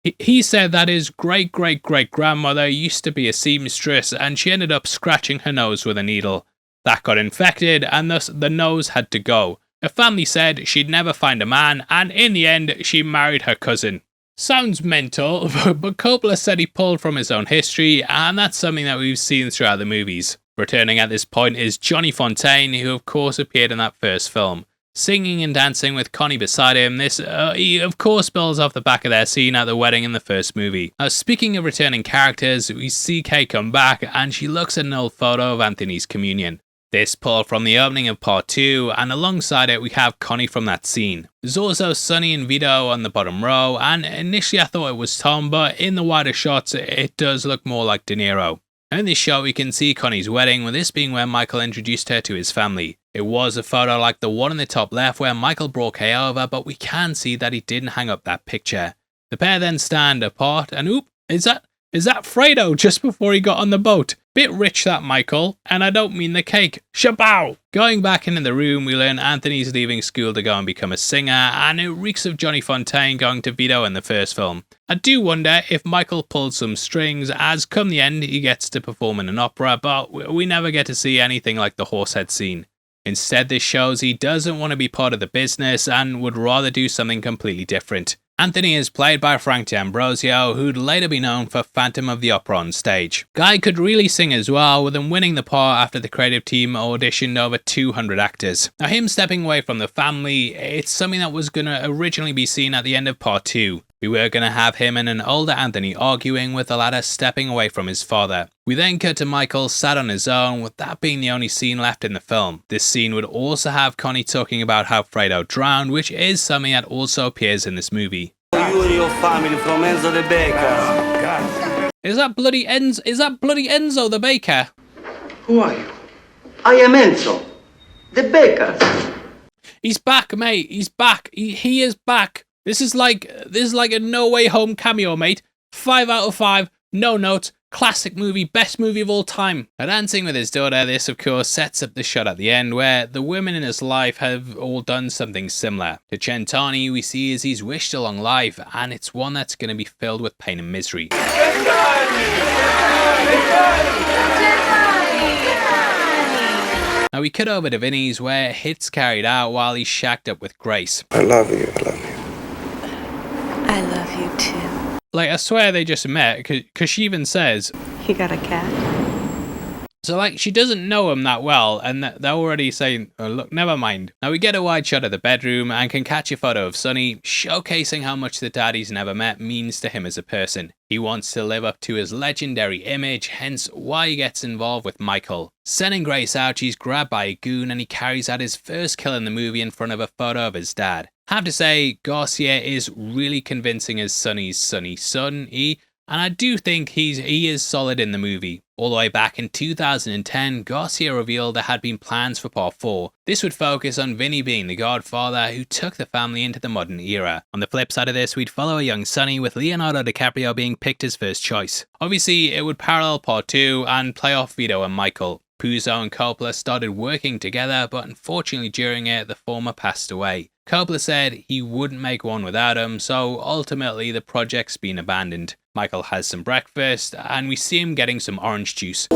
he said that his great-great-great-grandmother used to be a seamstress, and she ended up scratching her nose with a needle. That got infected, and thus the nose had to go. Her family said she'd never find a man, and in the end, she married her cousin. Sounds mental, but Coppola said he pulled from his own history, and that's something that we've seen throughout the movies. Returning at this point is Johnny Fontane, who of course appeared in that first film. Singing and dancing with Connie beside him, this he of course builds off the back of their scene at the wedding in the first movie. Now, speaking of returning characters, we see Kay come back and she looks at an old photo of Anthony's communion. This pulled from the opening of Part 2, and alongside it we have Connie from that scene. There's also Sonny and Vito on the bottom row, and initially I thought it was Tom, but in the wider shots it does look more like De Niro. In this shot we can see Connie's wedding, with this being where Michael introduced her to his family. It was a photo like the one in the top left where Michael brought Kay over, but we can see that he didn't hang up that picture. The pair then stand apart, and oop, is that Fredo just before he got on the boat? Bit rich that Michael, and I don't mean the cake. Shabow! Going back into the room, we learn Anthony's leaving school to go and become a singer, and it reeks of Johnny Fontane going to Vito in the first film. I do wonder if Michael pulled some strings, as come the end he gets to perform in an opera, but we never get to see anything like the horsehead scene. Instead, this shows he doesn't want to be part of the business and would rather do something completely different. Anthony is played by Frankie Pentangeli, who'd later be known for Phantom of the Opera on stage. Guy could really sing as well, with him winning the part after the creative team auditioned over 200 actors. Now, him stepping away from the family, it's something that was going to originally be seen at the end of Part 2. We were going to have him and an older Anthony arguing, with the latter stepping away from his father. We then cut to Michael sat on his own, with that being the only scene left in the film. This scene would also have Connie talking about how Fredo drowned, which is something that also appears in this movie. You and your family from Enzo the Baker. Is that bloody Enzo the baker? Who are you? I am Enzo, the baker. He's back, mate. He's back. He is back. This is like a No Way Home cameo, mate. 5 out of 5. No notes. Classic movie, best movie of all time. Now, dancing with his daughter, this of course sets up the shot at the end where the women in his life have all done something similar. To Centani, we see as he's wished a long life, and it's one that's going to be filled with pain and misery. Now we cut over to Vinny's, where hit's carried out while he's shacked up with Grace. I love you, I love you. I love you too. Like, I swear they just met, because she even says, You got a cat? so like, she doesn't know him that well, and they're already saying, oh, look, never mind. Now we get a wide shot of the bedroom and can catch a photo of Sonny, showcasing how much the dad he's never met means to him as a person. He wants to live up to his legendary image, hence why he gets involved with Michael. Sending Grace out, she's grabbed by a goon and he carries out his first kill in the movie in front of a photo of his dad. Have to say, Garcia is really convincing as Sonny's son, and I do think he is solid in the movie. All the way back in 2010, Garcia revealed there had been plans for Part 4. This would focus on Vinny being the godfather who took the family into the modern era. On the flip side of this, we'd follow a young Sonny, with Leonardo DiCaprio being picked as first choice. Obviously, it would parallel Part 2 and play off Vito and Michael. Puzo and Coppola started working together, but unfortunately during it, the former passed away. Coppola said he wouldn't make one without him, so ultimately the project's been abandoned. Michael has some breakfast, and we see him getting some orange juice.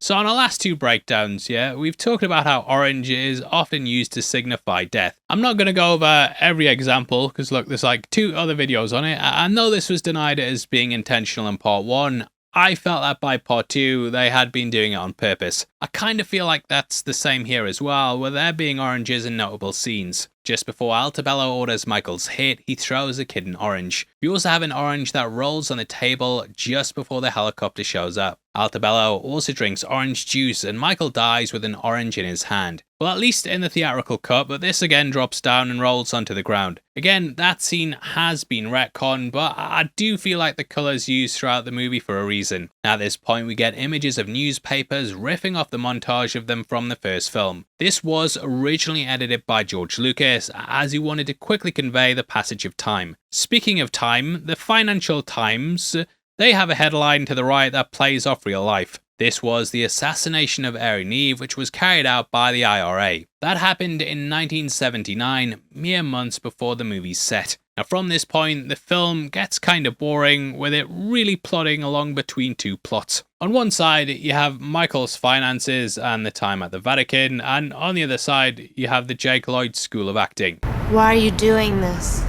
So on our last two breakdowns, we've talked about how orange is often used to signify death. I'm not going to go over every example, because look, there's like 2 other videos on it. I know this was denied as being intentional in Part 1. I felt that by Part 2, they had been doing it on purpose. I kind of feel like that's the same here as well, with there being oranges in notable scenes. Just before Altobello orders Michael's hit, he throws a kid an orange. We also have an orange that rolls on the table just before the helicopter shows up. Altobello also drinks orange juice, and Michael dies with an orange in his hand. Well, at least in the theatrical cut, but this again drops down and rolls onto the ground. Again, that scene has been retconned, but I do feel like the colours used throughout the movie for a reason. At this point, we get images of newspapers riffing off the montage of them from the first film. This was originally edited by George Lucas as he wanted to quickly convey the passage of time. Speaking of time, the Financial Times, they have a headline to the right that plays off real life. This was the assassination of Erin Eve, which was carried out by the IRA. That happened in 1979, mere months before the movie's set. Now from this point, the film gets kind of boring, with it really plodding along between two plots. On one side, you have Michael's finances and the time at the Vatican, and on the other side, you have the Jake Lloyd School of Acting. Why are you doing this?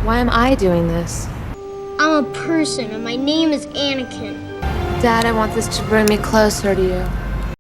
Why am I doing this? I'm a person, and my name is Anakin. Dad, I want this to bring me closer to you.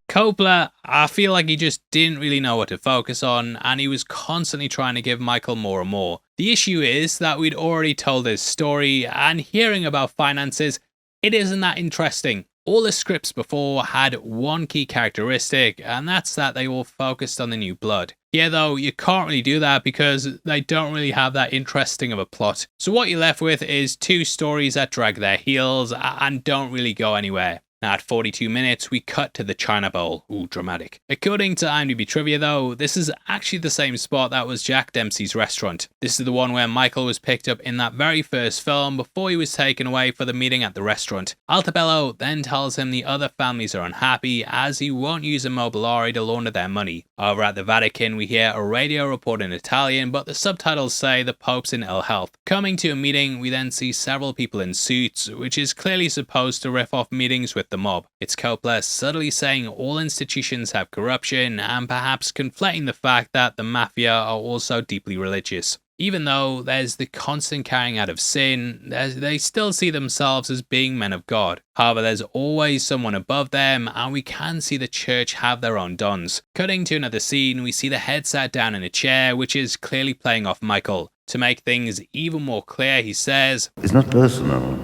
Coppola, I feel like he just didn't really know what to focus on, and he was constantly trying to give Michael more and more. The issue is that we'd already told his story, and hearing about finances, it isn't that interesting. All the scripts before had one key characteristic, and that's that they all focused on the new blood. Here though, you can't really do that because they don't really have that interesting of a plot. So what you're left with is two stories that drag their heels and don't really go anywhere. Now at 42 minutes, we cut to the China Bowl. Ooh, dramatic. According to IMDb trivia though, this is actually the same spot that was Jack Dempsey's restaurant. This is the one where Michael was picked up in that very first film before he was taken away for the meeting at the restaurant. Altobello then tells him the other families are unhappy as he won't use Immobiliare to launder their money. Over at the Vatican, we hear a radio report in Italian, but the subtitles say the Pope's in ill health. Coming to a meeting, we then see several people in suits, which is clearly supposed to riff off meetings with the mob. It's Coppola subtly saying all institutions have corruption and perhaps conflating the fact that the mafia are also deeply religious. Even though there's the constant carrying out of sin, they still see themselves as being men of God. However, there's always someone above them, and we can see the church have their own dons. Cutting to another scene, we see the head sat down in a chair, which is clearly playing off Michael. To make things even more clear, he says, "It's not personal.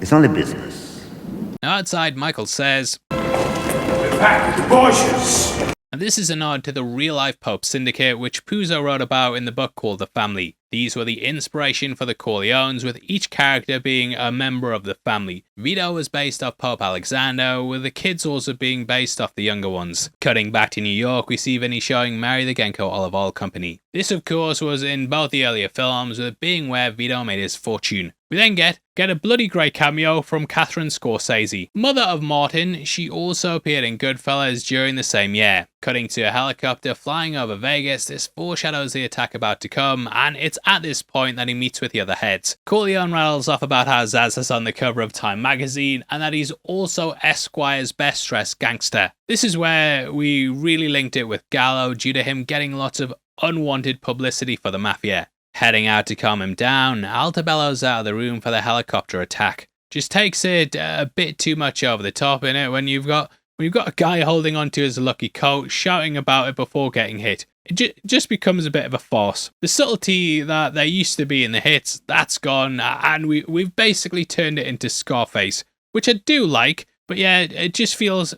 It's only business." Now outside, Michael says, and this is a nod to the real-life Pope Syndicate, which Puzo wrote about in the book called The Family. These were the inspiration for the Corleones, with each character being a member of the family. Vito was based off Pope Alexander, with the kids also being based off the younger ones. Cutting back to New York, we see Vinnie showing Mary the Genco Olive Oil Company. This of course was in both the earlier films, with it being where Vito made his fortune. We then get a bloody great cameo from Catherine Scorsese. Mother of Martin, she also appeared in Goodfellas during the same year. Cutting to a helicopter flying over Vegas, this foreshadows the attack about to come, and it's at this point that he meets with the other heads. Corleone rattles off about how Zaz is on the cover of Time magazine, and that he's also Esquire's best dressed gangster. This is where we really linked it with Gallo due to him getting lots of unwanted publicity for the mafia. Heading out to calm him down, Altobello's out of the room for the helicopter attack. Just takes it a bit too much over the top in it when you've got a guy holding onto his lucky coat, shouting about it before getting hit. It just becomes a bit of a farce. The subtlety that there used to be in the hits, that's gone, and we've basically turned it into Scarface, which I do like, but yeah, it just feels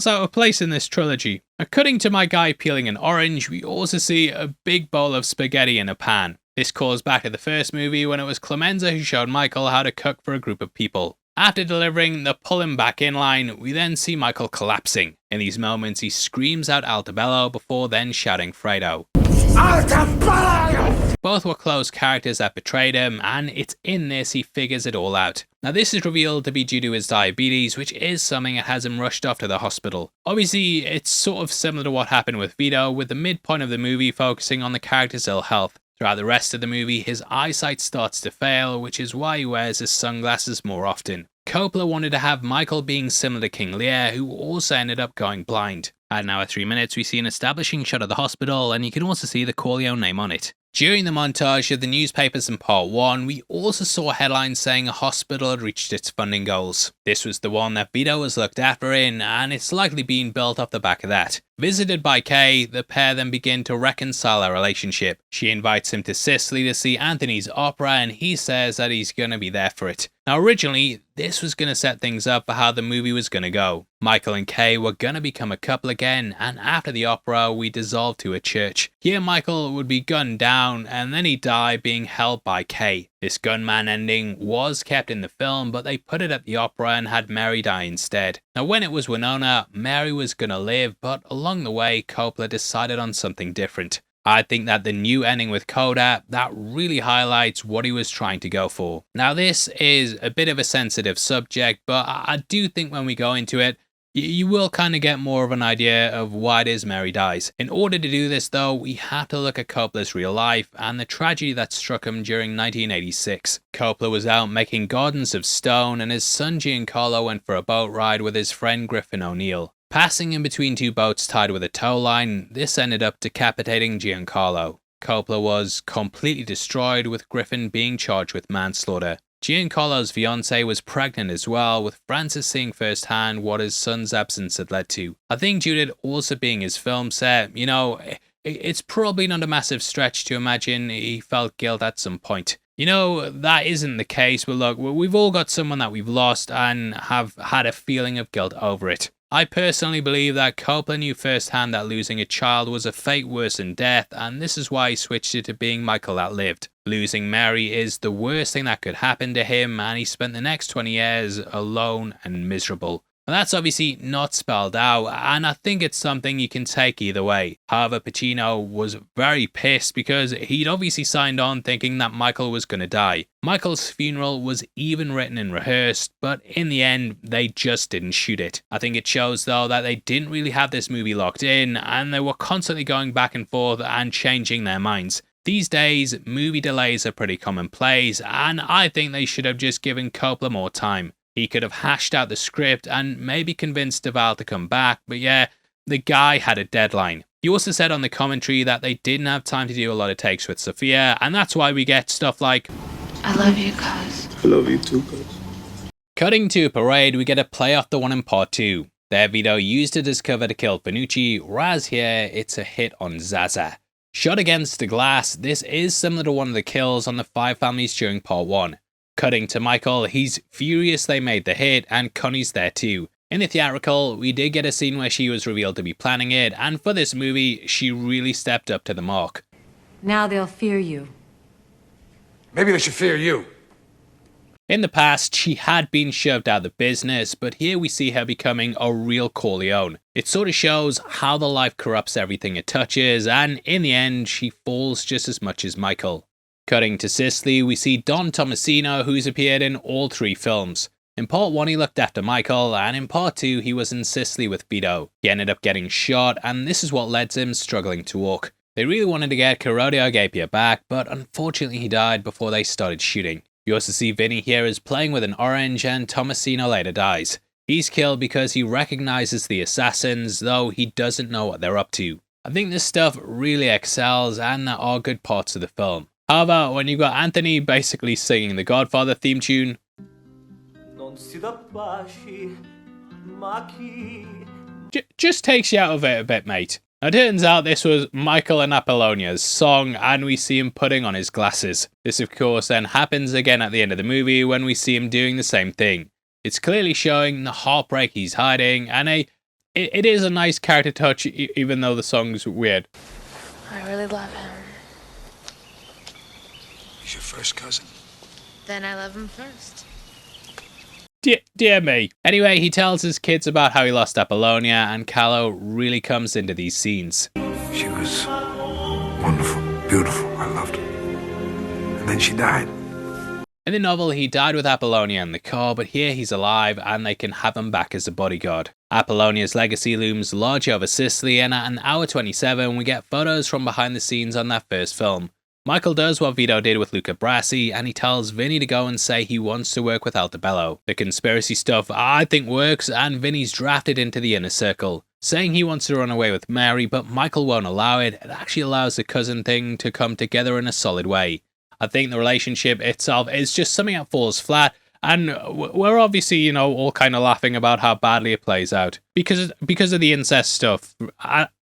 out of place in this trilogy. Cutting to my guy peeling an orange, we also see a big bowl of spaghetti in a pan. This calls back to the first movie when it was Clemenza who showed Michael how to cook for a group of people. After delivering the pull him back in line, we then see Michael collapsing. In these moments, he screams out Altobello before then shouting Fredo. Altobello! Both were close characters that betrayed him, and it's in this he figures it all out. Now this is revealed to be due to his diabetes, which is something that has him rushed off to the hospital. Obviously, it's sort of similar to what happened with Vito, with the midpoint of the movie focusing on the character's ill health. Throughout the rest of the movie, his eyesight starts to fail, which is why he wears his sunglasses more often. Coppola wanted to have Michael being similar to King Lear, who also ended up going blind. At an hour 3 minutes, we see an establishing shot of the hospital, and you can also see the Corleone name on it. During the montage of the newspapers in Part 1, we also saw headlines saying a hospital had reached its funding goals. This was the one that Vito was looked after in, and it's likely being built off the back of that. Visited by Kay, the pair then begin to reconcile their relationship. She invites him to Sicily to see Anthony's opera, and he says that he's going to be there for it. Now originally, this was going to set things up for how the movie was going to go. Michael and Kay were going to become a couple again, and after the opera, we dissolved to a church. Here Michael would be gunned down, and then he'd die being held by Kay. This gunman ending was kept in the film, but they put it at the opera and had Mary die instead. Now when it was Winona, Mary was gonna live, but along the way Coppola decided on something different. I think that the new ending with Coda, that really highlights what he was trying to go for. Now this is a bit of a sensitive subject, but I do think when we go into it, you will kind of get more of an idea of why it is Mary dies. In order to do this though, we have to look at Coppola's real life and the tragedy that struck him during 1986. Coppola was out making Gardens of Stone and his son Giancarlo went for a boat ride with his friend Griffin O'Neill. Passing in between two boats tied with a tow line, this ended up decapitating Giancarlo. Coppola was completely destroyed, with Griffin being charged with manslaughter. Giancarlo's fiancée was pregnant as well, with Francis seeing firsthand what his son's absence had led to. I think due to it also being his film set, you know, it's probably not a massive stretch to imagine he felt guilt at some point. You know, that isn't the case, but look, we've all got someone that we've lost and have had a feeling of guilt over it. I personally believe that Coppola knew firsthand that losing a child was a fate worse than death, and this is why he switched it to being Michael that lived. Losing Mary is the worst thing that could happen to him, and he spent the next 20 years alone and miserable. And that's obviously not spelled out, and I think it's something you can take either way. However, Pacino was very pissed because he'd obviously signed on thinking that Michael was going to die. Michael's funeral was even written and rehearsed, but in the end, they just didn't shoot it. I think it shows though that they didn't really have this movie locked in, and they were constantly going back and forth and changing their minds. These days, movie delays are pretty commonplace, and I think they should have just given Coppola more time. He could have hashed out the script and maybe convinced Duvall to come back, but yeah, the guy had a deadline. He also said on the commentary that they didn't have time to do a lot of takes with Sophia, and that's why we get stuff like, I love you, cuz. I love you too, cuz. Cutting to a parade, we get a play off the one in Part 2. There Vito used it as cover to kill Panucci, whereas here it's a hit on Zaza. Shot against the glass, this is similar to one of the kills on the Five Families during Part 1. Cutting to Michael, he's furious they made the hit, and Connie's there too. In the theatrical, we did get a scene where she was revealed to be planning it, and for this movie, she really stepped up to the mark. Now they'll fear you. Maybe they should fear you. In the past, she had been shoved out of the business, but here we see her becoming a real Corleone. It sort of shows how the life corrupts everything it touches, and in the end, she falls just as much as Michael. Cutting to Sicily, we see Don Tomasino, who's appeared in all three films. In Part 1 he looked after Michael, and in Part 2 he was in Sicily with Vito. He ended up getting shot, and this is what led to him struggling to walk. They really wanted to get Corrado Agapia back, but unfortunately he died before they started shooting. You also see Vinny here as playing with an orange, and Tomasino later dies. He's killed because he recognizes the assassins, though he doesn't know what they're up to. I think this stuff really excels, and there are good parts of the film. However, when you've got Anthony basically singing the Godfather theme tune, just takes you out of it a bit, mate. Now, it turns out this was Michael and Apollonia's song, and we see him putting on his glasses. This, of course, then happens again at the end of the movie when we see him doing the same thing. It's clearly showing the heartbreak he's hiding, and it is a nice character touch, even though the song's weird. I really love him. He's your first cousin. Then I love him first. Dear me. Anyway, he tells his kids about how he lost Apollonia, and Callow really comes into these scenes. She was wonderful, beautiful. I loved her. And then she died. In the novel, he died with Apollonia in the car, but here he's alive and they can have him back as a bodyguard. Apollonia's legacy looms large over Sicily, and at an hour 27, we get photos from behind the scenes on that first film. Michael does what Vito did with Luca Brasi, and he tells Vinny to go and say he wants to work with Altobello. The conspiracy stuff I think works, and Vinny's drafted into the inner circle, saying he wants to run away with Mary, but Michael won't allow it. It actually allows the cousin thing to come together in a solid way. I think the relationship itself is just something that falls flat, and we're obviously, all kind of laughing about how badly it plays out because of the incest stuff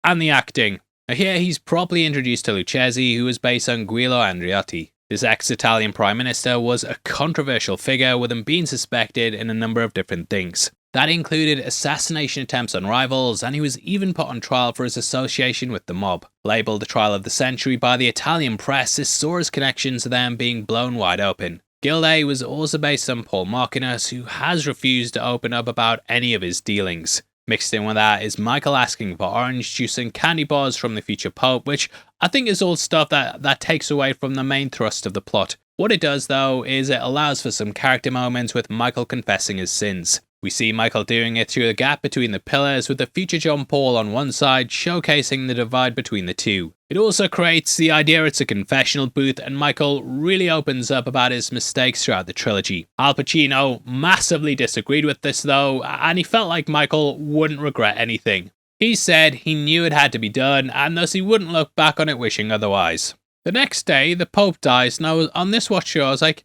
and the acting. Here he's properly introduced to Lucchesi, who is based on Guido Andreotti. This ex-Italian prime minister was a controversial figure, with him being suspected in a number of different things. That included assassination attempts on rivals, and he was even put on trial for his association with the mob. Labelled the trial of the century by the Italian press, this saw his connections to them being blown wide open. Gilday was also based on Paul Marcinus, who has refused to open up about any of his dealings. Mixed in with that is Michael asking for orange juice and candy bars from the future Pope, which I think is all stuff that takes away from the main thrust of the plot. What it does though is it allows for some character moments with Michael confessing his sins. We see Michael doing it through the gap between the pillars, with the future John Paul on one side showcasing the divide between the two. It also creates the idea it's a confessional booth, and Michael really opens up about his mistakes throughout the trilogy. Al Pacino massively disagreed with this though, and he felt like Michael wouldn't regret anything. He said he knew it had to be done, and thus he wouldn't look back on it wishing otherwise. The next day, the Pope dies, and on this watch show I was like,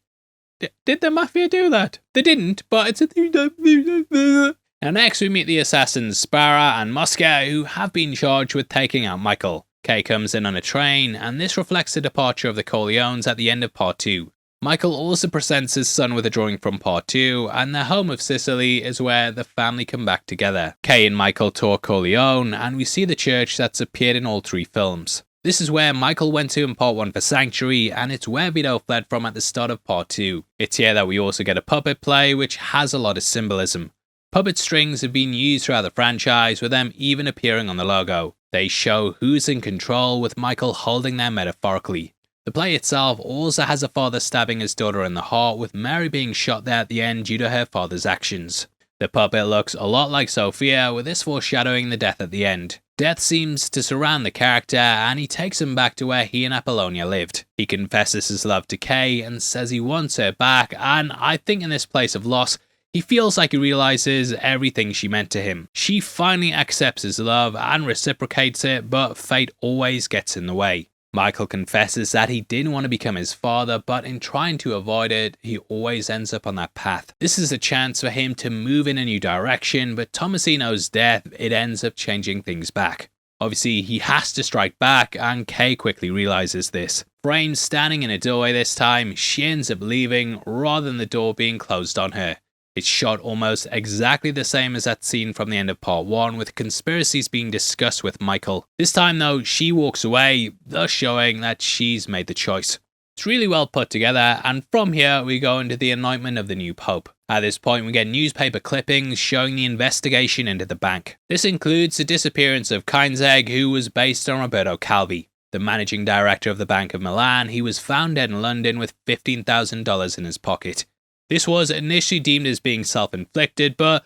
did the Mafia do that? They didn't, but it's a thing. Now next we meet the assassins Sparra and Mosca, who have been charged with taking out Michael. Kay comes in on a train, and this reflects the departure of the Corleones at the end of Part 2. Michael also presents his son with a drawing from Part 2, and the home of Sicily is where the family come back together. Kay and Michael tour Corleone, and we see the church that's appeared in all 3 films. This is where Michael went to in Part 1 for Sanctuary, and it's where Vito fled from at the start of Part 2. It's here that we also get a puppet play, which has a lot of symbolism. Puppet strings have been used throughout the franchise, with them even appearing on the logo. They show who's in control, with Michael holding them metaphorically. The play itself also has a father stabbing his daughter in the heart, with Mary being shot there at the end due to her father's actions. The puppet looks a lot like Sophia, with this foreshadowing the death at the end. Death seems to surround the character, and he takes him back to where he and Apollonia lived. He confesses his love to Kay and says he wants her back, and I think in this place of loss, he feels like he realises everything she meant to him. She finally accepts his love and reciprocates it, but fate always gets in the way. Michael confesses that he didn't want to become his father, but in trying to avoid it, he always ends up on that path. This is a chance for him to move in a new direction, but Tomasino's death, it ends up changing things back. Obviously, he has to strike back, and Kay quickly realizes this. Framed standing in a doorway this time, she ends up leaving rather than the door being closed on her. It's shot almost exactly the same as that scene from the end of Part 1, with conspiracies being discussed with Michael. This time though, she walks away, thus showing that she's made the choice. It's really well put together, and from here we go into the anointment of the new Pope. At this point we get newspaper clippings showing the investigation into the bank. This includes the disappearance of Kinzeg, who was based on Roberto Calvi, the managing director of the Bank of Milan. He was found dead in London with $15,000 in his pocket. This was initially deemed as being self-inflicted, but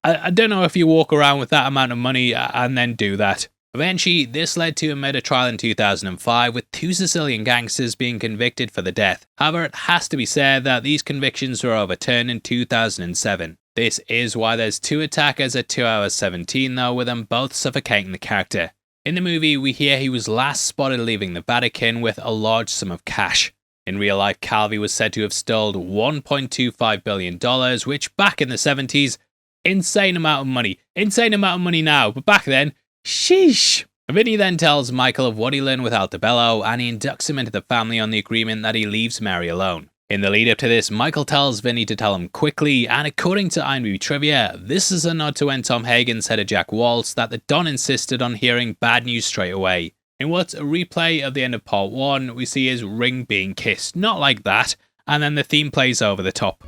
I don't know if you walk around with that amount of money and then do that. Eventually, this led to a murder trial in 2005, with 2 Sicilian gangsters being convicted for the death. However, it has to be said that these convictions were overturned in 2007. This is why there's 2 attackers at 2 hours 17 though, with them both suffocating the character. In the movie, we hear he was last spotted leaving the Vatican with a large sum of cash. In real life, Calvi was said to have stolen $1.25 billion, which back in the 70s, insane amount of money. Insane amount of money now, but back then, sheesh. Vinnie then tells Michael of what he learned with Altobello, and he inducts him into the family on the agreement that he leaves Mary alone. In the lead up to this, Michael tells Vinnie to tell him quickly, and according to IMDb Trivia, this is a nod to when Tom Hagen said to Jack Waltz that the Don insisted on hearing bad news straight away. In what's a replay of the end of Part 1, we see his ring being kissed, not like that, and then the theme plays over the top.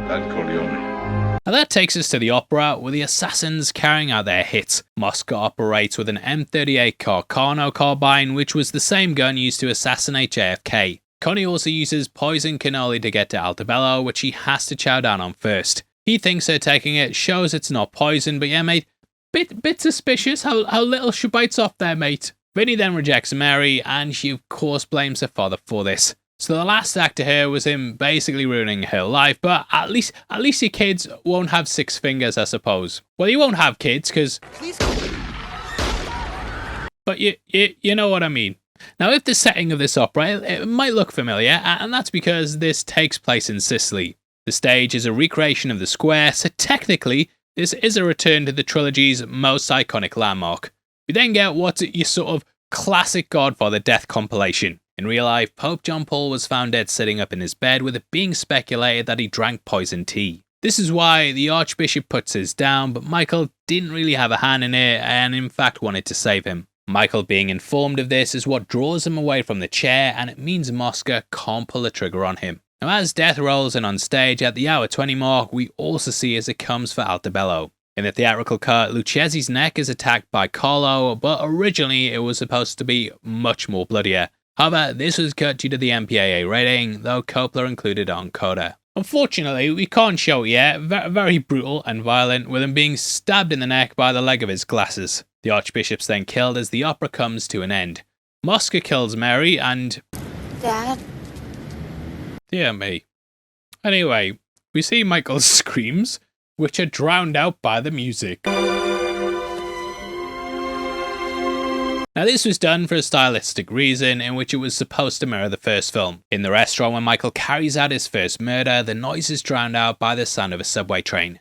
Corleone. Now that takes us to the opera, with the assassins carrying out their hits. Mosca operates with an M38 Carcano carbine, which was the same gun used to assassinate JFK. Connie also uses poison cannoli to get to Altobello, which he has to chow down on first. He thinks her taking it shows it's not poison, but yeah mate, bit suspicious how little she bites off there mate. Vinnie then rejects Mary, and she of course blames her father for this. So the last act to her was him basically ruining her life, but at least your kids won't have 6 fingers, I suppose. Well, you won't have kids, cause... But you know what I mean. Now, if the setting of this opera, it might look familiar, and that's because this takes place in Sicily. The stage is a recreation of the square, so technically, this is a return to the trilogy's most iconic landmark. We then get what's your sort of classic Godfather death compilation. In real life, Pope John Paul was found dead sitting up in his bed, with it being speculated that he drank poison tea. This is why the Archbishop puts his down, but Michael didn't really have a hand in it and in fact wanted to save him. Michael being informed of this is what draws him away from the chair, and it means Mosca can't pull the trigger on him. Now as death rolls in on stage at the hour 20 mark, we also see as it comes for Altobello. In the theatrical cut, Lucchese's neck is attacked by Carlo, but originally it was supposed to be much more bloodier. However, this was cut due to the MPAA rating, though Coppola included it on Coda. Unfortunately, we can't show it yet. Very brutal and violent, with him being stabbed in the neck by the leg of his glasses. The Archbishop's then killed as the opera comes to an end. Mosca kills Mary and... Dad? Dear me. Anyway, we see Michael's screams, which are drowned out by the music. Now this was done for a stylistic reason, in which it was supposed to mirror the first film. In the restaurant when Michael carries out his first murder, the noise is drowned out by the sound of a subway train.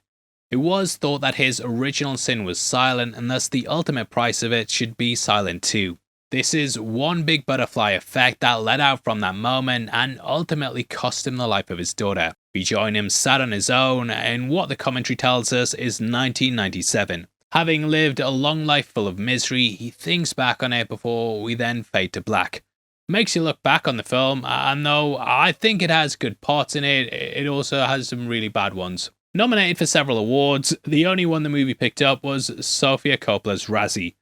It was thought that his original sin was silent, and thus the ultimate price of it should be silent too. This is one big butterfly effect that led out from that moment and ultimately cost him the life of his daughter. We join him sat on his own in what the commentary tells us is 1997. Having lived a long life full of misery, he thinks back on it before we then fade to black. Makes you look back on the film, and though I think it has good parts in it, it also has some really bad ones. Nominated for several awards, the only one the movie picked up was Sofia Coppola's Brasi.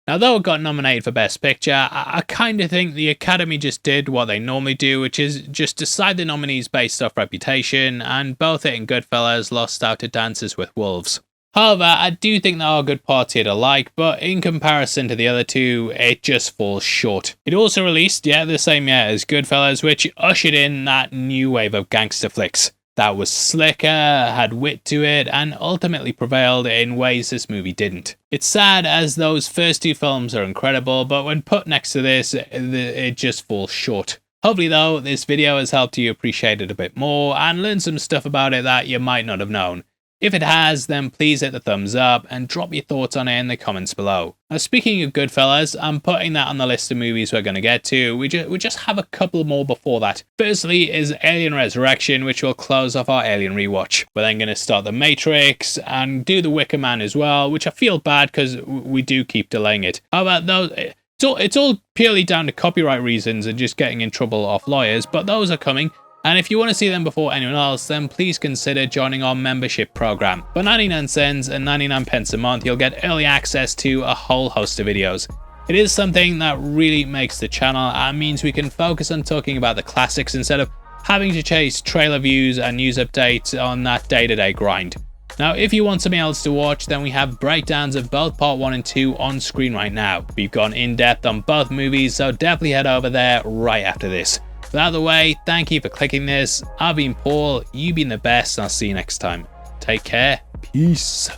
Now though it got nominated for Best Picture, I kinda think the Academy just did what they normally do, which is just decide the nominees based off reputation, and both it and Goodfellas lost out to Dances with Wolves. However, I do think there are good parts here to like, but in comparison to the other two, it just falls short. It also released, the same year as Goodfellas, which ushered in that new wave of gangster flicks. That was slicker, had wit to it, and ultimately prevailed in ways this movie didn't. It's sad as those first two films are incredible, but when put next to this, it just falls short. Hopefully though, this video has helped you appreciate it a bit more and learn some stuff about it that you might not have known. If it has, then please hit the thumbs up and drop your thoughts on it in the comments below. Now speaking of Goodfellas, I'm putting that on the list of movies we're going to get to. We just have a couple more before that. Firstly is Alien Resurrection, which will close off our Alien rewatch. We're then going to start The Matrix and do The Wicker Man as well, which I feel bad because we do keep delaying it. However, it's all purely down to copyright reasons and just getting in trouble off lawyers, but those are coming. And if you want to see them before anyone else, then please consider joining our membership program. For 99 cents and 99 pence a month, you'll get early access to a whole host of videos. It is something that really makes the channel and means we can focus on talking about the classics instead of having to chase trailer views and news updates on that day-to-day grind. Now, if you want something else to watch, then we have breakdowns of both Part 1 and 2 on screen right now. We've gone in depth on both movies, so definitely head over there right after this. But out of the way, thank you for clicking this. I've been Paul, you've been the best, and I'll see you next time. Take care, peace.